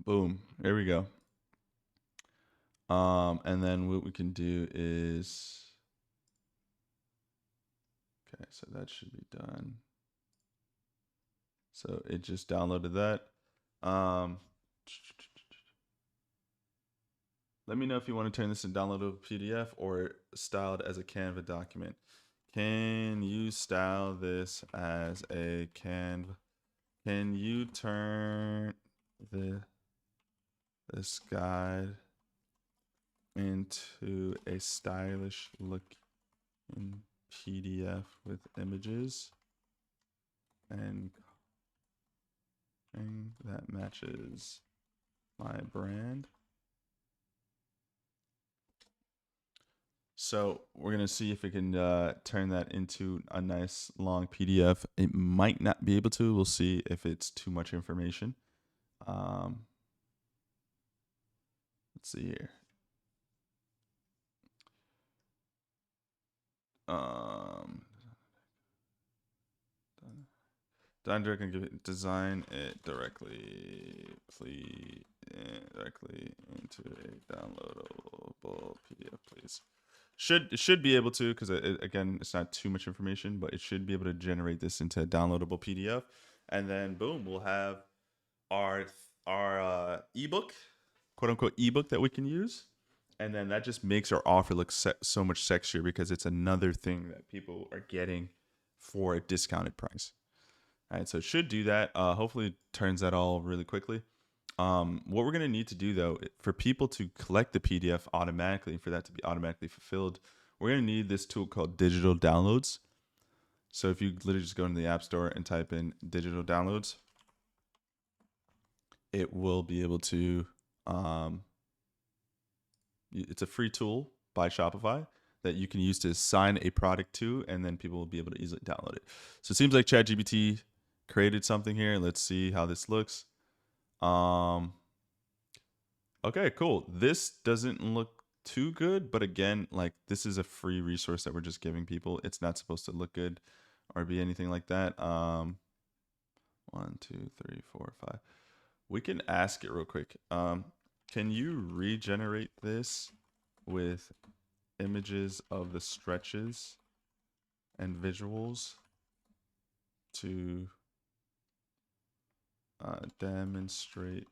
Boom. There we go. And then what we can do is, okay, so that should be done. So it just downloaded that. Let me know if you want to turn this into downloadable PDF or styled as a Canva document. Can you style this as a Canva? Can you turn this guide into a stylish looking PDF with images and that matches my brand? So we're going to see if we can turn that into a nice long PDF. It might not be able to. We'll see if it's too much information. Let's see here. Design it directly, please, directly into a downloadable PDF, please. Should be able to, because again, it's not too much information, but it should be able to generate this into a downloadable PDF, and then boom, we'll have our ebook, quote unquote ebook that we can use, and then that just makes our offer look so much sexier because it's another thing that people are getting for a discounted price. All right, so it should do that. Hopefully, it turns that all really quickly. What we're going to need to do, though, for people to collect the PDF automatically, for that to be automatically fulfilled, we're going to need this tool called Digital Downloads. So if you literally just go into the App Store and type in digital downloads, it will be able to, it's a free tool by Shopify that you can use to assign a product to, and then people will be able to easily download it. So it seems like ChatGPT created something here. Let's see how this looks. Okay, cool. This doesn't look too good, but again, like this is a free resource that we're just giving people. It's not supposed to look good or be anything like that. 1, 2, 3, 4, 5. We can ask it real quick. Can you regenerate this with images of the stretches and visuals to demonstrate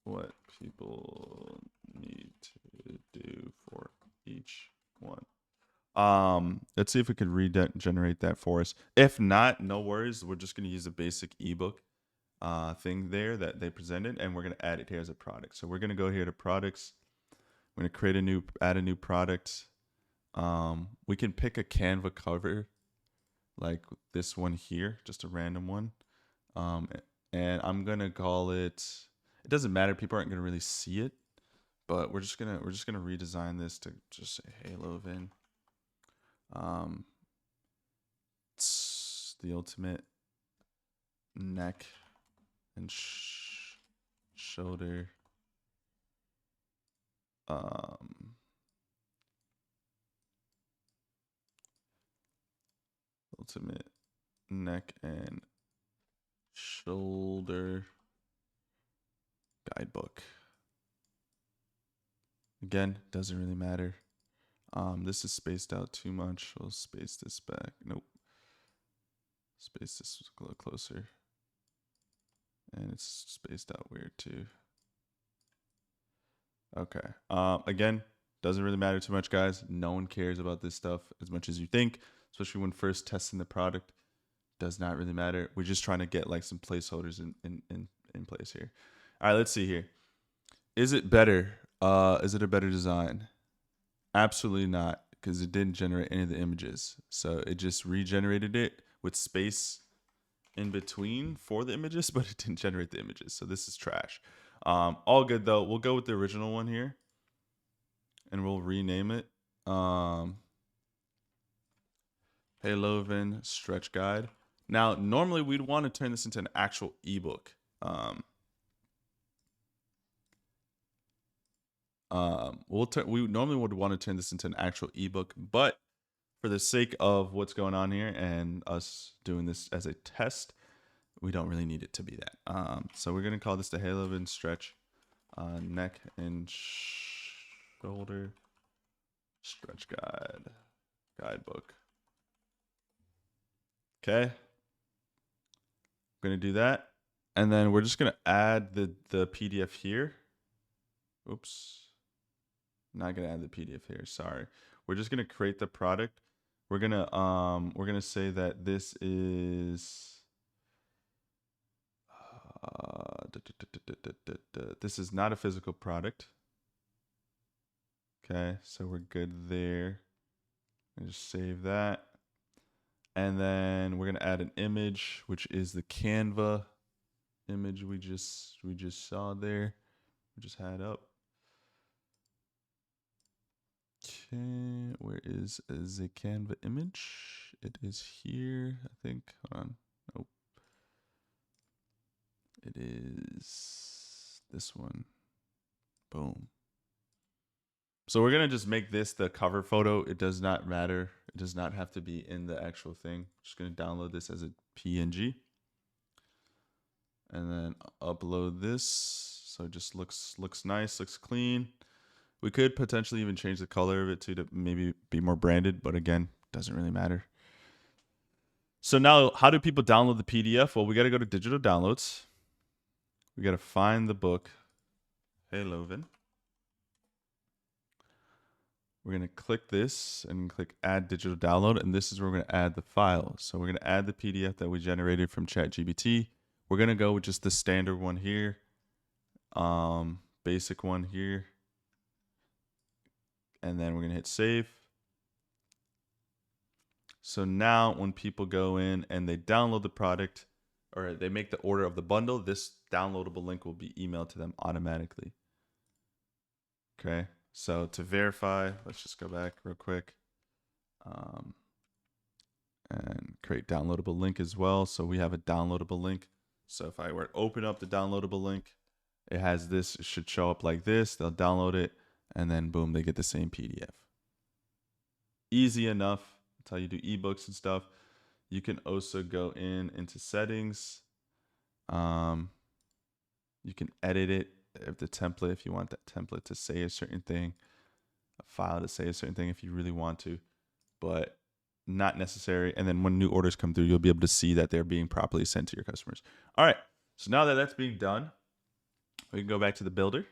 what people need to do for each one? Let's see if we can regenerate that for us. If not, no worries. We're just going to use a basic ebook thing there that they presented, and we're going to add it here as a product. So we're going to go here to products. We're going to add a new product. We can pick a Canva cover like this one here, just a random one. And I'm going to call it, it doesn't matter. People aren't going to really see it, but we're just going to redesign this to just say Halo Vin. It's the ultimate neck and shoulder ultimate neck and shoulder guidebook. Again, doesn't really matter. This is spaced out too much. We'll space this back. Nope. Space this a little closer. And it's spaced out weird too. Okay. Again, doesn't really matter too much, guys. No one cares about this stuff as much as you think, especially when first testing the product. Does not really matter. We're just trying to get like some placeholders in place here. All right, let's see here. Is it better? Is it a better design? Absolutely not, because it didn't generate any of the images. So it just regenerated it with space in between for the images, but it didn't generate the images. So this is trash. All good though. We'll go with the original one here, and we'll rename it Halo Vin Stretch Guide. Now, normally we'd want to turn this into an actual ebook. We normally would want to turn this into an actual ebook, but for the sake of what's going on here and us doing this as a test, we don't really need it to be that. So we're gonna call this the Halo Vin Stretch Neck and Shoulder Stretch Guidebook. Okay, we're gonna do that, and then we're just gonna add the PDF here. Oops. Not gonna add the PDF here. Sorry. We're just gonna create the product. We're gonna say that this is this is not a physical product. Okay, so we're good there. And just save that. And then we're gonna add an image, which is the Canva image we just saw there. We just had up. Okay, where is the Canva image? It is here, I think. Hold on. Nope. It is this one. Boom. So we're going to just make this the cover photo. It does not matter. It does not have to be in the actual thing. Just going to download this as a PNG. And then upload this. So it just looks nice, looks clean. We could potentially even change the color of it to maybe be more branded, but again, doesn't really matter. So now, how do people download the PDF? Well, we got to go to digital downloads. We got to find the book, Halo Vin. We're going to click this and click add digital download, and this is where we're going to add the file. So we're going to add the PDF that we generated from ChatGPT. We're going to go with just the standard one here, basic one here. And then we're going to hit save. So now when people go in and they download the product or they make the order of the bundle, this downloadable link will be emailed to them automatically. Okay. So to verify, let's just go back real quick. And create downloadable link as well. So we have a downloadable link. So if I were to open up the downloadable link, it has this, it should show up like this. They'll download it and then boom, they get the same PDF. Easy enough. That's how you do ebooks and stuff. You can also go into settings. You can edit it if the template, if you want that template to say a certain thing, a file to say a certain thing if you really want to, but not necessary. And then when new orders come through, you'll be able to see that they're being properly sent to your customers. All right. So now that that's being done, we can go back to the builder.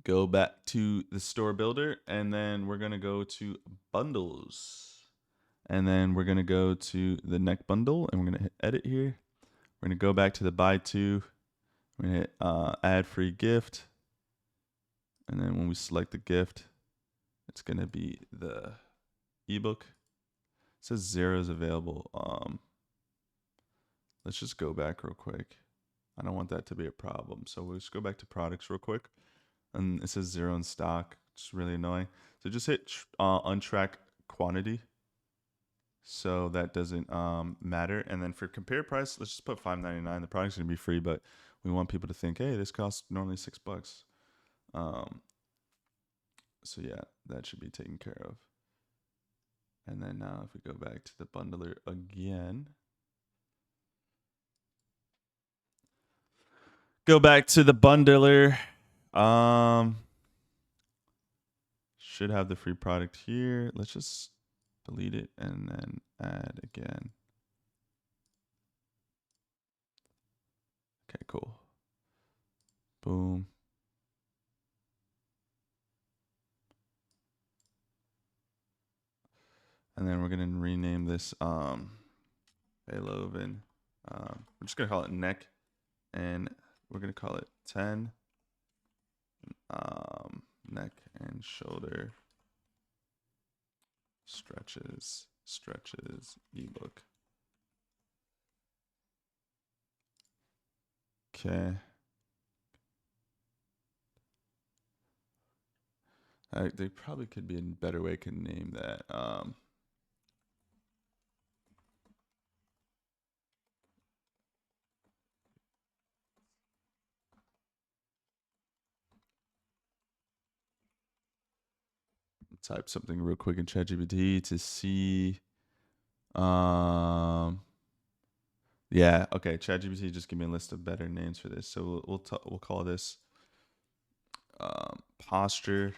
Go back to the store builder, and then we're going to go to bundles. And then we're going to go to the neck bundle, and we're going to hit edit here. We're going to go back to the buy to. We're going to hit add free gift. And then when we select the gift, it's going to be the ebook. It says 0 is available. Let's just go back real quick. I don't want that to be a problem. So we'll just go back to products real quick. And it says 0 in stock. It's really annoying. So just hit untrack quantity. So that doesn't matter. And then for compare price, let's just put $5.99. The product's going to be free, but we want people to think, hey, this costs normally $6. So yeah, that should be taken care of. And then now if we go back to the bundler again, go back to the bundler. Should have the free product here. Let's just delete it and then add again. Okay, cool. Boom. And then we're gonna rename this Beethoven. We're just gonna call it neck, and we're gonna call it 10 neck and shoulder stretches ebook. Okay. They probably could be a better way to name that. Type something real quick in ChatGPT to see. Yeah, okay. ChatGPT just give me a list of better names for this. So we'll call this posture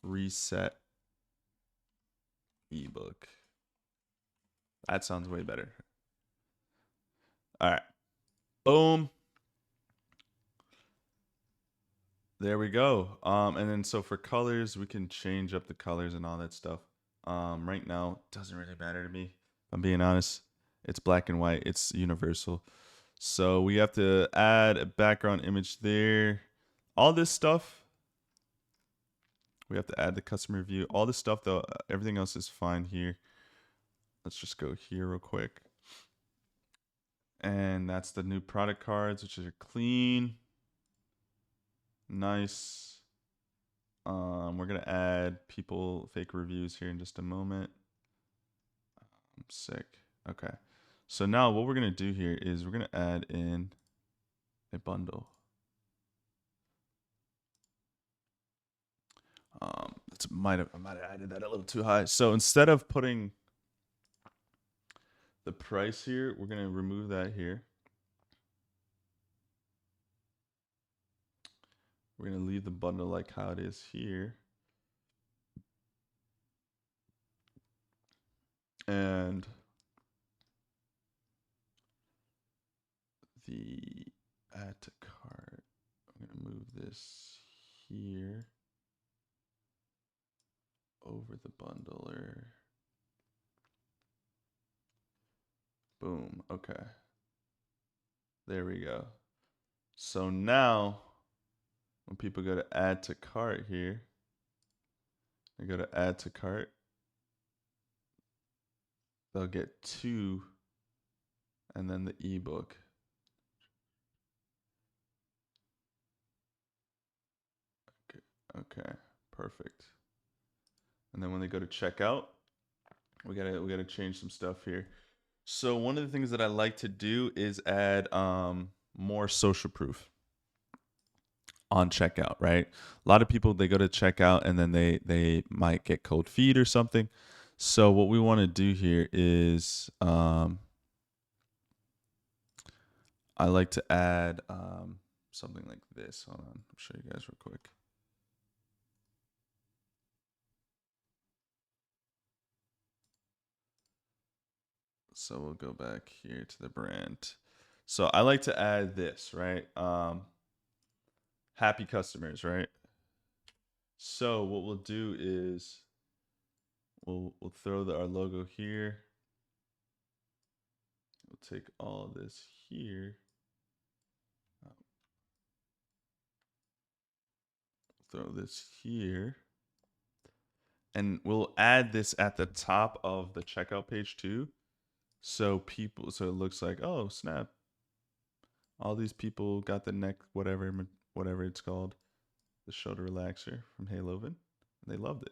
reset ebook. That sounds way better. All right. Boom. There we go. And then so for colors, we can change up the colors and all that stuff. Right now, it doesn't really matter to me. If I'm being honest, it's black and white. It's universal. So we have to add a background image there. All this stuff, we have to add the customer view. All this stuff, though, everything else is fine here. Let's just go here real quick. And that's the new product cards, which are clean. Nice. We're going to add people fake reviews here in just a moment. I'm sick. Okay. So now what we're going to do here is we're going to add in a bundle. I might have added that a little too high. So instead of putting the price here, we're going to remove that here. We're going to leave the bundle like how it is here. And the add to cart, I'm going to move this here over the bundler. Boom. Okay. There we go. So now when people go to add to cart here, They go to add to cart. They'll get 2 and then the ebook. Okay, perfect. And then when they go to checkout, we gotta change some stuff here. So one of the things that I like to do is add more social proof on checkout, right? A lot of people, they go to checkout and then they might get cold feet or something. So what we want to do here is I like to add something like this. Hold on, I'll show you guys real quick. So we'll go back here to the brand. So I like to add this, right? Happy customers, right? So what we'll do is we'll throw our logo here. We'll take all this here. Throw this here. And we'll add this at the top of the checkout page too. So it looks like, oh, snap. All these people got the neck, whatever it's called, the shoulder relaxer from Haloven, and they loved it.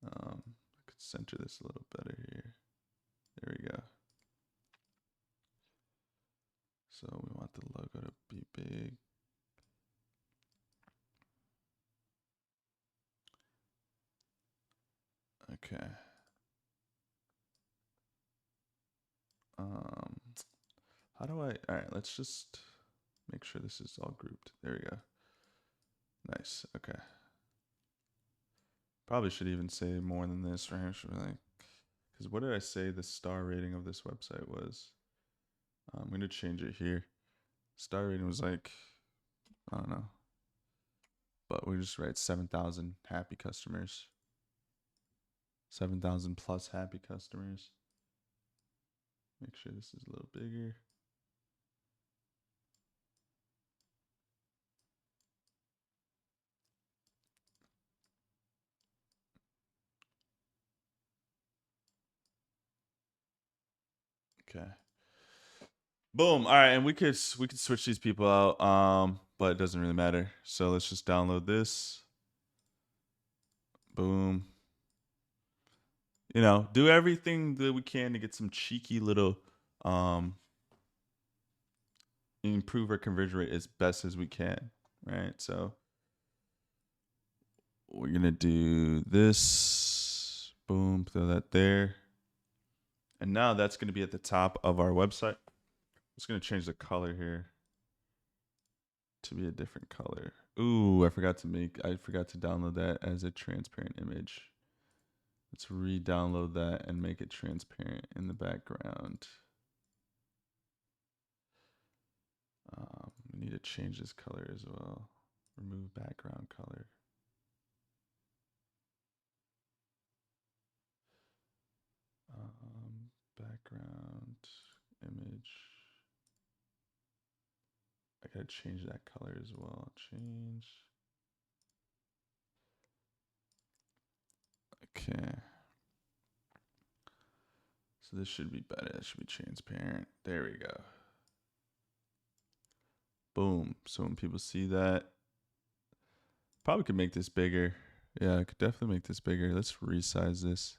I could center this a little better here. There we go. So we want the logo to be big. Okay. How do I? All right, let's just make sure this is all grouped. There we go. Nice. Okay. Probably should even say more than this, right? Because what did I say the star rating of this website was? I'm going to change it here. Star rating was like, I don't know. But we just write 7,000 happy customers. 7,000 plus happy customers. Make sure this is a little bigger. Okay. Boom. All right, and we could switch these people out, but it doesn't really matter. So let's just download this. Boom. You know, do everything that we can to get some cheeky little improve our conversion rate as best as we can, right? So we're gonna do this. Boom, throw that there. And now that's gonna be at the top of our website. I'm just gonna change the color here to be a different color. Ooh, I forgot to download that as a transparent image. Let's re-download that and make it transparent in the background. We need to change this color as well. Remove background color. Background image. I gotta change that color as well. Change. Okay. So this should be better. It should be transparent. There we go. Boom. So when people see that, probably could make this bigger. Yeah, I could definitely make this bigger. Let's resize this.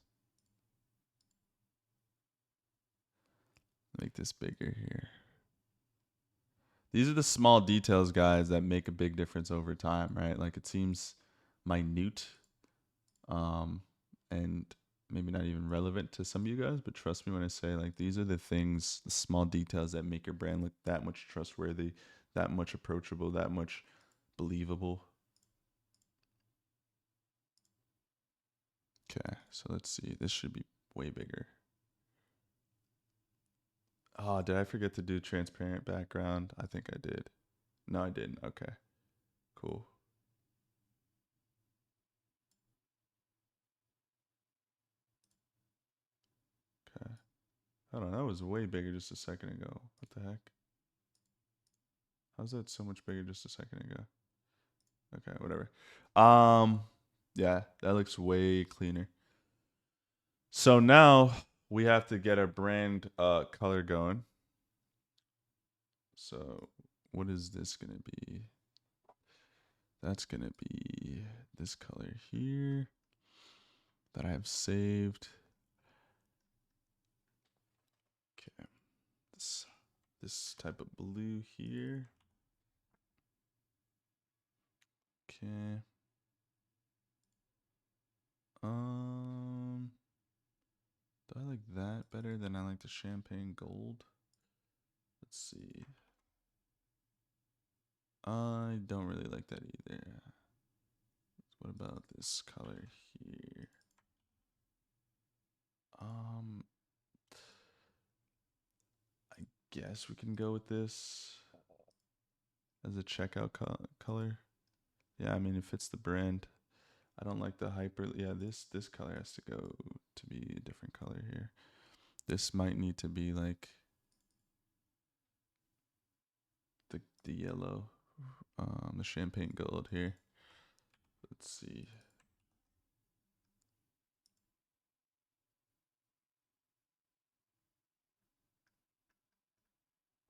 Make this bigger here. These are the small details, guys, that make a big difference over time, right? Like it seems minute, and maybe not even relevant to some of you guys, but trust me when I say like these are the things, the small details that make your brand look that much trustworthy, that much approachable, that much believable. Okay, so let's see. This should be way bigger. Oh, did I forget to do transparent background? I think I did. No, I didn't. Okay, cool. Okay. Hold on, that was way bigger just a second ago. What the heck? How's that so much bigger just a second ago? Okay, whatever. Yeah, that looks way cleaner. So now we have to get our brand color going. So what is this gonna be? That's gonna be this color here that I have saved. Okay, this type of blue here. Okay. Do I like that better than I like the champagne gold? Let's see. I don't really like that either. What about this color here? I guess we can go with this as a checkout color. Yeah, I mean it fits the brand. I don't like the hyper. Yeah, this color has to go to be a different color here. This might need to be like the yellow, the champagne gold here. Let's see.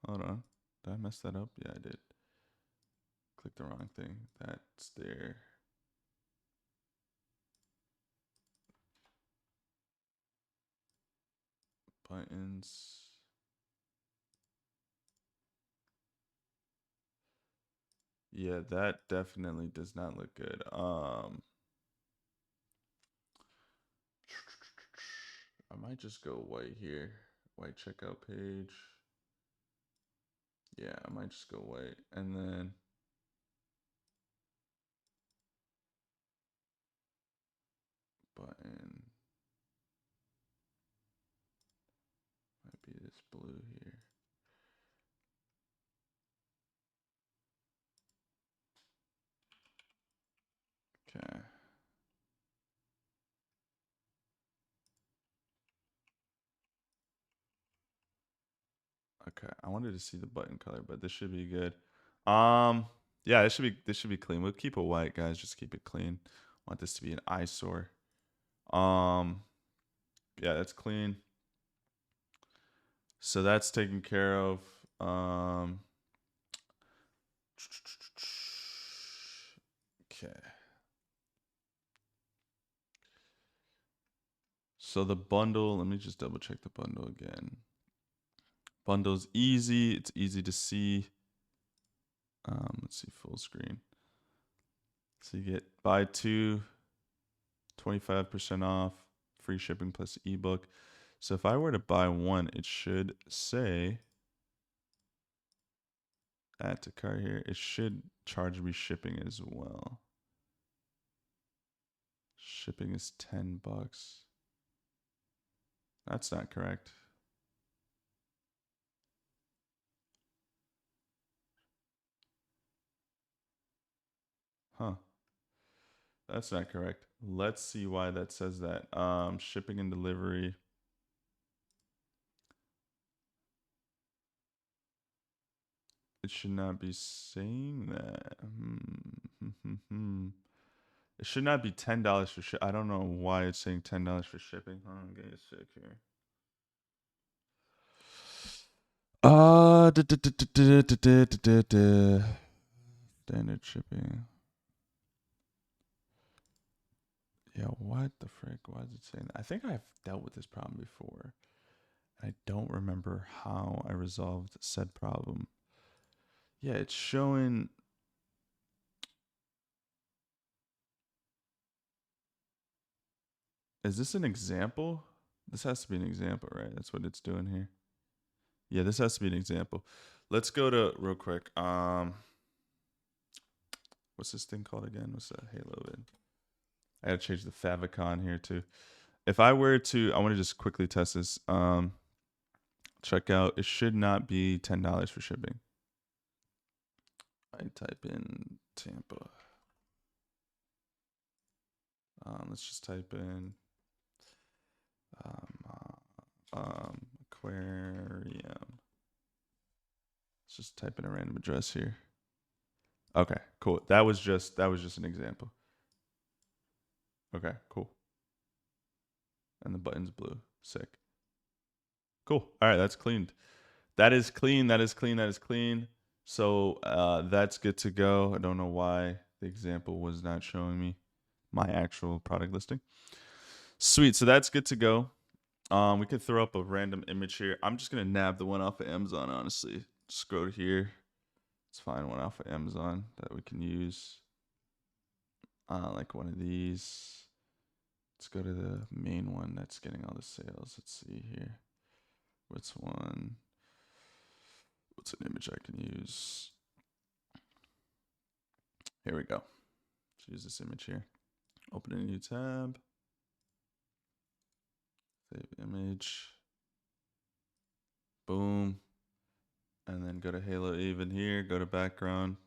Hold on. Did I mess that up? Yeah, I did. Click the wrong thing. That's there. Buttons. Yeah, that definitely does not look good. I might just go white here. White checkout page. Yeah, I might just go white. And then button. Might be this blue here. Okay. Okay. I wanted to see the button color, but this should be good. Yeah, this should be clean. We'll keep it white, guys. Just keep it clean. Want this to be an eyesore. Yeah, that's clean. So that's taken care of. Okay. So the bundle, let me just double check the bundle again. Bundle's easy. It's easy to see. Let's see full screen. So you get buy two, 25% off, free shipping plus ebook. So if I were to buy one, it should say add to cart here. It should charge me shipping as well. Shipping is $10. That's not correct. Huh. That's not correct. Let's see why that says that. Shipping and delivery. It should not be saying that. It should not be $10 for ship. I don't know why it's saying $10 for shipping. Hold on, get a sec here. Standard shipping. Yeah, what the frick? Why is it saying that? I think I've dealt with this problem before. I don't remember how I resolved said problem. Yeah, it's showing. Is this an example? This has to be an example, right? That's what it's doing here. Yeah, this has to be an example. Let's go to real quick. What's this thing called again? What's that Halo in? I gotta change the favicon here too. If I were to, I want to just quickly test this. Checkout. It should not be $10 for shipping. I type in Tampa. Let's just type in aquarium. Let's just type in a random address here. Okay, cool. That was just an example. Okay, cool. And the button's blue. Sick. Cool. All right, that's cleaned. That is clean. That is clean. That is clean. So that's good to go. I don't know why the example was not showing me my actual product listing. Sweet. So that's good to go. We could throw up a random image here. I'm just gonna nab the one off of Amazon, honestly. Just go to here. Let's find one off of Amazon that we can use. Like one of these. Let's go to the main one that's getting all the sales. Let's see here. What's one? What's an image I can use? Here we go. Let's use this image here. Open a new tab. Save image. Boom. And then go to Halo even here. Go to background.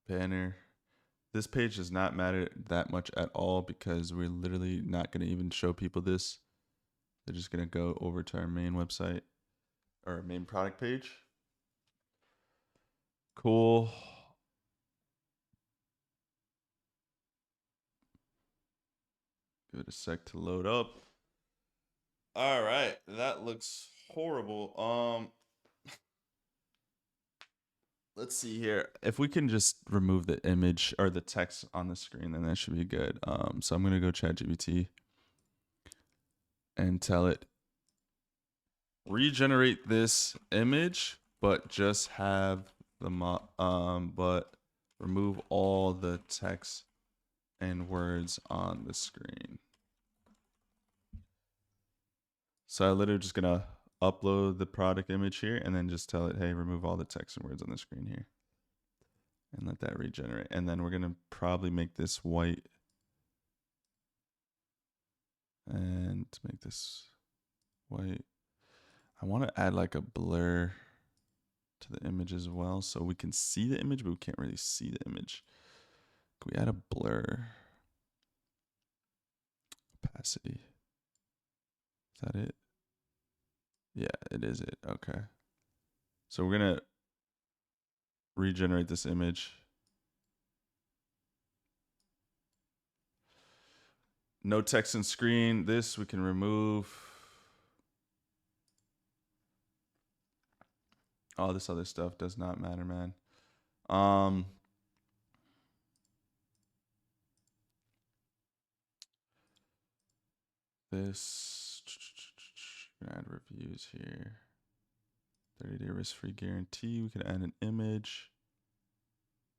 Banner. This page does not matter that much at all because we're literally not going to even show people this. They're just going to go over to our main website or our main product page. Cool. Give it a sec to load up. All right, that looks horrible. Let's see here. If we can just remove the image or the text on the screen, then that should be good. So I'm gonna go ChatGPT and tell it regenerate this image, but just have the but remove all the text and words on the screen. So I'm literally just gonna upload the product image here and then just tell it, hey, remove all the text and words on the screen here. And let that regenerate. And then we're gonna probably make this white. And to make this white, I want to add like a blur to the image as well. So we can see the image, but we can't really see the image. Can we add a blur? Opacity. Is that it? Yeah, it is it. Okay. So we're gonna regenerate this image. No text and screen. This we can remove. All this other stuff does not matter, man. This, gonna add reviews here. 30-day risk-free guarantee. We can add an image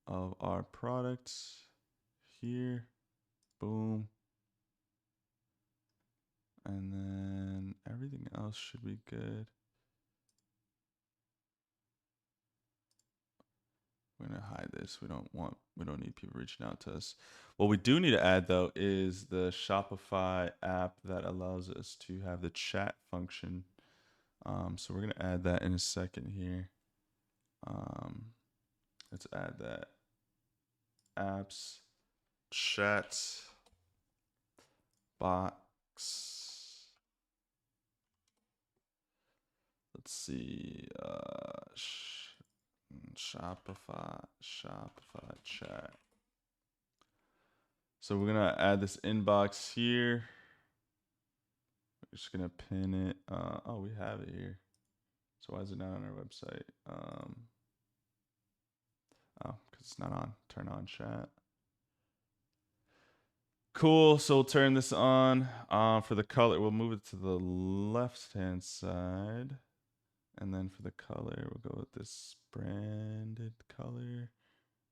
of our products here. Boom. And then everything else should be good. We're gonna hide this. We don't need people reaching out to us. What we do need to add though is the Shopify app that allows us to have the chat function. So we're gonna add that in a second here. Let's add that. Apps, chat, box. Let's see. Shopify chat. So we're gonna add this inbox here. We're just gonna pin it. Oh, we have it here. So why is it not on our website? Oh, because it's not on. Turn on chat. Cool. So we'll turn this on. For the color, we'll move it to the left-hand side. And then for the color, we'll go with this branded color.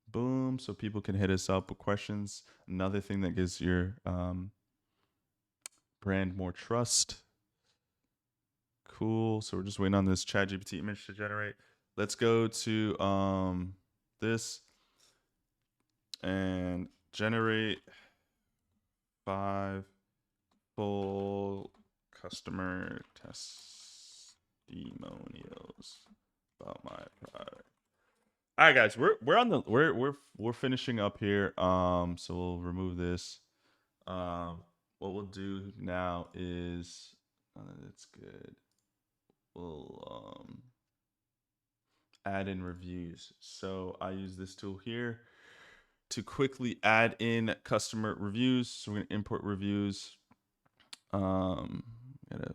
Boom. So people can hit us up with questions. Another thing that gives your brand more trust. Cool. So we're just waiting on this ChatGPT image to generate. Let's go to this and generate 5 full customer testimonials about my product. All right, guys, we're finishing up here. So we'll remove this. What we'll do now is that's good. We'll add in reviews. So I use this tool here. to quickly add in customer reviews. So we're going to import reviews. Gotta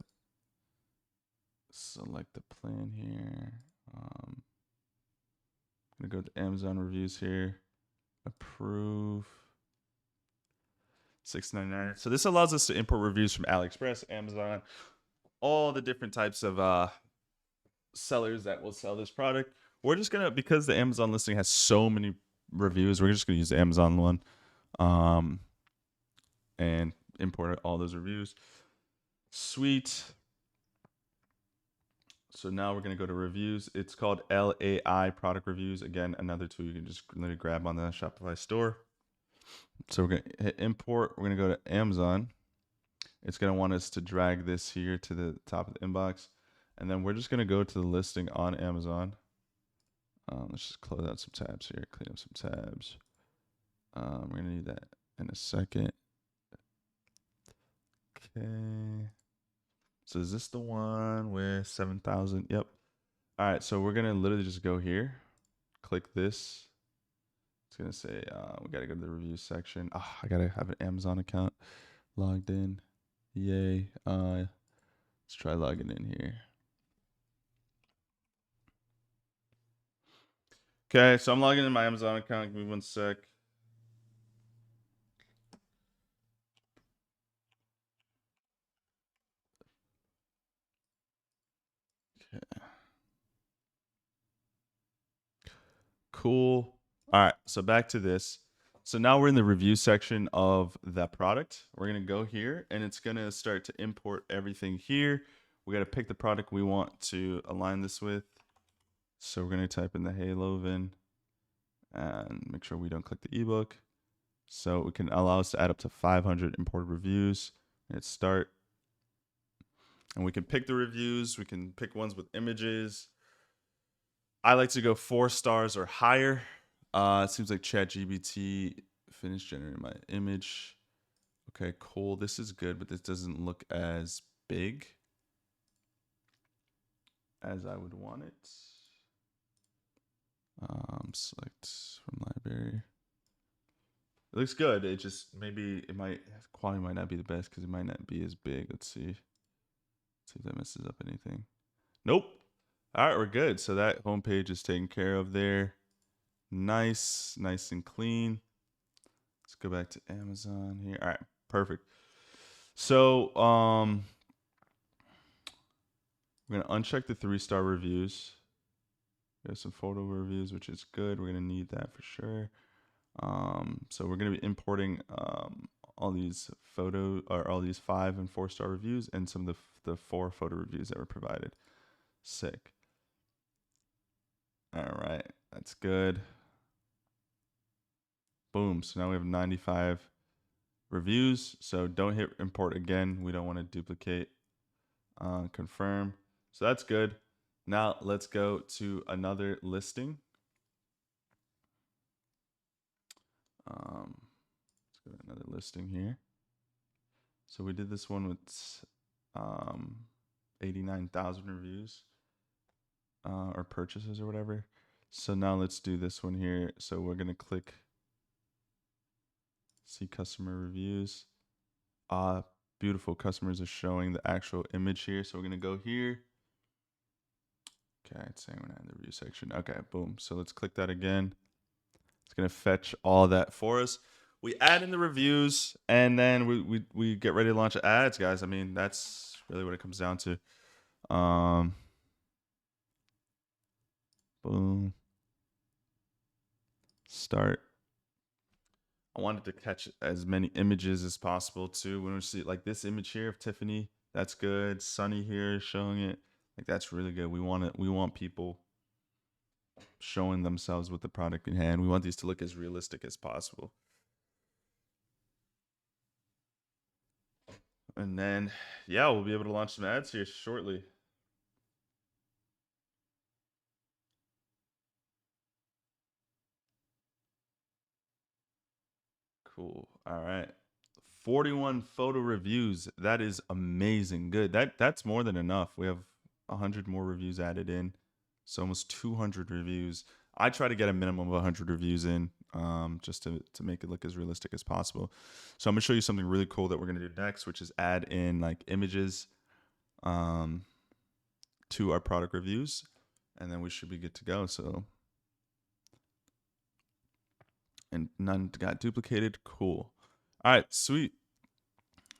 select the plan here. I'm gonna go to Amazon reviews here. Approve. $6.99. So this allows us to import reviews from Aliexpress, Amazon, all the different types of sellers that will sell this product. We're just gonna, because the Amazon listing has so many reviews, we're just gonna use the Amazon one, and import all those reviews. Sweet. So now we're gonna go to reviews. It's called LAI product reviews. Again, another tool you can just literally grab on the Shopify store. So we're gonna hit import. We're gonna go to Amazon. It's gonna want us to drag this here to the top of the inbox, and then we're just gonna go to the listing on Amazon. Let's just close out some tabs here, clean up some tabs. We're gonna need that in a second. Okay. So is this the one with 7,000? Yep. All right. So we're gonna literally just go here, click this. It's gonna say we gotta go to the review section. I gotta have an Amazon account logged in. Yay. Let's try logging in here. Okay, so I'm logging in my Amazon account. Give me 1 sec. Okay. Cool. All right, so back to this. So now we're in the review section of that product. We're gonna go here, and it's gonna start to import everything here. We gotta pick the product we want to align this with. So we're gonna type in the Haloven and make sure we don't click the ebook. So it can allow us to add up to 500 imported reviews. Hit start. And we can pick the reviews. We can pick ones with images. I like to go 4 stars or higher. It seems like ChatGPT finished generating my image. Okay, cool. This is good, but this doesn't look as big as I would want it. Select from library. It looks good. It just maybe quality might not be the best because it might not be as big. Let's see. See if that messes up anything. Nope. All right, we're good. So that homepage is taken care of there. Nice and clean. Let's go back to Amazon here. All right, perfect. So we're gonna uncheck the 3-star reviews. We have some photo reviews, which is good. We're gonna need that for sure. So we're gonna be importing all these all these 5 and 4-star reviews and some of the 4 photo reviews that were provided. Sick. All right, that's good. Boom. So now we have 95 reviews. So don't hit import again. We don't want to duplicate. Confirm. So that's good. Now let's go to another listing. Let's go to another listing here. So we did this one with 89,000 reviews or purchases or whatever. So now let's do this one here. So we're going to click see customer reviews. Beautiful. Customers are showing the actual image here. So we're going to go here. Okay, it's saying we're not in the review section. Okay, boom. So let's click that again. It's going to fetch all that for us. We add in the reviews, and then we get ready to launch ads, guys. I mean, that's really what it comes down to. Boom. Start. I wanted to catch as many images as possible too. When we see like this image here of Tiffany, that's good. Sunny here showing it. Like that's really good. We want people showing themselves with the product in hand. We want these to look as realistic as possible. And then, yeah, we'll be able to launch some ads here shortly. Cool. All right. 41 photo reviews. That is amazing. Good. That's more than enough. We have 100 more reviews added in. So almost 200 reviews. I try to get a minimum of 100 reviews in. just to make it look as realistic as possible. So I'm gonna show you something really cool that we're gonna do next, which is add in like images to our product reviews, and then we should be good to go. So, and none got duplicated. Cool. All right, sweet.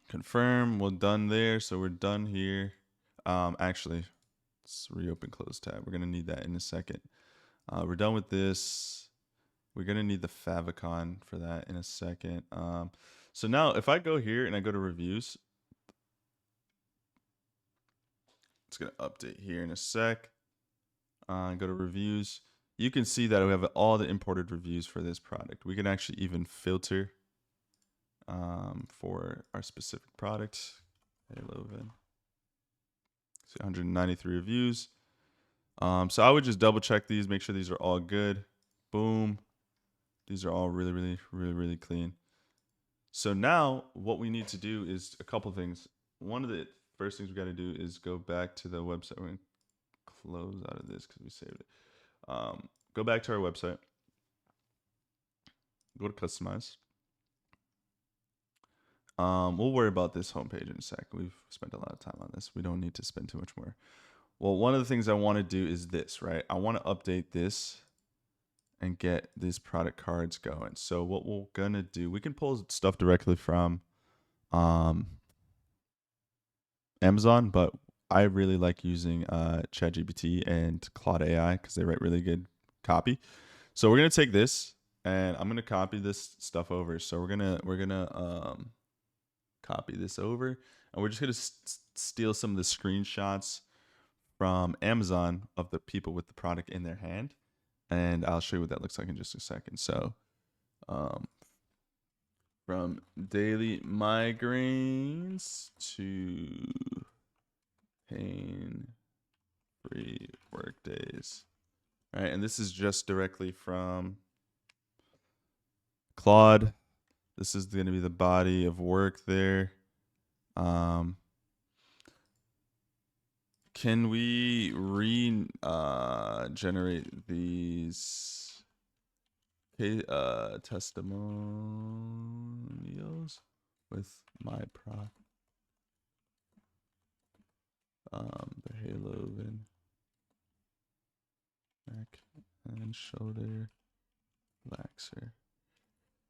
Confirm. We're done there. So we're done here. Actually, let's reopen close tab. We're gonna need that in a second. We're done with this. We're gonna need the favicon for that in a second. So now if I go here and I go to reviews, it's gonna update here in a sec. Go to reviews. You can see that we have all the imported reviews for this product. We can actually even filter for our specific product. Halo Vin. See 193 reviews. So I would just double check these, make sure these are all good. Boom. These are all really clean. So now what we need to do is a couple things. One of the first things we got to do is go back to the website. We're going to close out of this because we saved it. Go back to our website. Go to customize. We'll worry about this homepage in a sec. We've spent a lot of time on this. We don't need to spend too much more. Well, one of the things I want to do is this, right? I want to update this and get these product cards going. So what we're gonna do, we can pull stuff directly from Amazon, but I really like using ChatGPT and Claude AI because they write really good copy. So we're gonna take this and I'm gonna copy this stuff over. So we're gonna copy this over, and we're just gonna steal some of the screenshots from Amazon of the people with the product in their hand. And I'll show you what that looks like in just a second. So from daily migraines to pain-free work days. All right, and this is just directly from Claude. This is going to be the body of work there. Can we generate these testimonials with my the Halo Vin neck and shoulder relaxer.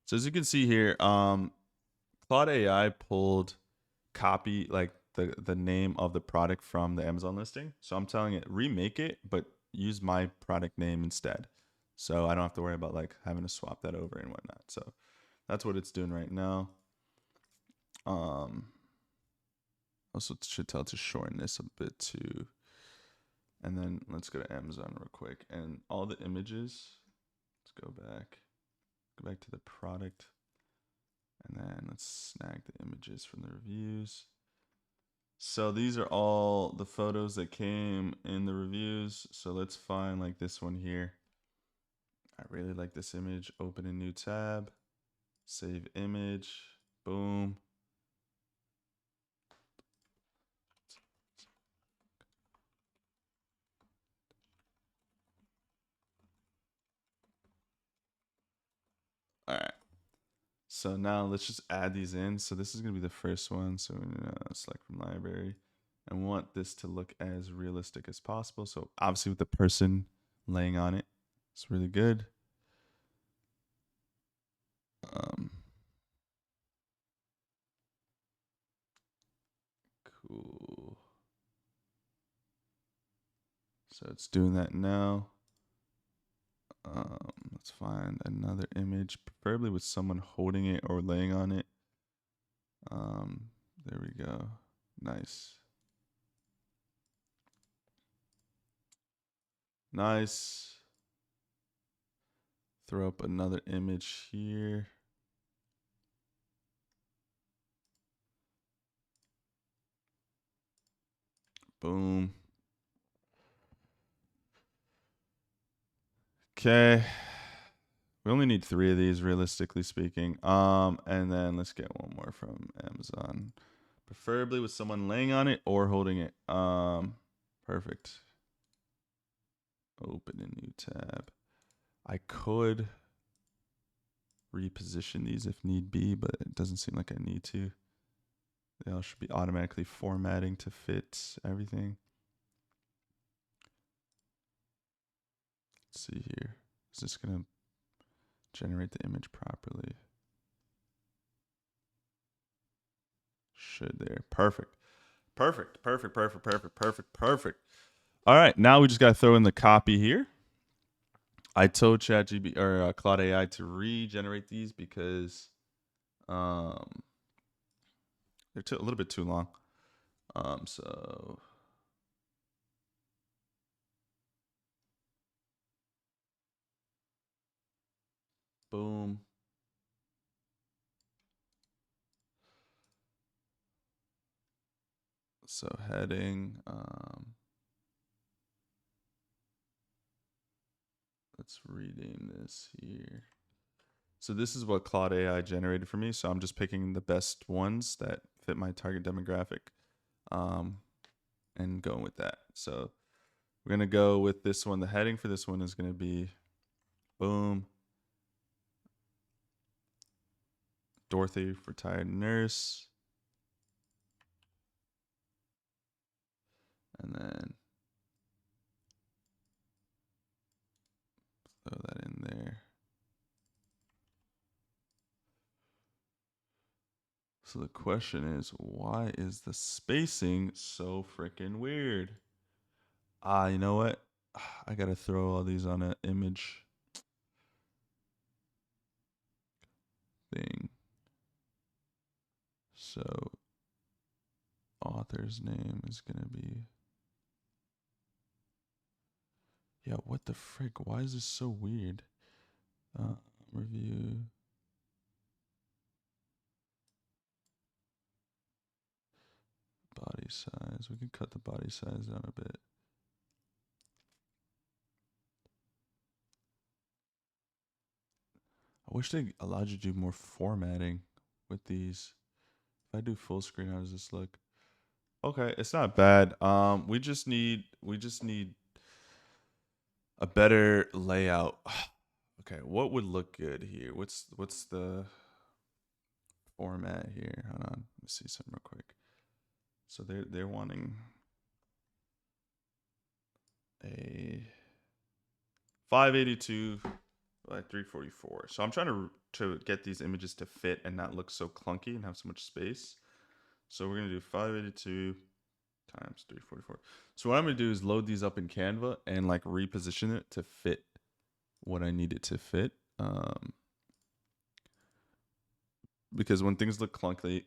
So as you can see here, Claude AI pulled copy like the name of the product from the Amazon listing. So I'm telling it remake it, but use my product name instead. So I don't have to worry about like having to swap that over and whatnot. So that's what it's doing right now. Also should tell it to shorten this a bit too. And then let's go to Amazon real quick. And all the images, let's go back to the product. And then let's snag the images from the reviews. So these are all the photos that came in the reviews. So let's find like this one here. I really like this image. Open a new tab, save image, boom. All right. So now let's just add these in. So this is going to be the first one. So we're going to select from library. I want this to look as realistic as possible. So obviously with the person laying on it, it's really good. Cool. So it's doing that now. Let's find another image, preferably with someone holding it or laying on it. There we go. Nice. Nice. Throw up another image here. Boom. Okay. We only need 3 of these, realistically speaking. And then let's get one more from Amazon, preferably with someone laying on it or holding it. Perfect. Open a new tab. I could reposition these if need be, but it doesn't seem like I need to. They all should be automatically formatting to fit everything. Let's see here. Is this going to generate the image properly? Should there. Perfect. Perfect. Perfect. Perfect. Perfect. Perfect. Perfect. All right. Now we just got to throw in the copy here. I told ChatGPT or Claude AI to regenerate these because they're a little bit too long. So boom. So heading, let's rename this here. So this is what Claude AI generated for me. So I'm just picking the best ones that fit my target demographic, and going with that. So we're gonna go with this one. The heading for this one is gonna be, boom, Dorothy, retired nurse, and then throw that in there. So the question is, why is the spacing so freaking weird? You know what? I gotta throw all these on an image thing. So author's name is gonna be, yeah, what the frick? Why is this so weird? Review. Body size. We can cut the body size down a bit. I wish they allowed you to do more formatting with these. If I do full screen, how does this look? Okay, it's not bad. We just need a better layout. Okay, what would look good here? What's the format here? Hold on, let's see something real quick. So they're wanting a 582 by 344. So I'm trying to get these images to fit and not look so clunky and have so much space. So we're gonna do 582 times 344. So what I'm gonna do is load these up in Canva and like reposition it to fit what I need it to fit. Because when things look clunky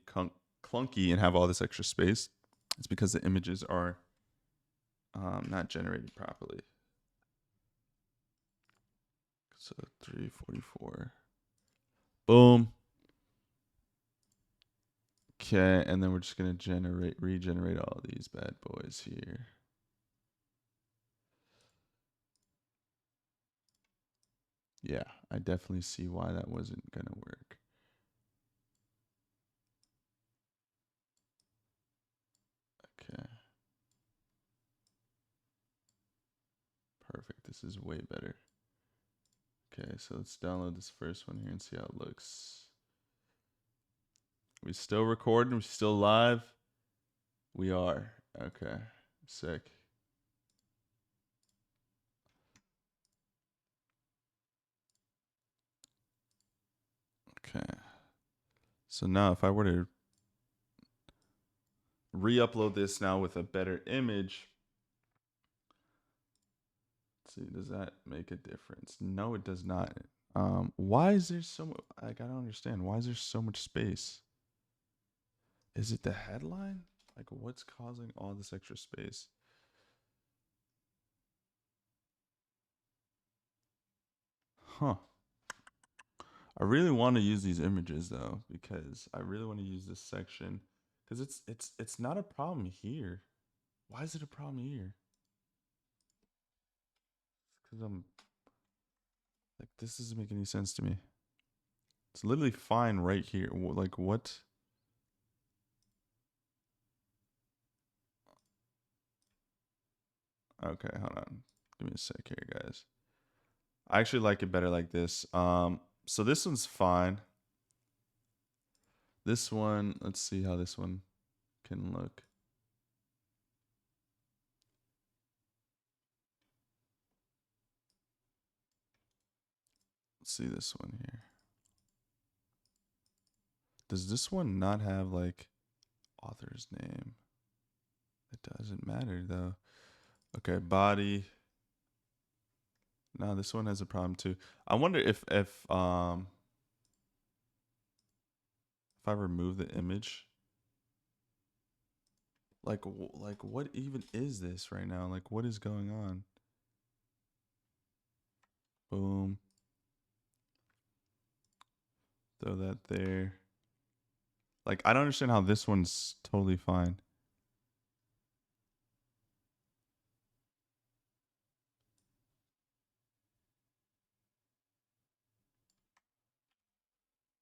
and have all this extra space, it's because the images are not generated properly. So 344. Boom. Okay, and then we're just gonna regenerate all these bad boys here. Yeah, I definitely see why that wasn't gonna work. Okay. Perfect. This is way better. Okay, so let's download this first one here and see how it looks. We still recording? We still live? We are. Okay. Sick. Okay. So now if I were to re-upload this now with a better image, let's see, does that make a difference? No, it does not. Why is there so much? Like, I don't understand. Why is there so much space? Is it the headline? Like, what's causing all this extra space? Huh. I really want to use these images though, because I really want to use this section because it's not a problem here. Why is it a problem here? Because I'm like, this doesn't make any sense to me. It's literally fine right here. Like, what? Okay, hold on. Give me a sec here, guys. I actually like it better like this. So this one's fine. This one, let's see how this one can look. Let's see this one here. Does this one not have like author's name? It doesn't matter though. Okay, body. No, this one has a problem too. I wonder if I remove the image, like what even is this right now? Like what is going on? Boom. Throw that there. Like I don't understand how this one's totally fine.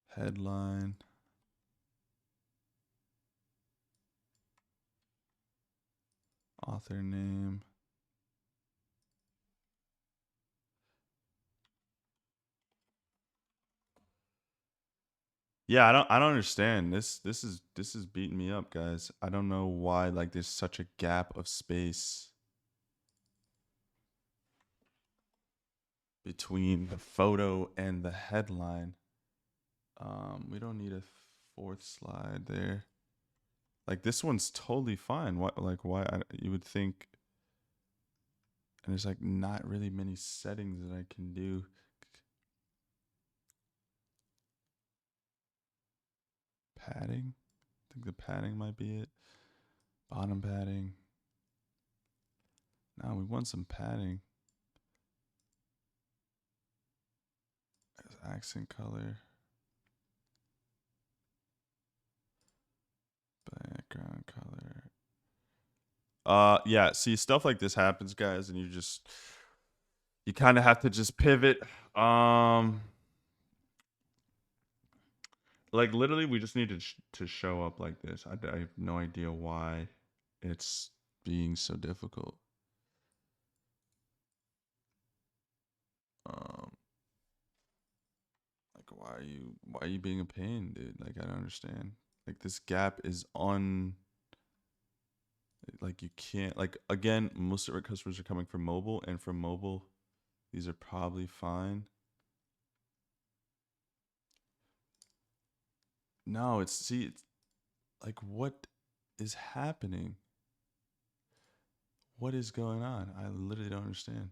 Headline. Author name. Yeah, I don't understand. This is beating me up, guys. I don't know why like there's such a gap of space between the photo and the headline. We don't need a fourth slide there. Like this one's totally fine. Why you would think, and there's like not really many settings that I can do. Padding? I think the padding might be it. Bottom padding. No, we want some padding. Accent color. Background color. Yeah, see, stuff like this happens, guys, and you kind of have to just pivot. Like literally we just need to show up like this. I have no idea why it's being so difficult. Like why are you being a pain, dude? Like I don't understand. Like this gap is on, like you can't, like again, most of our customers are coming from mobile, and from mobile these are probably fine. No, it's like what is happening? What is going on? I literally don't understand.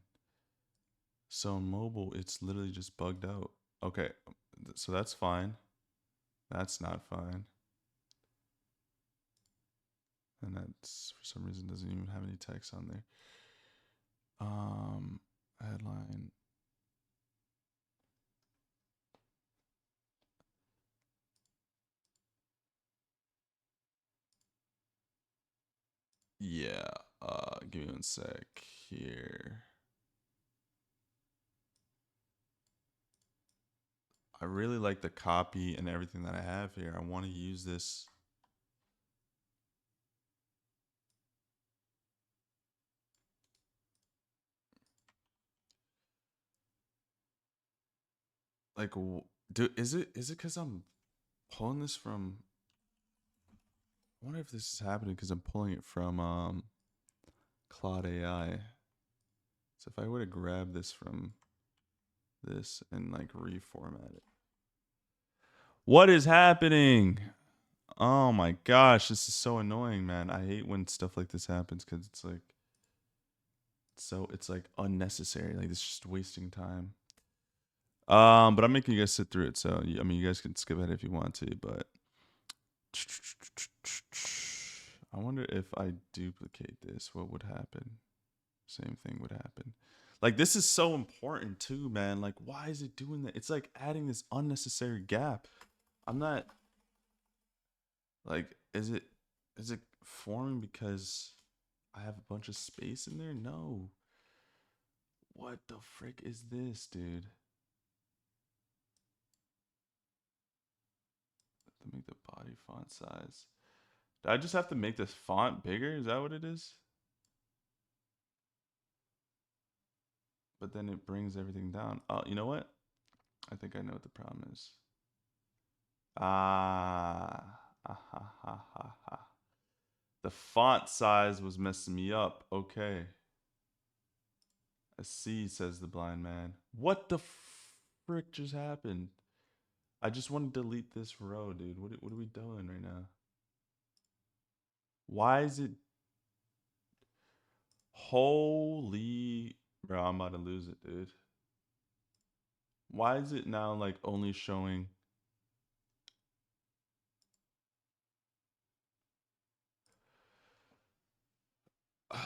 So on mobile, it's literally just bugged out. Okay, so that's fine. That's not fine. And that's for some reason doesn't even have any text on there. Headline. Yeah. Give me one sec here. I really like the copy and everything that I have here. I want to use this. Like, is it because I'm pulling this from? I wonder if this is happening because I'm pulling it from Claude AI. So if I were to grab this from this and like reformat it. What is happening? Oh my gosh, this is so annoying, man. I hate when stuff like this happens because it's like it's like unnecessary. Like it's just wasting time. But I'm making you guys sit through it, so I mean you guys can skip ahead if you want to, but I wonder if I duplicate this, what would happen? Same thing would happen. Like this is so important too, man. Like why is it doing that? It's like adding this unnecessary gap. I'm not like is it forming because I have a bunch of space in there? No. What the frick is this, dude? To make the body font size. Do I just have to make this font bigger? Is that what it is? But then it brings everything down. You know what? I think I know what the problem is. Ah, ha, ha, ha, ha. The font size was messing me up. Okay. I see, says the blind man. What the frick just happened? I just want to delete this row, dude. What are we doing right now? Why is it? Holy, bro, I'm about to lose it, dude. Why is it now like only showing? Oh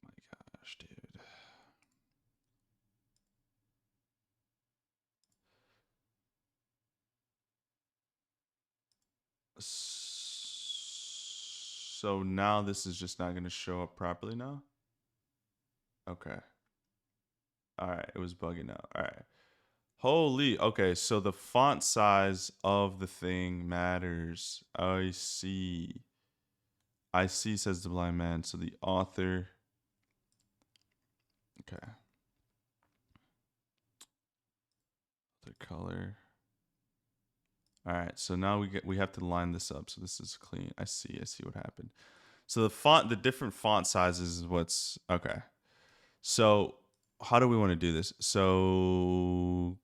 my gosh, dude. So now this is just not going to show up properly now? Okay. All right, it was bugging out. All right. Holy, okay, so the font size of the thing matters. I see. I see, says the blind man. So the author. Okay. The color. All right, so now we have to line this up. So this is clean. I see what happened. So the different font sizes is what's okay. So how do we want to do this? So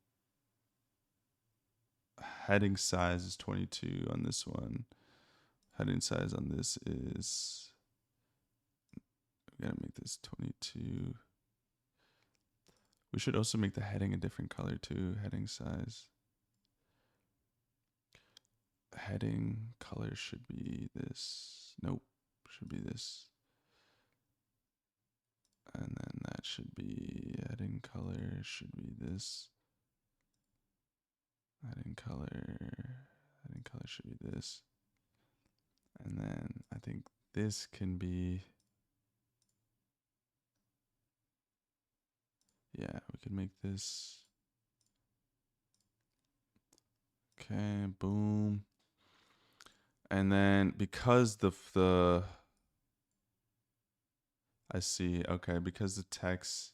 heading size is 22 on this one. Heading size on this is, we gotta make this 22. We should also make the heading a different color too. Heading size. Heading color should be this. Nope, should be this. And then that should be, heading color should be this. Heading color should be this. And then I think this can be, yeah, we can make this. Okay, boom. And then because the I see, okay, because the text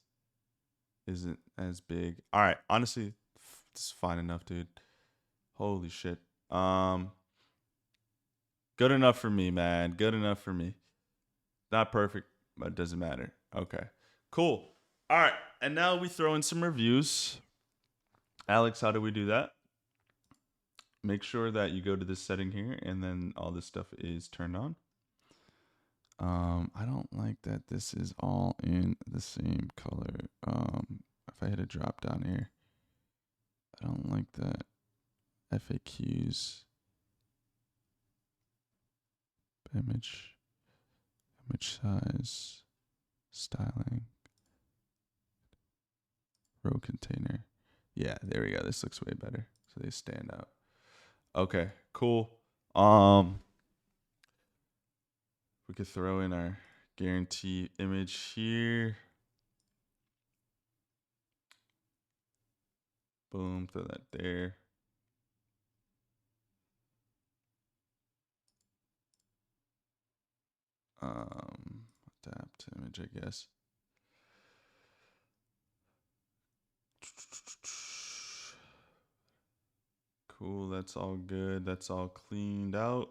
isn't as big. All right, honestly, it's fine enough, dude. Holy shit. Good enough for me, man. Good enough for me. Not perfect, but it doesn't matter. Okay, cool. All right, and now we throw in some reviews. Alex, how do we do that? Make sure that you go to this setting here, and then all this stuff is turned on. I don't like that this is all in the same color. If I hit a drop down here, I don't like that. FAQs, image size, styling, row container. Yeah, there we go. This looks way better. So they stand out. Okay, cool. We could throw in our guarantee image here. Boom, throw that there. Adapt image, I guess. Cool, that's all good. That's all cleaned out.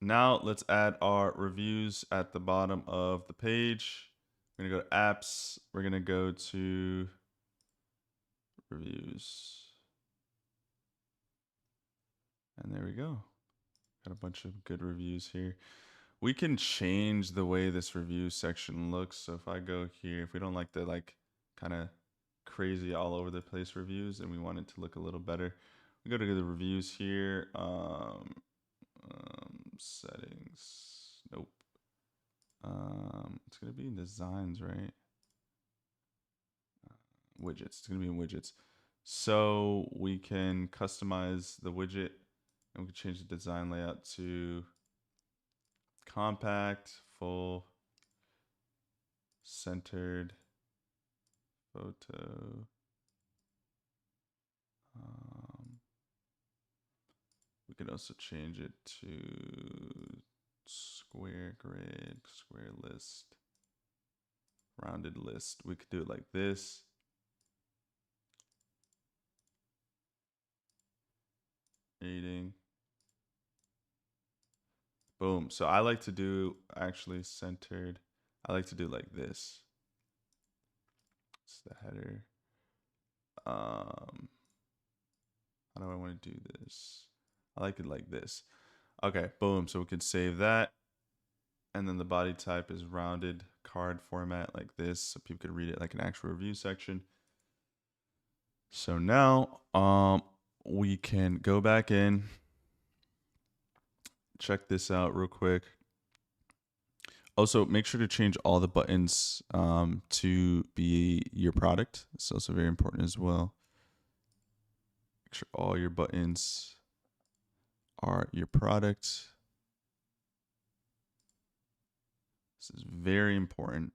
Now let's add our reviews at the bottom of the page. We're gonna go to apps. We're gonna go to reviews. And there we go. Got a bunch of good reviews here. We can change the way this review section looks. So if I go here, if we don't like the kind of crazy all over the place reviews and we want it to look a little better, we go to the reviews here. Settings. Nope. It's gonna be in designs, right? Widgets. It's gonna be in widgets. So we can customize the widget and we can change the design layout to compact, full, centered, photo. We can also change it to square grid, square list, rounded list. We could do it like this. rating. Boom. So I like to do actually centered. I like to do like this. It's the header. How do I want to do this? I like it like this. Okay, boom. So we can save that. And then the body type is rounded card format like this, so people could read it like an actual review section. So now we can go back in, check this out real quick. Also, make sure to change all the buttons to be your product. It's also very important as well. Make sure all your buttons are your product. This is very important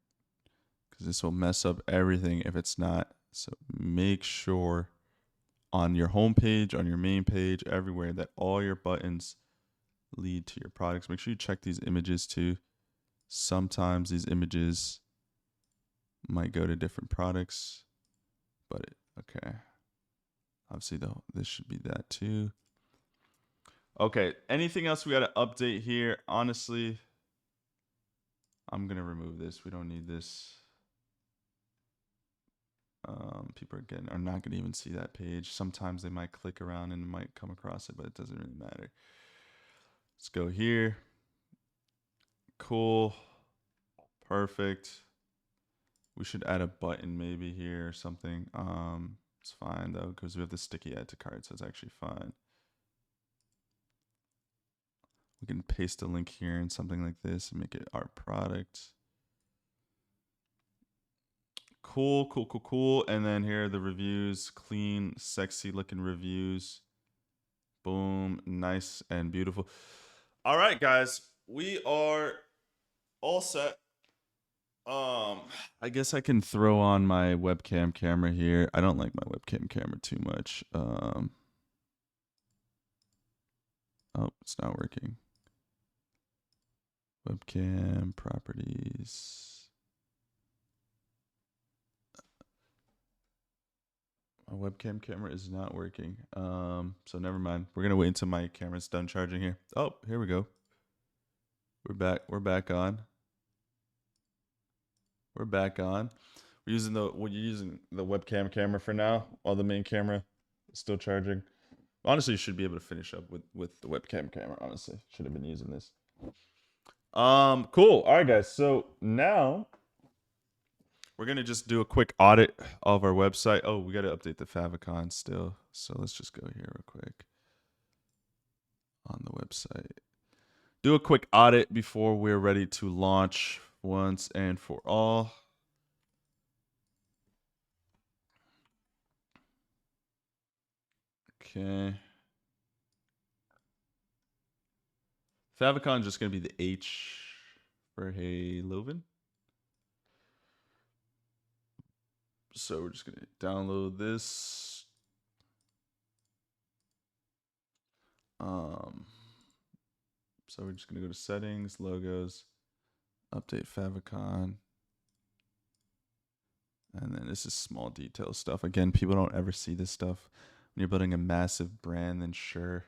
because this will mess up everything if it's not. So make sure on your home page, on your main page, everywhere that all your buttons lead to your products. Make sure you check these images too. Sometimes these images might go to different products, but okay. Obviously, though, this should be that too. Okay, anything else we got to update here? Honestly, I'm going to remove this. We don't need this. People are not going to even see that page. Sometimes they might click around and might come across it, but it doesn't really matter. Let's go here. Cool. Perfect. We should add a button maybe here or something. It's fine though, because we have the sticky add to cart, so it's actually fine. We can paste a link here and something like this and make it our product. Cool, cool, cool, cool. And then here are the reviews. Clean, sexy looking reviews. Boom. Nice and beautiful. All right, guys. We are all set. I guess I can throw on my webcam camera here. I don't like my webcam camera too much. Oh, it's not working. Webcam properties. My webcam camera is not working. So never mind. We're gonna wait until my camera's done charging here. Oh, here we go. We're back. We're back on. We're back on. We're using the webcam camera for now, while the main camera is still charging. Honestly, you should be able to finish up with the webcam camera. Honestly, should have been using this. Cool. All right, guys. So now we're gonna just do a quick audit of our website. Oh, we got to update the favicon still. So let's just go here real quick on the website. Do a quick audit before we're ready to launch once and for all. Okay. Favicon is just going to be the H for Haloven. So we're just going to download this. So we're just going to go to settings, logos, update favicon. And then this is small detail stuff. Again, people don't ever see this stuff. When you're building a massive brand, then sure.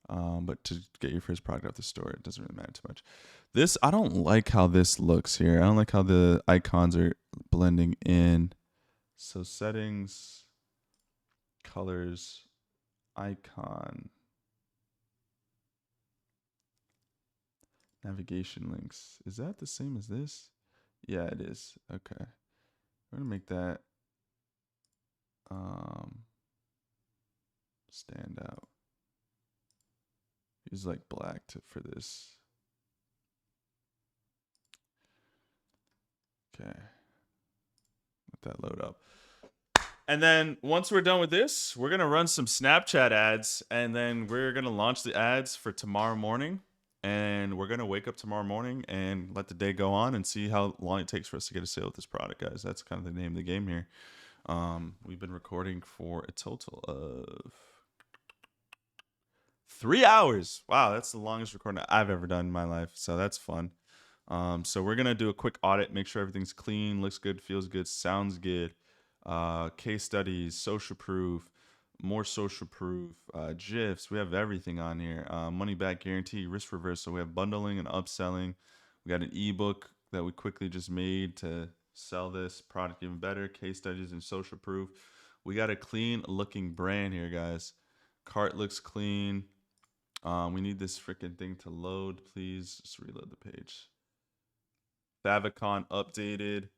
But to get your first product off the store, it doesn't really matter too much. This, I don't like how this looks here. I don't like how the icons are blending in. So settings, colors, icon, navigation links. Is that the same as this? Yeah, it is. Okay. We're going to make that stand out. Use like black for this. Okay. Let that load up. And then once we're done with this, we're going to run some Snapchat ads, and then we're going to launch the ads for tomorrow morning. And we're going to wake up tomorrow morning and let the day go on and see how long it takes for us to get a sale with this product, guys. That's kind of the name of the game here. We've been recording for a total of 3 hours. Wow, that's the longest recording I've ever done in my life. So that's fun. So we're going to do a quick audit, make sure everything's clean, looks good, feels good, sounds good. Case studies, social proof, more social proof, GIFs. We have everything on here. Money back guarantee, risk reversal. We have bundling and upselling. We got an ebook that we quickly just made to sell this product even better. Case studies and social proof. We got a clean looking brand here, guys. Cart looks clean. We need this freaking thing to load, please. Just reload the page. Favicon updated.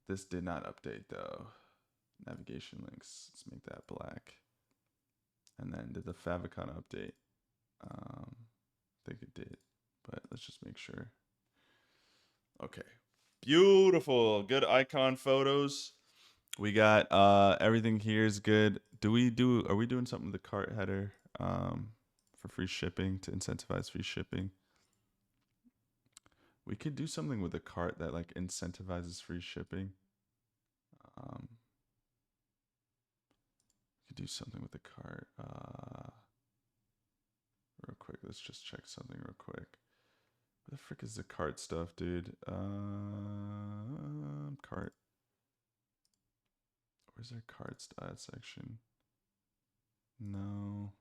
This did not update though. Navigation links. Let's make that black. And then did the Favicon update? I think it did, but let's just make sure. Okay. Beautiful. Good icon photos. We got everything here is good. Are we doing something with the cart header for free shipping to incentivize free shipping? We could do something with the cart that like incentivizes free shipping. We could do something with the cart. Real quick, let's just check something real quick. What the frick is the cart stuff, dude? Cart. Where's their cart stat section? No.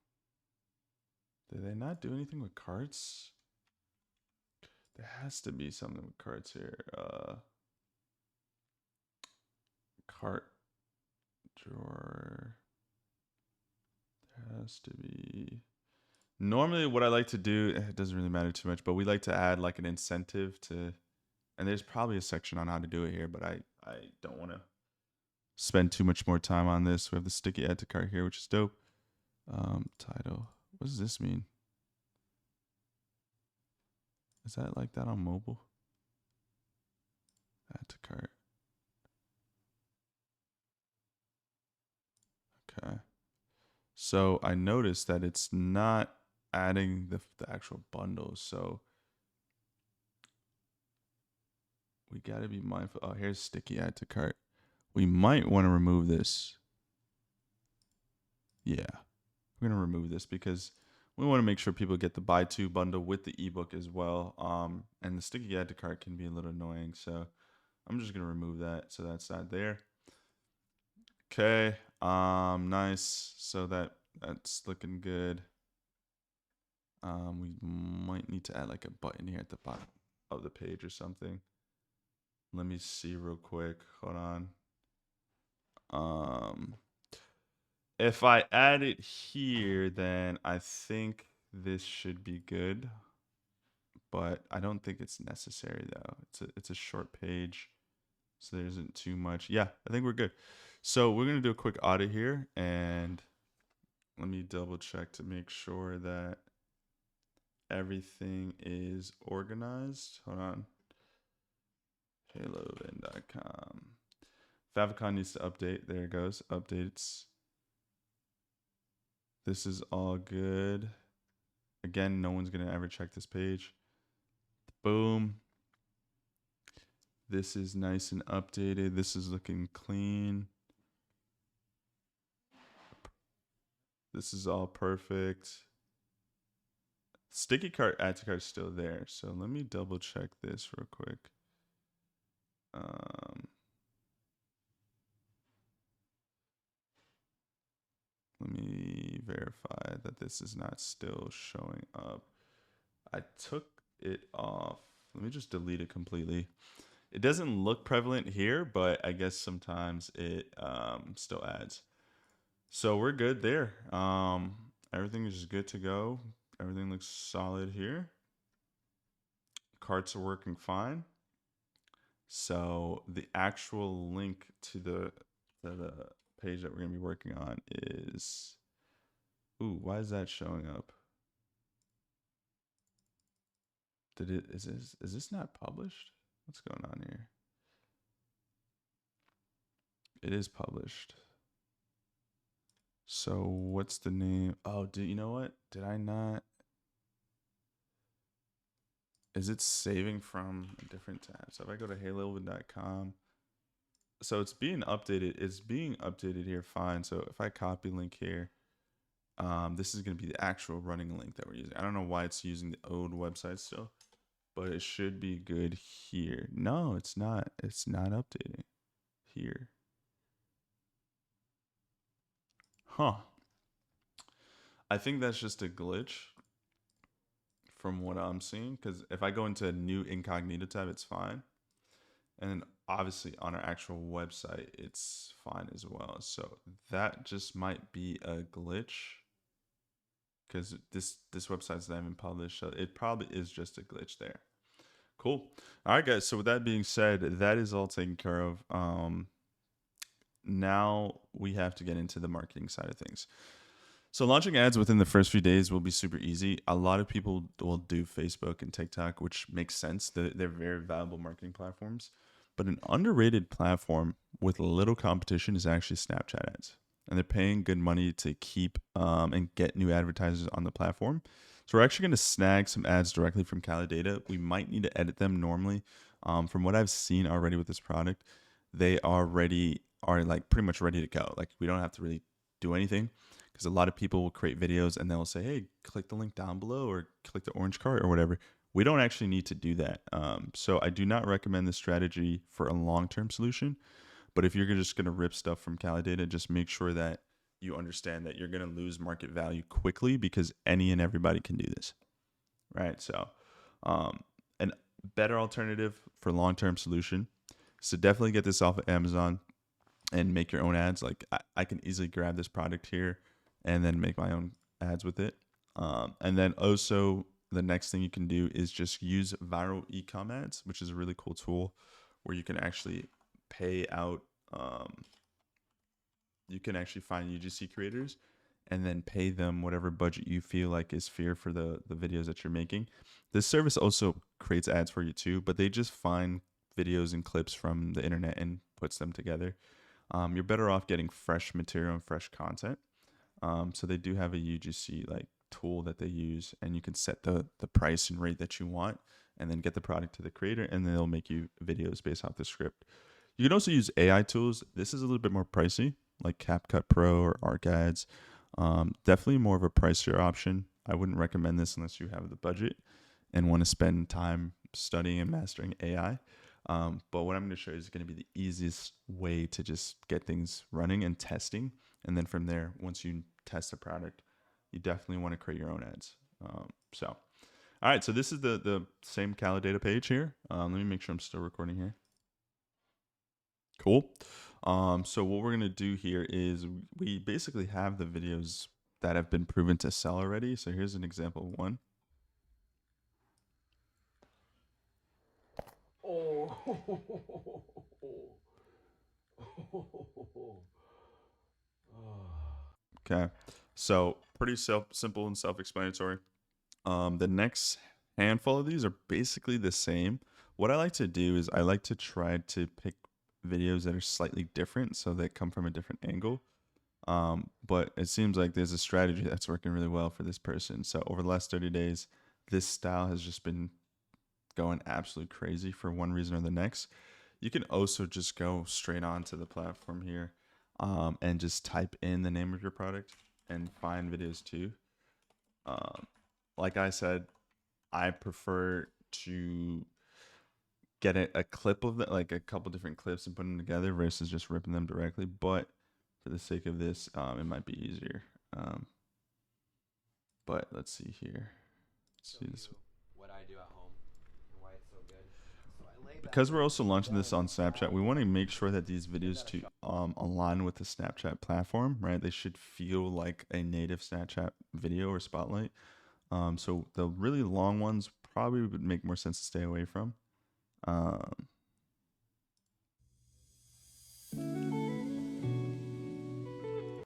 Did they not do anything with carts? There has to be something with carts here. Cart drawer. There has to be. Normally what I like to do, it doesn't really matter too much, but we like to add like an incentive to, and there's probably a section on how to do it here, but I don't want to spend too much more time on this. We have the sticky add to cart here, which is dope. Title. What does this mean? Is that like that on mobile? Add to cart. Okay. So I noticed that it's not adding the actual bundles. So we got to be mindful. Oh, here's sticky add to cart. We might want to remove this. Yeah. We're going to remove this because we want to make sure people get the buy two bundle with the ebook as well. And the sticky add to cart can be a little annoying. So I'm just going to remove that. So that's not there. Okay. Nice. So that's looking good. We might need to add like a button here at the bottom of the page or something. Let me see real quick. Hold on. If I add it here, then I think this should be good. But I don't think it's necessary though. It's a short page, so there isn't too much. Yeah, I think we're good. So we're gonna do a quick audit here, and let me double check to make sure that everything is organized. Hold on. Halovin.com. Favicon needs to update. There it goes. Updates. This is all good. Again, no one's going to ever check this page. Boom. This is nice and updated. This is looking clean. This is all perfect. Sticky cart add to cart is still there. So let me double check this real quick. Let me verify that this is not still showing up. I took it off. Let me just delete it completely. It doesn't look prevalent here, but I guess sometimes it still adds. So we're good there. Everything is just good to go. Everything looks solid here. Carts are working fine. So the actual link to the page that we're gonna be working on is, ooh, why is that showing up? Is this not published? What's going on here? It is published. So what's the name? Oh, you know what? Did I not? Is it saving from a different tab? So if I go to halovin.com, so it's being updated. It's being updated here fine. So if I copy link here, this is going to be the actual running link that we're using. I don't know why it's using the old website still, but it should be good here. No, it's not. It's not updating here. Huh. I think that's just a glitch from what I'm seeing. Because if I go into a new incognito tab, it's fine. And then obviously on our actual website, it's fine as well. So that just might be a glitch because this website's not even published. So it probably is just a glitch there. Cool. All right, guys. So with that being said, that is all taken care of. Now we have to get into the marketing side of things. So launching ads within the first few days will be super easy. A lot of people will do Facebook and TikTok, which makes sense. They're very valuable marketing platforms. But an underrated platform with little competition is actually Snapchat ads. And they're paying good money to keep and get new advertisers on the platform. So we're actually going to snag some ads directly from Kalodata. We might need to edit them normally. From what I've seen already with this product, they are like pretty much ready to go. Like we don't have to really do anything because a lot of people will create videos and they'll say, hey, click the link down below or click the orange card or whatever. We don't actually need to do that. So I do not recommend this strategy for a long-term solution. But if you're just going to rip stuff from Kalodata, just make sure that you understand that you're going to lose market value quickly because any and everybody can do this, right? So a better alternative for long-term solution is to definitely get this off of Amazon and make your own ads. Like I can easily grab this product here and then make my own ads with it. And then also the next thing you can do is just use viral e-com ads, which is a really cool tool where you can actually pay out. You can actually find UGC creators and then pay them whatever budget you feel like is fair for the videos that you're making. This service also creates ads for you too, but they just find videos and clips from the internet and puts them together. You're better off getting fresh material and fresh content. So they do have a UGC like tool that they use, and you can set the price and rate that you want, and then get the product to the creator, and they'll make you videos based off the script. You can also use AI tools. This is a little bit more pricey, like CapCut Pro or ArcAds. Definitely more of a pricier option. I wouldn't recommend this unless you have the budget and want to spend time studying and mastering AI. But what I'm going to show you is going to be the easiest way to just get things running and testing. And then from there, once you test the product, you definitely want to create your own ads. All right. So this is the same Kalodata page here. Let me make sure I'm still recording here. Cool. So what we're going to do here is we basically have the videos that have been proven to sell already. So here's an example of one. Okay. So pretty simple and self-explanatory. The next handful of these are basically the same. What I like to do is I like to try to pick videos that are slightly different so they come from a different angle. But it seems like there's a strategy that's working really well for this person. So over the last 30 days, this style has just been going absolutely crazy for one reason or the next. You can also just go straight onto the platform here and just type in the name of your product and find videos too. Like I said, I prefer to get a clip of it, like a couple different clips and put them together versus just ripping them directly. But for the sake of this, it might be easier. But let's see here. Let's see this. What I do at home and why it's so good. So I lay back Because we're also launching this on Snapchat, we want to make sure that these videos to align with the Snapchat platform, right? They should feel like a native Snapchat video or spotlight. So the really long ones probably would make more sense to stay away from.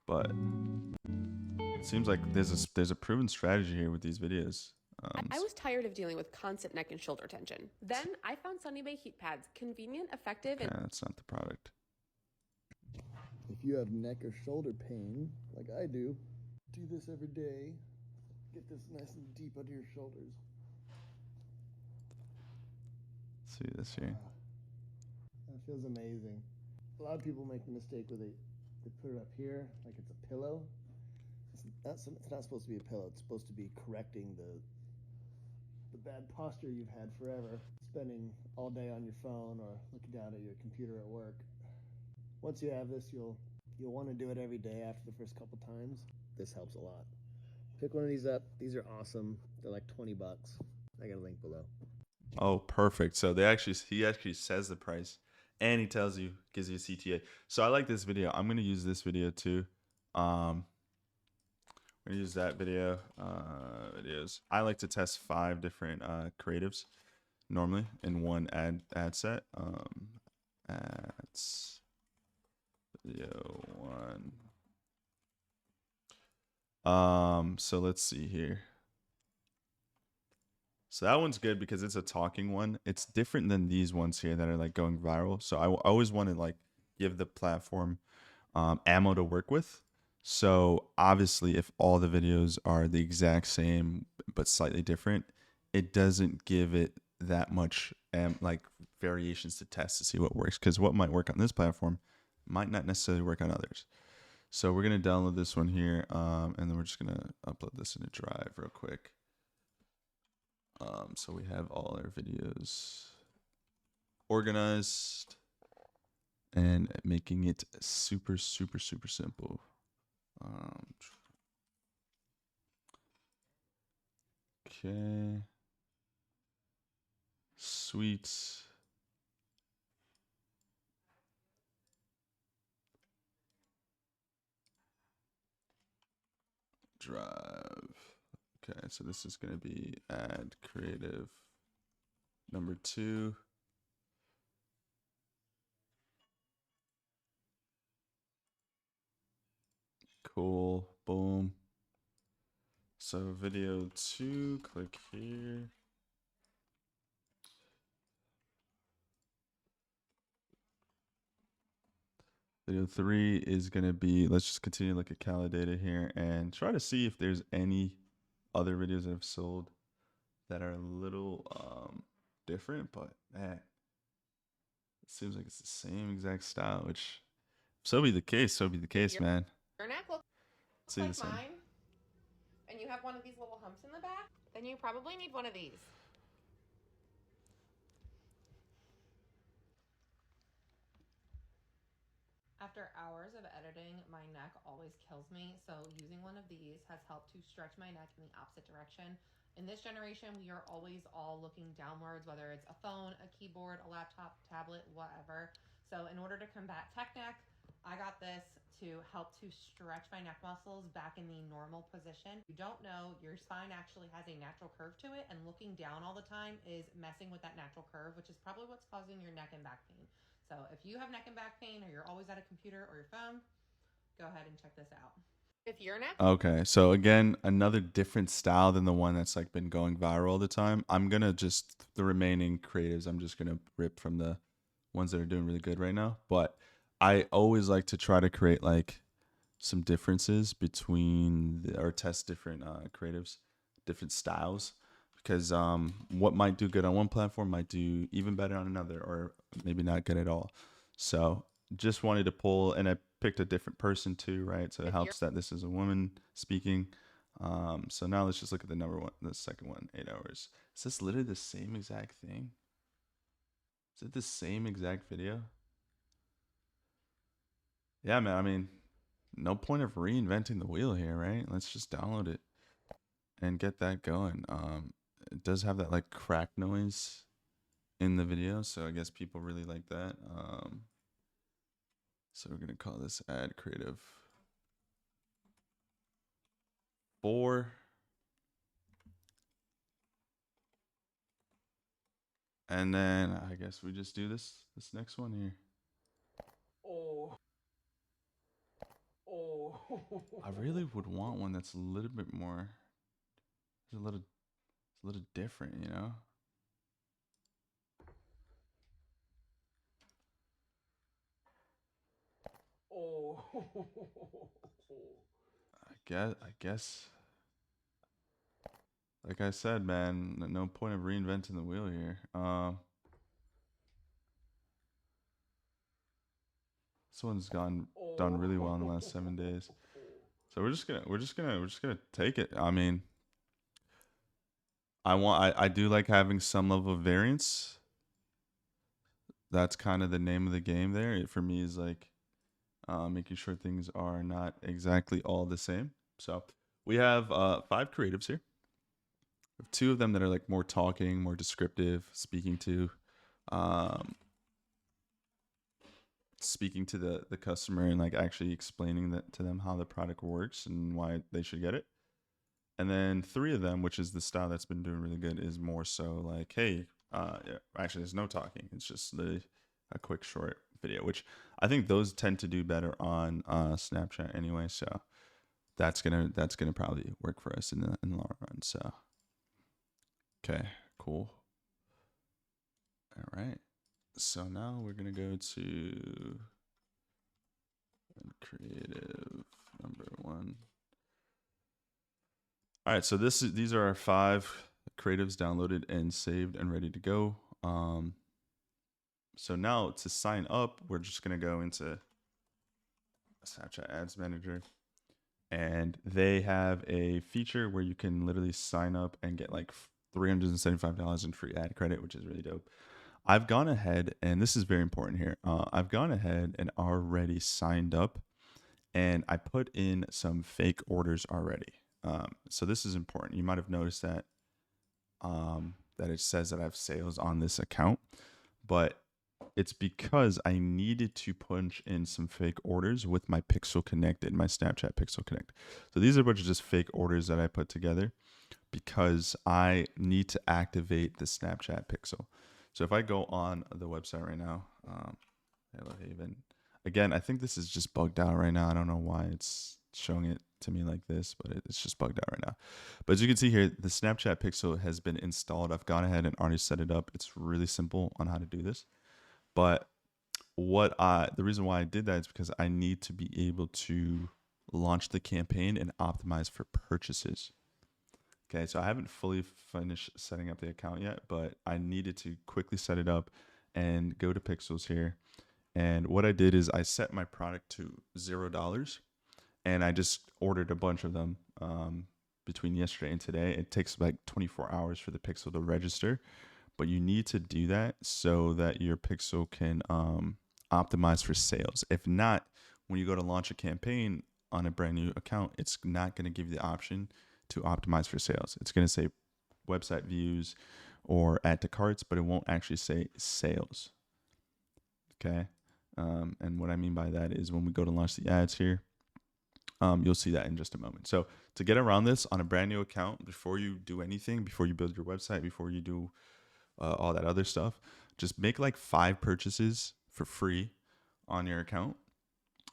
But it seems like there's a proven strategy here with these videos. I was tired of dealing with constant neck and shoulder tension. Then I found Sunny Bay heat pads, convenient, effective, and That's not the product. If you have neck or shoulder pain, like I do this every day. Get this nice and deep under your shoulders. Let's see this here. That feels amazing. A lot of people make the mistake where they put it up here like it's a pillow. It's not supposed to be a pillow. It's supposed to be correcting the bad posture you've had forever, spending all day on your phone or looking down at your computer at work. Once you have this, you'll you'll want to do it every day after the first couple times. This helps a lot. Pick one of these up. These are awesome. They're like $20. I got a link below. Oh, perfect. So he actually says the price, and he tells you, gives you a CTA. So I like this video. I'm gonna use this video too. I'm gonna use that video. Videos. I like to test 5 different creatives normally in one ad set. Ads video 1. So let's see here. So that one's good because it's a talking one. It's different than these ones here that are like going viral. So I always want to like give the platform ammo to work with. So obviously, if all the videos are the exact same but slightly different, it doesn't give it that much like variations to test to see what works. Because what might work on this platform might not necessarily work on others. So we're gonna download this one here, and then we're just gonna upload this in a drive real quick. So we have all our videos organized and making it super, super, super simple. Okay. Sweet. Drive. Okay, so this is going to be add creative number 2. Cool. Boom. So video 2, click here. Video 3 is going to be, let's just continue to look at Kalodata here and try to see if there's any other videos that have sold that are a little different, but man, it seems like it's the same exact style, which so be the case, man. Your neck looks See like the same. mine, and you have one of these little humps in the back, then you probably need one of these. After hours of editing, my neck always kills me, so using one of these has helped to stretch my neck in the opposite direction. In this generation, we are always all looking downwards, whether it's a phone, a keyboard, a laptop, tablet, whatever. So in order to combat tech neck, I got this to help to stretch my neck muscles back in the normal position. If you don't know, your spine actually has a natural curve to it, and looking down all the time is messing with that natural curve, which is probably what's causing your neck and back pain. So if you have neck and back pain, or you're always at a computer or your phone, go ahead and check this out. If you're neck. Okay, so again, another different style than the one that's like been going viral all the time. I'm gonna just the remaining creatives, I'm just gonna rip from the ones that are doing really good right now. But I always like to try to create like some differences between or test different creatives, different styles, because what might do good on one platform might do even better on another, or maybe not good at all. So just wanted to pull, and I picked a different person too, right? So it helps that this is a woman speaking. So now let's just look at the second one, 8 hours. Is this literally the same exact thing? Is it the same exact video? Yeah, man. I mean, no point of reinventing the wheel here, right? Let's just download it and get that going. It does have that like crack noise in the video, so I guess people really like that. So we're gonna call this ad creative 4. And then I guess we just do this next one here. I really would want one that's a little bit more, it's a little different, you know? I guess like I said, man, no point of reinventing the wheel here. This one's done really well in the last 7 days. So we're just gonna take it. I mean, I do like having some level of variance. That's kind of the name of the game there. It for me is like making sure things are not exactly all the same. So we have 5 creatives here. We have 2 of them that are like more talking, more descriptive, speaking to the customer and like actually explaining that to them how the product works and why they should get it. And then 3 of them, which is the style that's been doing really good, is more so like, hey, yeah, actually there's no talking. It's just a quick short video, which I think those tend to do better on Snapchat anyway. So that's gonna probably work for us in the long run. So okay, cool. All right. So now we're gonna go to creative number 1. All right, so these are our 5 creatives downloaded and saved and ready to go. So now to sign up, we're just gonna go into Snapchat Ads Manager, and they have a feature where you can literally sign up and get like $375 in free ad credit, which is really dope. I've gone ahead, and this is very important here. I've gone ahead and already signed up, and I put in some fake orders already. So this is important. You might have noticed that that it says that I have sales on this account, but it's because I needed to punch in some fake orders with my Pixel connected, my Snapchat Pixel Connect. So these are a bunch of just fake orders that I put together because I need to activate the Snapchat Pixel. So if I go on the website right now, Hello Haven. Again, I think this is just bugged out right now. I don't know why it's showing it to me like this, but it's just bugged out right now. But as you can see here, the Snapchat Pixel has been installed. I've gone ahead and already set it up. It's really simple on how to do this. But the reason why I did that is because I need to be able to launch the campaign and optimize for purchases. Okay, so I haven't fully finished setting up the account yet, but I needed to quickly set it up and go to Pixels here. And what I did is I set my product to $0, and I just ordered a bunch of them between yesterday and today. It takes like 24 hours for the Pixel to register, but you need to do that so that your Pixel can optimize for sales. If not, when you go to launch a campaign on a brand new account, it's not going to give you the option to optimize for sales. It's going to say website views or add to carts, but it won't actually say sales. Okay. And what I mean by that is when we go to launch the ads here, you'll see that in just a moment. So to get around this on a brand new account, before you do anything, before you build your website, before you do all that other stuff, just make like 5 purchases for free on your account.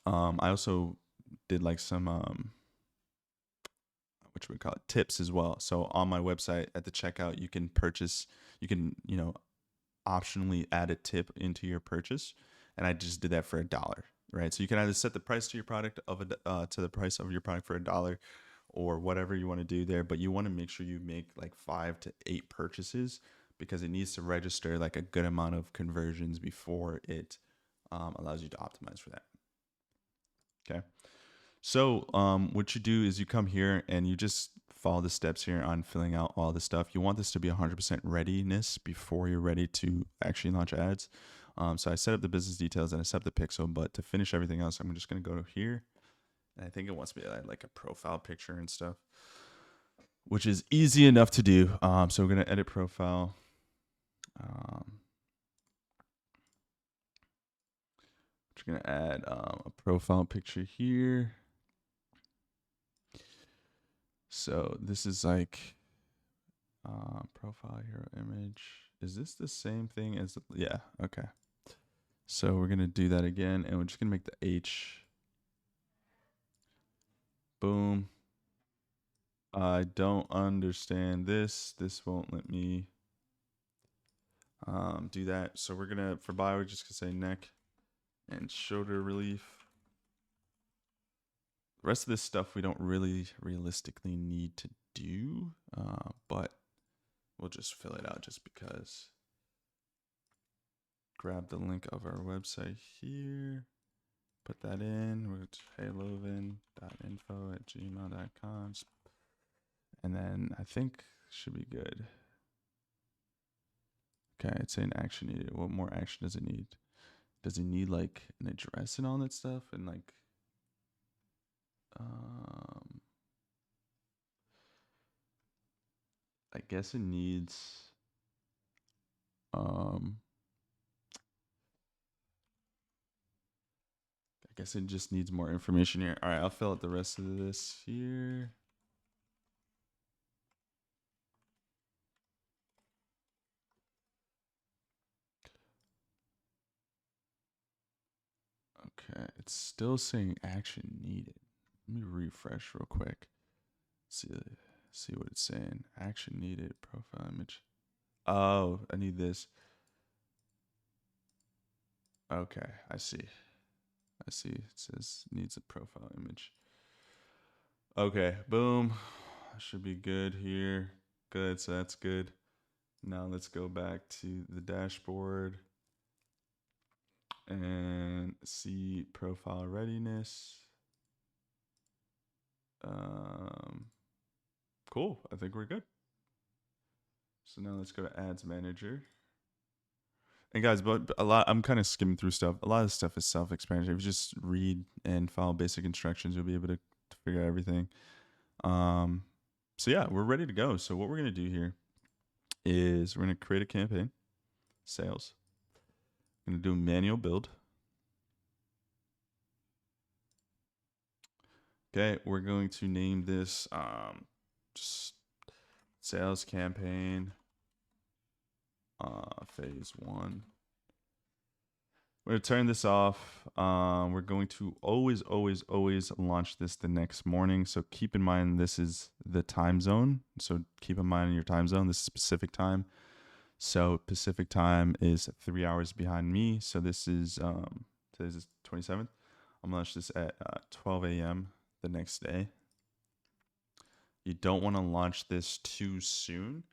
I also did like some what we call it, tips as well. So on my website at the checkout, you can purchase, you can optionally add a tip into your purchase, and I just did that for $1, right? So you can either set the price to your product to the price of your product for $1, or whatever you want to do there, but you want to make sure you make like 5 to 8 purchases because it needs to register like a good amount of conversions before it allows you to optimize for that. Okay. So what you do is you come here and you just follow the steps here on filling out all the stuff. You want this to be 100% readiness before you're ready to actually launch ads. So I set up the business details and I set up the pixel, but to finish everything else, I'm just going to go here. And I think it wants me to add like a profile picture and stuff, which is easy enough to do. So we're going to edit profile. We're going to add a profile picture here. So this is like profile hero image. Is this the same thing as, yeah, okay. So we're going to do that again, and we're just going to make the H. Boom. I don't understand this. This won't let me do that. So we're going to, for bio, we're just going to say neck and shoulder relief. The rest of this stuff we don't really realistically need to do, but we'll just fill it out just because. Grab the link of our website here, put that in. We're heyloven.info@gmail.com, and then I think should be good. Okay, it's saying action needed. What more action does it need? does it need like an address and all that stuff? And like, I guess it needs, I guess it just needs more information here. All right, I'll fill out the rest of this here. Okay, it's still saying action needed. Let me refresh real quick. See what it's saying. Action needed, profile image. Oh, I need this. Okay, I see. It says needs a profile image. Okay, boom. Should be good here. Good, so that's good. Now let's go back to the dashboard and see profile readiness. Cool, I think we're good. So now let's go to ads manager. And guys, but I'm kind of skimming through stuff. A lot of stuff is self-explanatory. If you just read and follow basic instructions, you'll be able to figure out everything. So yeah, we're ready to go. So what we're gonna do here is we're gonna create a campaign, sales. I'm gonna do a manual build. Okay, we're going to name this just sales campaign phase 1. We're going to turn this off. We're going to always launch this the next morning. So keep in mind, this is the time zone. So keep in mind your time zone. This is Pacific time. So Pacific time is 3 hours behind me. So this is, today's the 27th. I'm going to launch this at 12 a.m. the next day. You don't want to launch this too soon,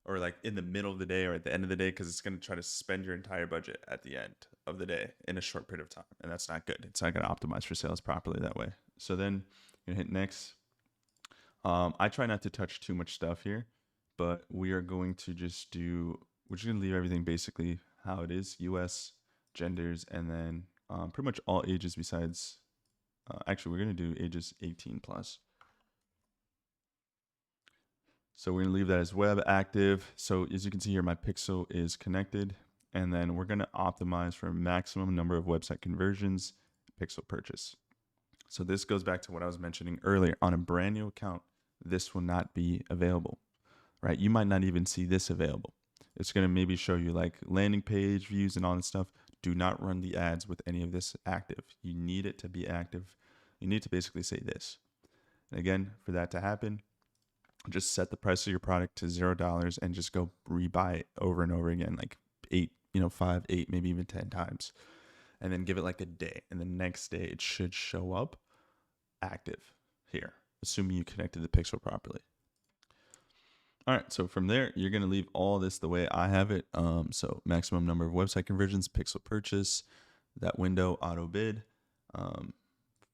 or like in the middle of the day or at the end of the day, because it's going to try to spend your entire budget at the end of the day in a short period of time. And that's not good. It's not going to optimize for sales properly that way. So then you're going to hit next. I try not to touch too much stuff here, but we are going to just do, we're just going to leave everything basically how it is, US, genders, and then pretty much all ages besides, actually we're going to do ages 18 plus. So we're going to leave that as web active. So as you can see here, my pixel is connected. And then we're going to optimize for maximum number of website conversions, pixel purchase. So this goes back to what I was mentioning earlier. On a brand new account, this will not be available, right? You might not even see this available. It's going to maybe show you like landing page views and all that stuff. Do not run the ads with any of this active. You need it to be active. You need to basically say this. And again, for that to happen, just set the price of your product to $0 and just go rebuy it over and over again, like 5, 8, maybe even 10 times. And then give it like a day. And the next day it should show up active here, assuming you connected the pixel properly. All right, so from there, you're going to leave all this the way I have it. So maximum number of website conversions, pixel purchase, that window, auto bid.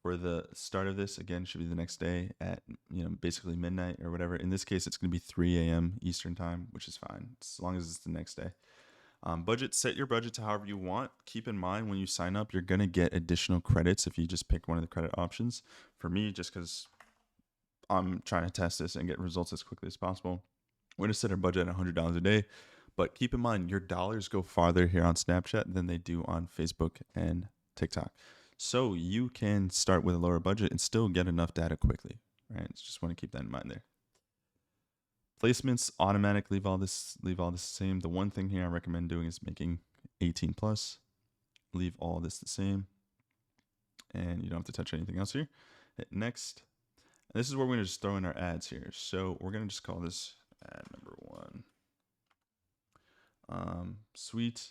For the start of this, again, should be the next day at, basically midnight or whatever. In this case, it's going to be 3 a.m. Eastern time, which is fine, as long as it's the next day. Budget, set your budget to however you want. Keep in mind when you sign up, you're going to get additional credits if you just pick one of the credit options. For me, just because I'm trying to test this and get results as quickly as possible, we're going to set our budget at $100 a day. But keep in mind, your dollars go farther here on Snapchat than they do on Facebook and TikTok. So you can start with a lower budget and still get enough data quickly, right? So just want to keep that in mind there. Placements, automatic, leave all this the same. The one thing here I recommend doing is making 18 plus. Leave all this the same. And you don't have to touch anything else here. Hit next. And this is where we're going to just throw in our ads here. So we're going to just call this ad number 1. Sweet.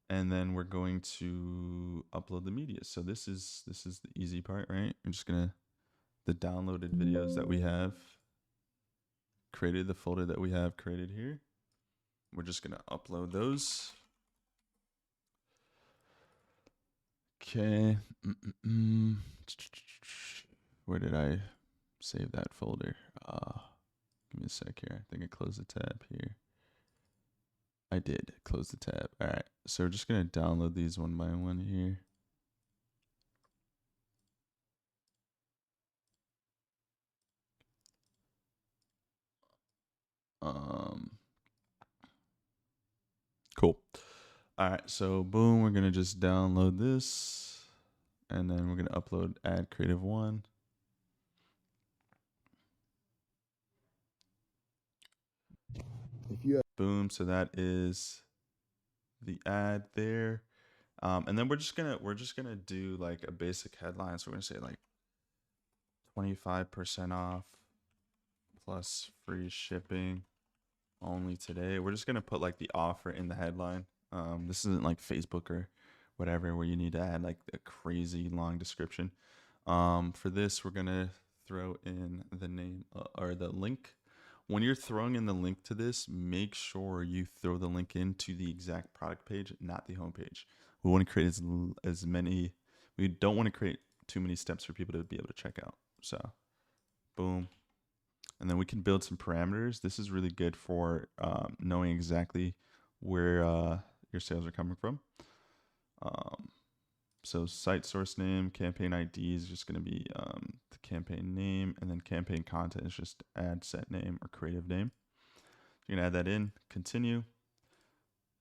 And then we're going to upload the media. So this is the easy part, right? We're just gonna, the downloaded videos that we have created, the folder that we have created here, we're just gonna upload those. Okay. Where did I save that folder? Give me a sec here. I think I closed the tab here. I did close the tab. All right. So we're just going to download these one by one here. Cool. All right, so boom, we're gonna just download this, and then we're gonna upload ad creative one. If you have Boom, so that is the ad there. And then we're just gonna do like a basic headline. So we're gonna say like 25% off plus free shipping only today. We're just gonna put like the offer in the headline. This isn't like Facebook or whatever where you need to add like a crazy long description. For this, we're gonna throw in the name or the link. When you're throwing in the link to this, make sure you throw the link into the exact product page, not the homepage. We want to create as many. We don't want to create too many steps for people to be able to check out. So, boom. And then we can build some parameters. This is really good for knowing exactly where your sales are coming from. So site source name, campaign ID is just going to be the campaign name, and then campaign content is just ad set name or creative name. You're going to add that in, continue.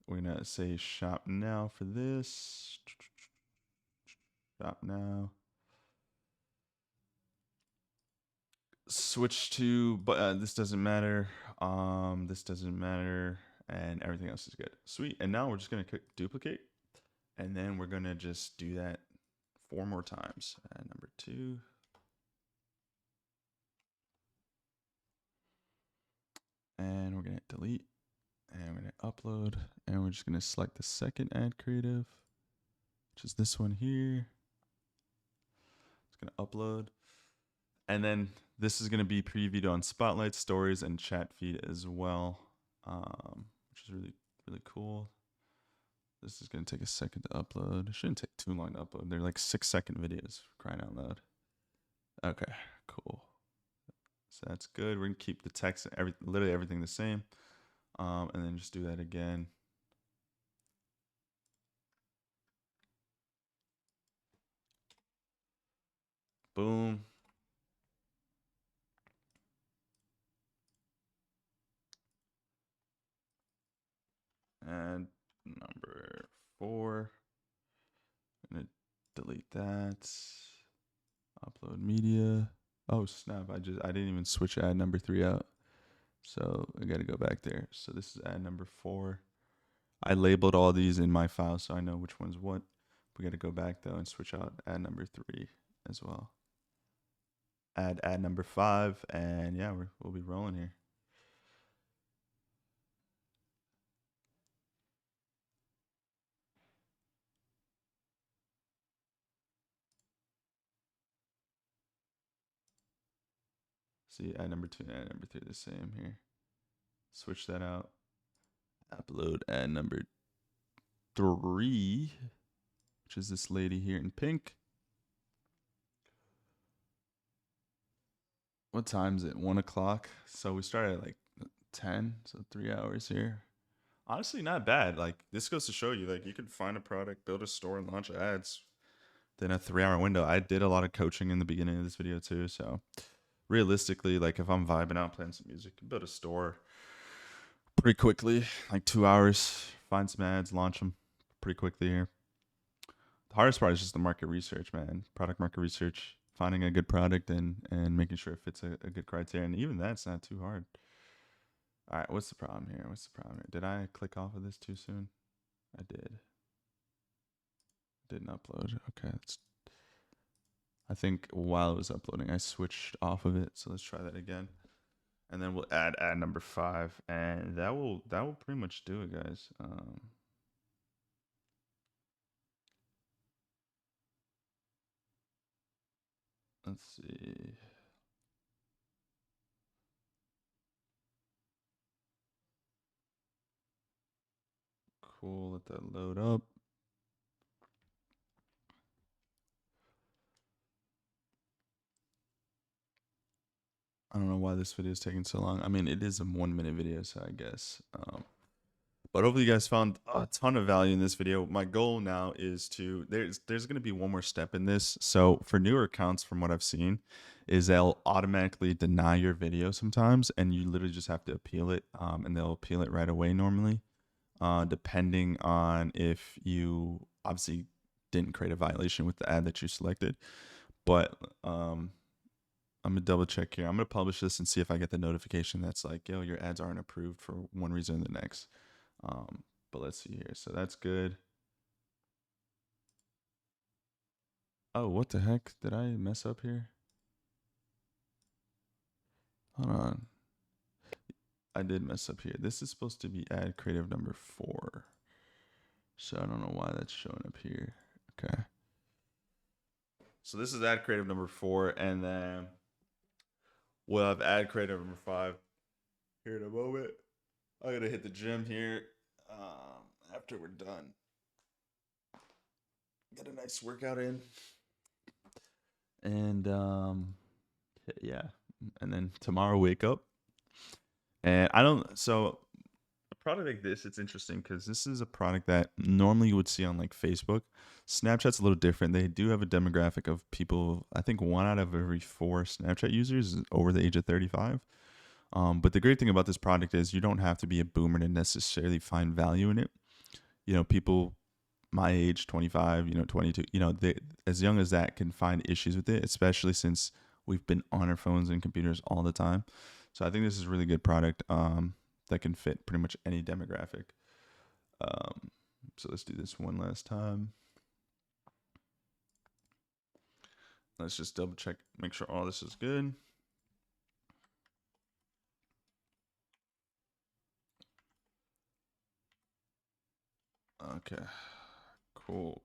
We're going to say shop now for this. Shop now. Switch to, but this doesn't matter. This doesn't matter, and everything else is good. Sweet. And now we're just going to click duplicate, and then we're going to just do that 4 more times. Number 2. And we're going to delete, and we're going to upload, and we're just going to select the second ad creative, which is this one here. It's going to upload. And then this is going to be previewed on Spotlight, Stories, and Chat Feed as well, which is really, really cool. This is going to take a second to upload. It shouldn't take too long to upload. They're like 6-second videos, crying out loud. Okay, cool. So that's good. We're going to keep the text, literally everything the same. And then just do that again. Boom. And number 4. I'm gonna delete that. Upload media. Oh snap! I didn't even switch ad number 3 out. So I got to go back there. So this is ad number 4. I labeled all these in my file, so I know which one's what. We got to go back though and switch out ad number 3 as well. Add ad number 5, and yeah, we'll be rolling here. See, ad number 2 and ad number 3 are the same here. Switch that out. Upload ad number 3, which is this lady here in pink. What time is it? 1 o'clock. So we started at like 10, so 3 hours here. Honestly, not bad. Like, this goes to show you, like, you can find a product, build a store, and launch ads within a 3-hour window. I did a lot of coaching in the beginning of this video too. So realistically, like, if I'm vibing out, playing some music, build a store pretty quickly, like 2 hours, find some ads, launch them pretty quickly here. The hardest part is just the market research, man. Product market research, finding a good product and making sure it fits a good criteria. And even that's not too hard. All right, what's the problem here? Did I click off of this too soon? I did. Didn't upload. Okay, I think while it was uploading, I switched off of it. So let's try that again. And then we'll add ad number 5, and that will pretty much do it, guys. Let's see. Cool, let that load up. I don't know why this video is taking so long. I mean, it is a 1-minute video, so I guess. But hopefully you guys found a ton of value in this video. My goal now is to, there's going to be one more step in this. So for newer accounts, from what I've seen, is they'll automatically deny your video sometimes, and you literally just have to appeal it, and they'll appeal it right away normally, depending on if you obviously didn't create a violation with the ad that you selected. But I'm gonna double check here. I'm gonna publish this and see if I get the notification that's like, yo, your ads aren't approved for one reason or the next. But let's see here. So that's good. Oh, what the heck? Did I mess up here? Hold on. I did mess up here. This is supposed to be ad creative number 4. So I don't know why that's showing up here. Okay. So this is ad creative number 4, and then we'll have ad creative number 5 here in a moment. I'm gonna hit the gym here after we're done. Get a nice workout in. And yeah. And then tomorrow wake up. And so a product like this, it's interesting because this is a product that normally you would see on like Facebook. Snapchat's a little different. They do have a demographic of people, I think 1 out of every 4 Snapchat users is over the age of 35. But the great thing about this product is you don't have to be a boomer to necessarily find value in it. You know, people my age, 25, 22, they, as young as that, can find issues with it, especially since we've been on our phones and computers all the time. So I think this is a really good product that can fit pretty much any demographic. So let's do this one last time. Let's just double check, make sure all this is good. Okay. Cool.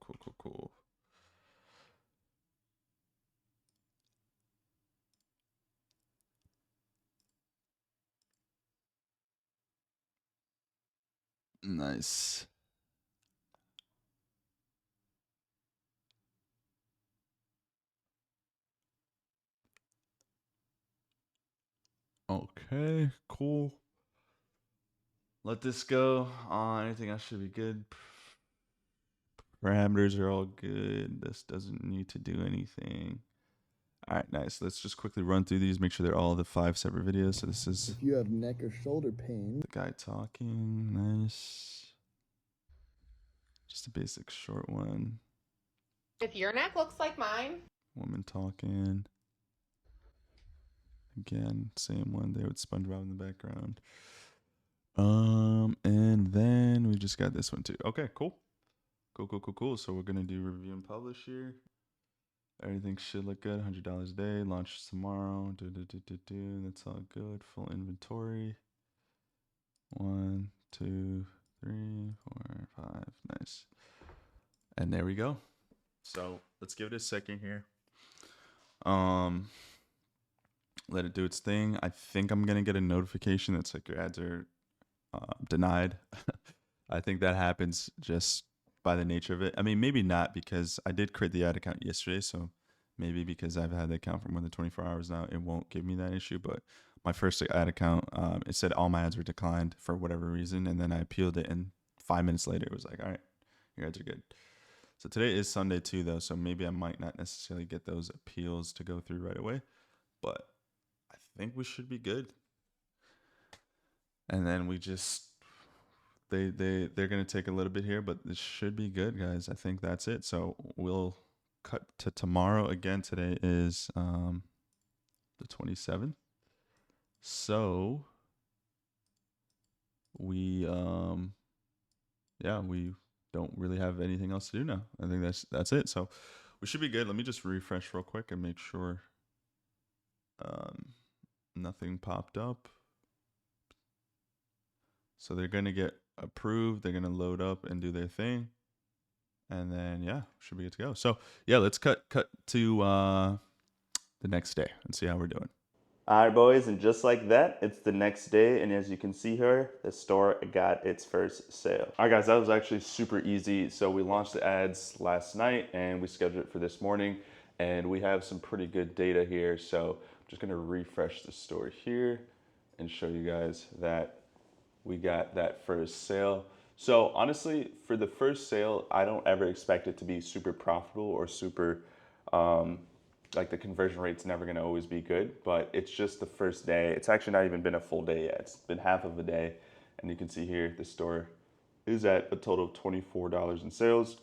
Nice. Okay, cool. Let this go. Anything else should be good. Parameters are all good. This doesn't need to do anything. All right, nice. Let's just quickly run through these, make sure they're all the 5 separate videos. So this is If you have neck or shoulder pain, the guy talking. Nice. Just a basic short one. If your neck looks like mine, Woman talking. Again, same one there with SpongeBob in the background. And then we just got this one too. Okay, cool. Cool. So we're gonna do review and publish here. Everything should look good. $100 a day. Launch tomorrow. That's all good. Full inventory. 1, 2, 3, 4, 5. Nice. And there we go. So let's give it a second here. Let it do its thing. I think I'm gonna get a notification that's like your ads are denied. I think that happens just by the nature of it. I mean, maybe not, because I did create the ad account yesterday, so maybe because I've had the account for more than 24 hours now, it won't give me that issue. But my first ad account, it said all my ads were declined for whatever reason, and then I appealed it, and 5 minutes later, it was like, all right, your ads are good. So today is Sunday too, though, so maybe I might not necessarily get those appeals to go through right away, but I think we should be good. And then we just they're gonna take a little bit here, but this should be good, guys. I think that's it. So we'll cut to tomorrow. Again, today is the 27th. So we we don't really have anything else to do now. I think that's it. So we should be good. Let me just refresh real quick and make sure nothing popped up. So they're going to get approved. They're going to load up and do their thing. And then, yeah, should be good to go. So, yeah, let's cut to the next day and see how we're doing. All right, boys, and just like that, it's the next day, and as you can see here, the store got its first sale. All right, guys, that was actually super easy. So we launched the ads last night, and we scheduled it for this morning, and we have some pretty good data here. So I'm just gonna refresh the store here and show you guys that we got that first sale. So honestly, for the first sale, I don't ever expect it to be super profitable or super, um, like the conversion rate's never gonna always be good, but it's just the first day. It's actually not even been a full day yet. It's been half of a day. And you can see here, the store is at a total of $24 in sales.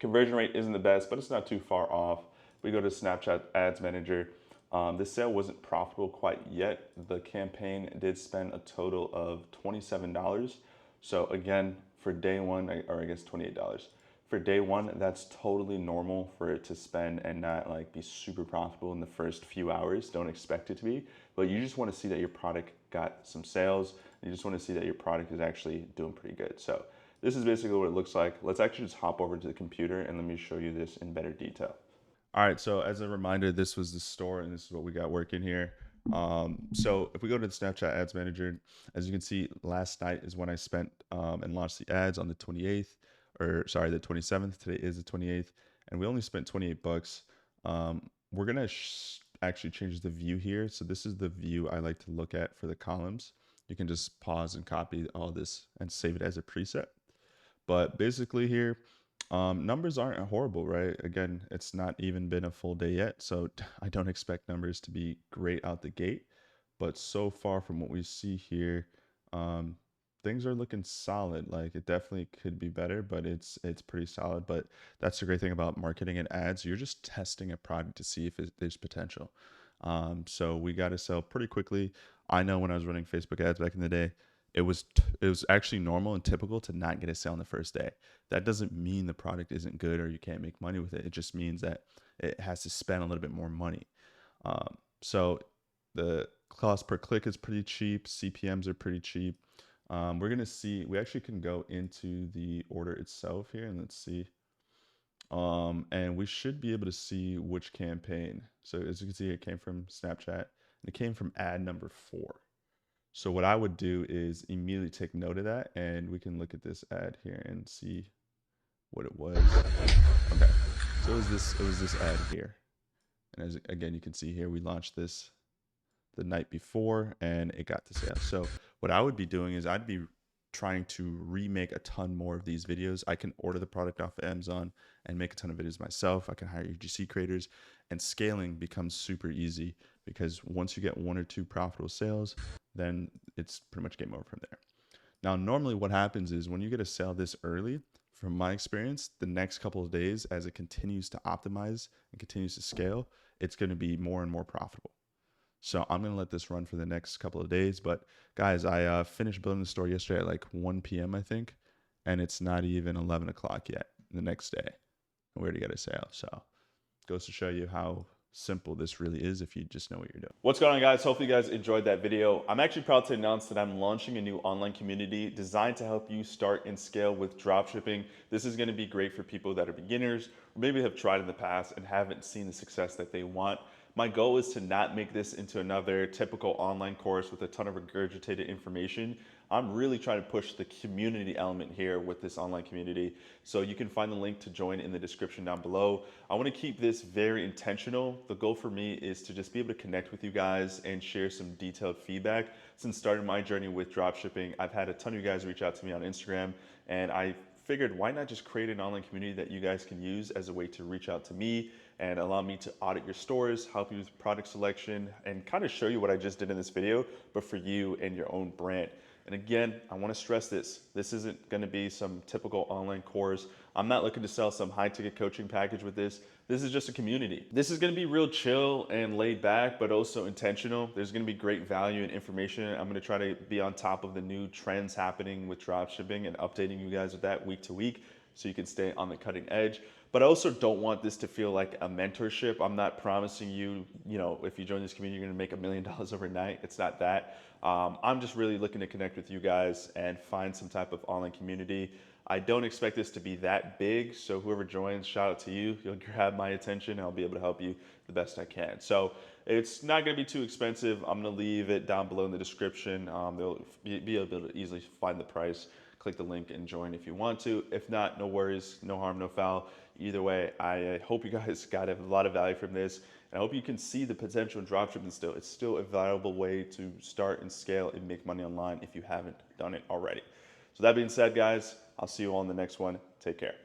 Conversion rate isn't the best, but it's not too far off. We go to Snapchat Ads Manager. This sale wasn't profitable quite yet. The campaign did spend a total of $27. So again, for day one, or I guess $28. For day one, that's totally normal for it to spend and not like be super profitable in the first few hours. Don't expect it to be, but you just want to see that your product got some sales. You just want to see that your product is actually doing pretty good. So this is basically what it looks like. Let's actually just hop over to the computer and let me show you this in better detail. All right, so as a reminder, this was the store and this is what we got working here. So if we go to the Snapchat Ads Manager, as you can see, last night is when I spent and launched the ads on the 28th, or sorry, the 27th. Today is the 28th, and we only spent 28 bucks. We're gonna actually change the view here. So this is the view I like to look at for the columns. You can just pause and copy all this and save it as a preset. But basically here, numbers aren't horrible, right? Again, it's not even been a full day yet, so I don't expect numbers to be great out the gate. But so far from what we see here, um, things are looking solid. Like it definitely could be better, but it's pretty solid. But that's the great thing about marketing and ads. You're just testing a product to see if there's potential. So we got to sell pretty quickly. I know when I was running Facebook ads back in the day, it was actually normal and typical to not get a sale on the first day. That doesn't mean the product isn't good or you can't make money with it. It just means that it has to spend a little bit more money. So the cost per click is pretty cheap. CPMs are pretty cheap. We're gonna see. We actually can go into the order itself here and let's see. And we should be able to see which campaign. So as you can see, it came from Snapchat and it came from ad number 4. So what I would do is immediately take note of that, and we can look at this ad here and see what it was. Okay, so it was this ad here, and as again you can see here, we launched this the night before, and it got the sale. So what I would be doing is I'd be trying to remake a ton more of these videos. I can order the product off of Amazon and make a ton of videos myself. I can hire UGC creators, and scaling becomes super easy because once you get 1 or 2 profitable sales, then it's pretty much game over from there. Now, normally what happens is when you get a sale this early, from my experience, the next couple of days, as it continues to optimize and continues to scale, it's going to be more and more profitable. So I'm going to let this run for the next couple of days. But guys, I finished building the store yesterday at like 1 p.m., I think, and it's not even 11 o'clock yet the next day. And we already got a sale. So it goes to show you how simple this really is if you just know what you're doing. What's going on, guys? Hopefully you guys enjoyed that video. I'm actually proud to announce that I'm launching a new online community designed to help you start and scale with dropshipping. This is going to be great for people that are beginners or maybe have tried in the past and haven't seen the success that they want. My goal is to not make this into another typical online course with a ton of regurgitated information. I'm really trying to push the community element here with this online community. So you can find the link to join in the description down below. I want to keep this very intentional. The goal for me is to just be able to connect with you guys and share some detailed feedback. Since starting my journey with dropshipping, I've had a ton of you guys reach out to me on Instagram, and I figured why not just create an online community that you guys can use as a way to reach out to me and allow me to audit your stores, help you with product selection, and kind of show you what I just did in this video, but for you and your own brand. And again, I want to stress this. This isn't going to be some typical online course. I'm not looking to sell some high ticket coaching package with this. This is just a community. This is going to be real chill and laid back, but also intentional. There's going to be great value and information. I'm going to try to be on top of the new trends happening with dropshipping and updating you guys with that week to week so you can stay on the cutting edge. But I also don't want this to feel like a mentorship. I'm not promising you, if you join this community, you're gonna make $1 million overnight. It's not that. I'm just really looking to connect with you guys and find some type of online community. I don't expect this to be that big, so whoever joins, shout out to you. You'll grab my attention and I'll be able to help you the best I can. So it's not gonna be too expensive. I'm gonna leave it down below in the description. They'll be able to easily find the price. Click the link and join if you want to. If not, no worries, no harm, no foul. Either way, I hope you guys got a lot of value from this. And I hope you can see the potential in dropshipping still. It's still a valuable way to start and scale and make money online if you haven't done it already. So that being said, guys, I'll see you all in the next one. Take care.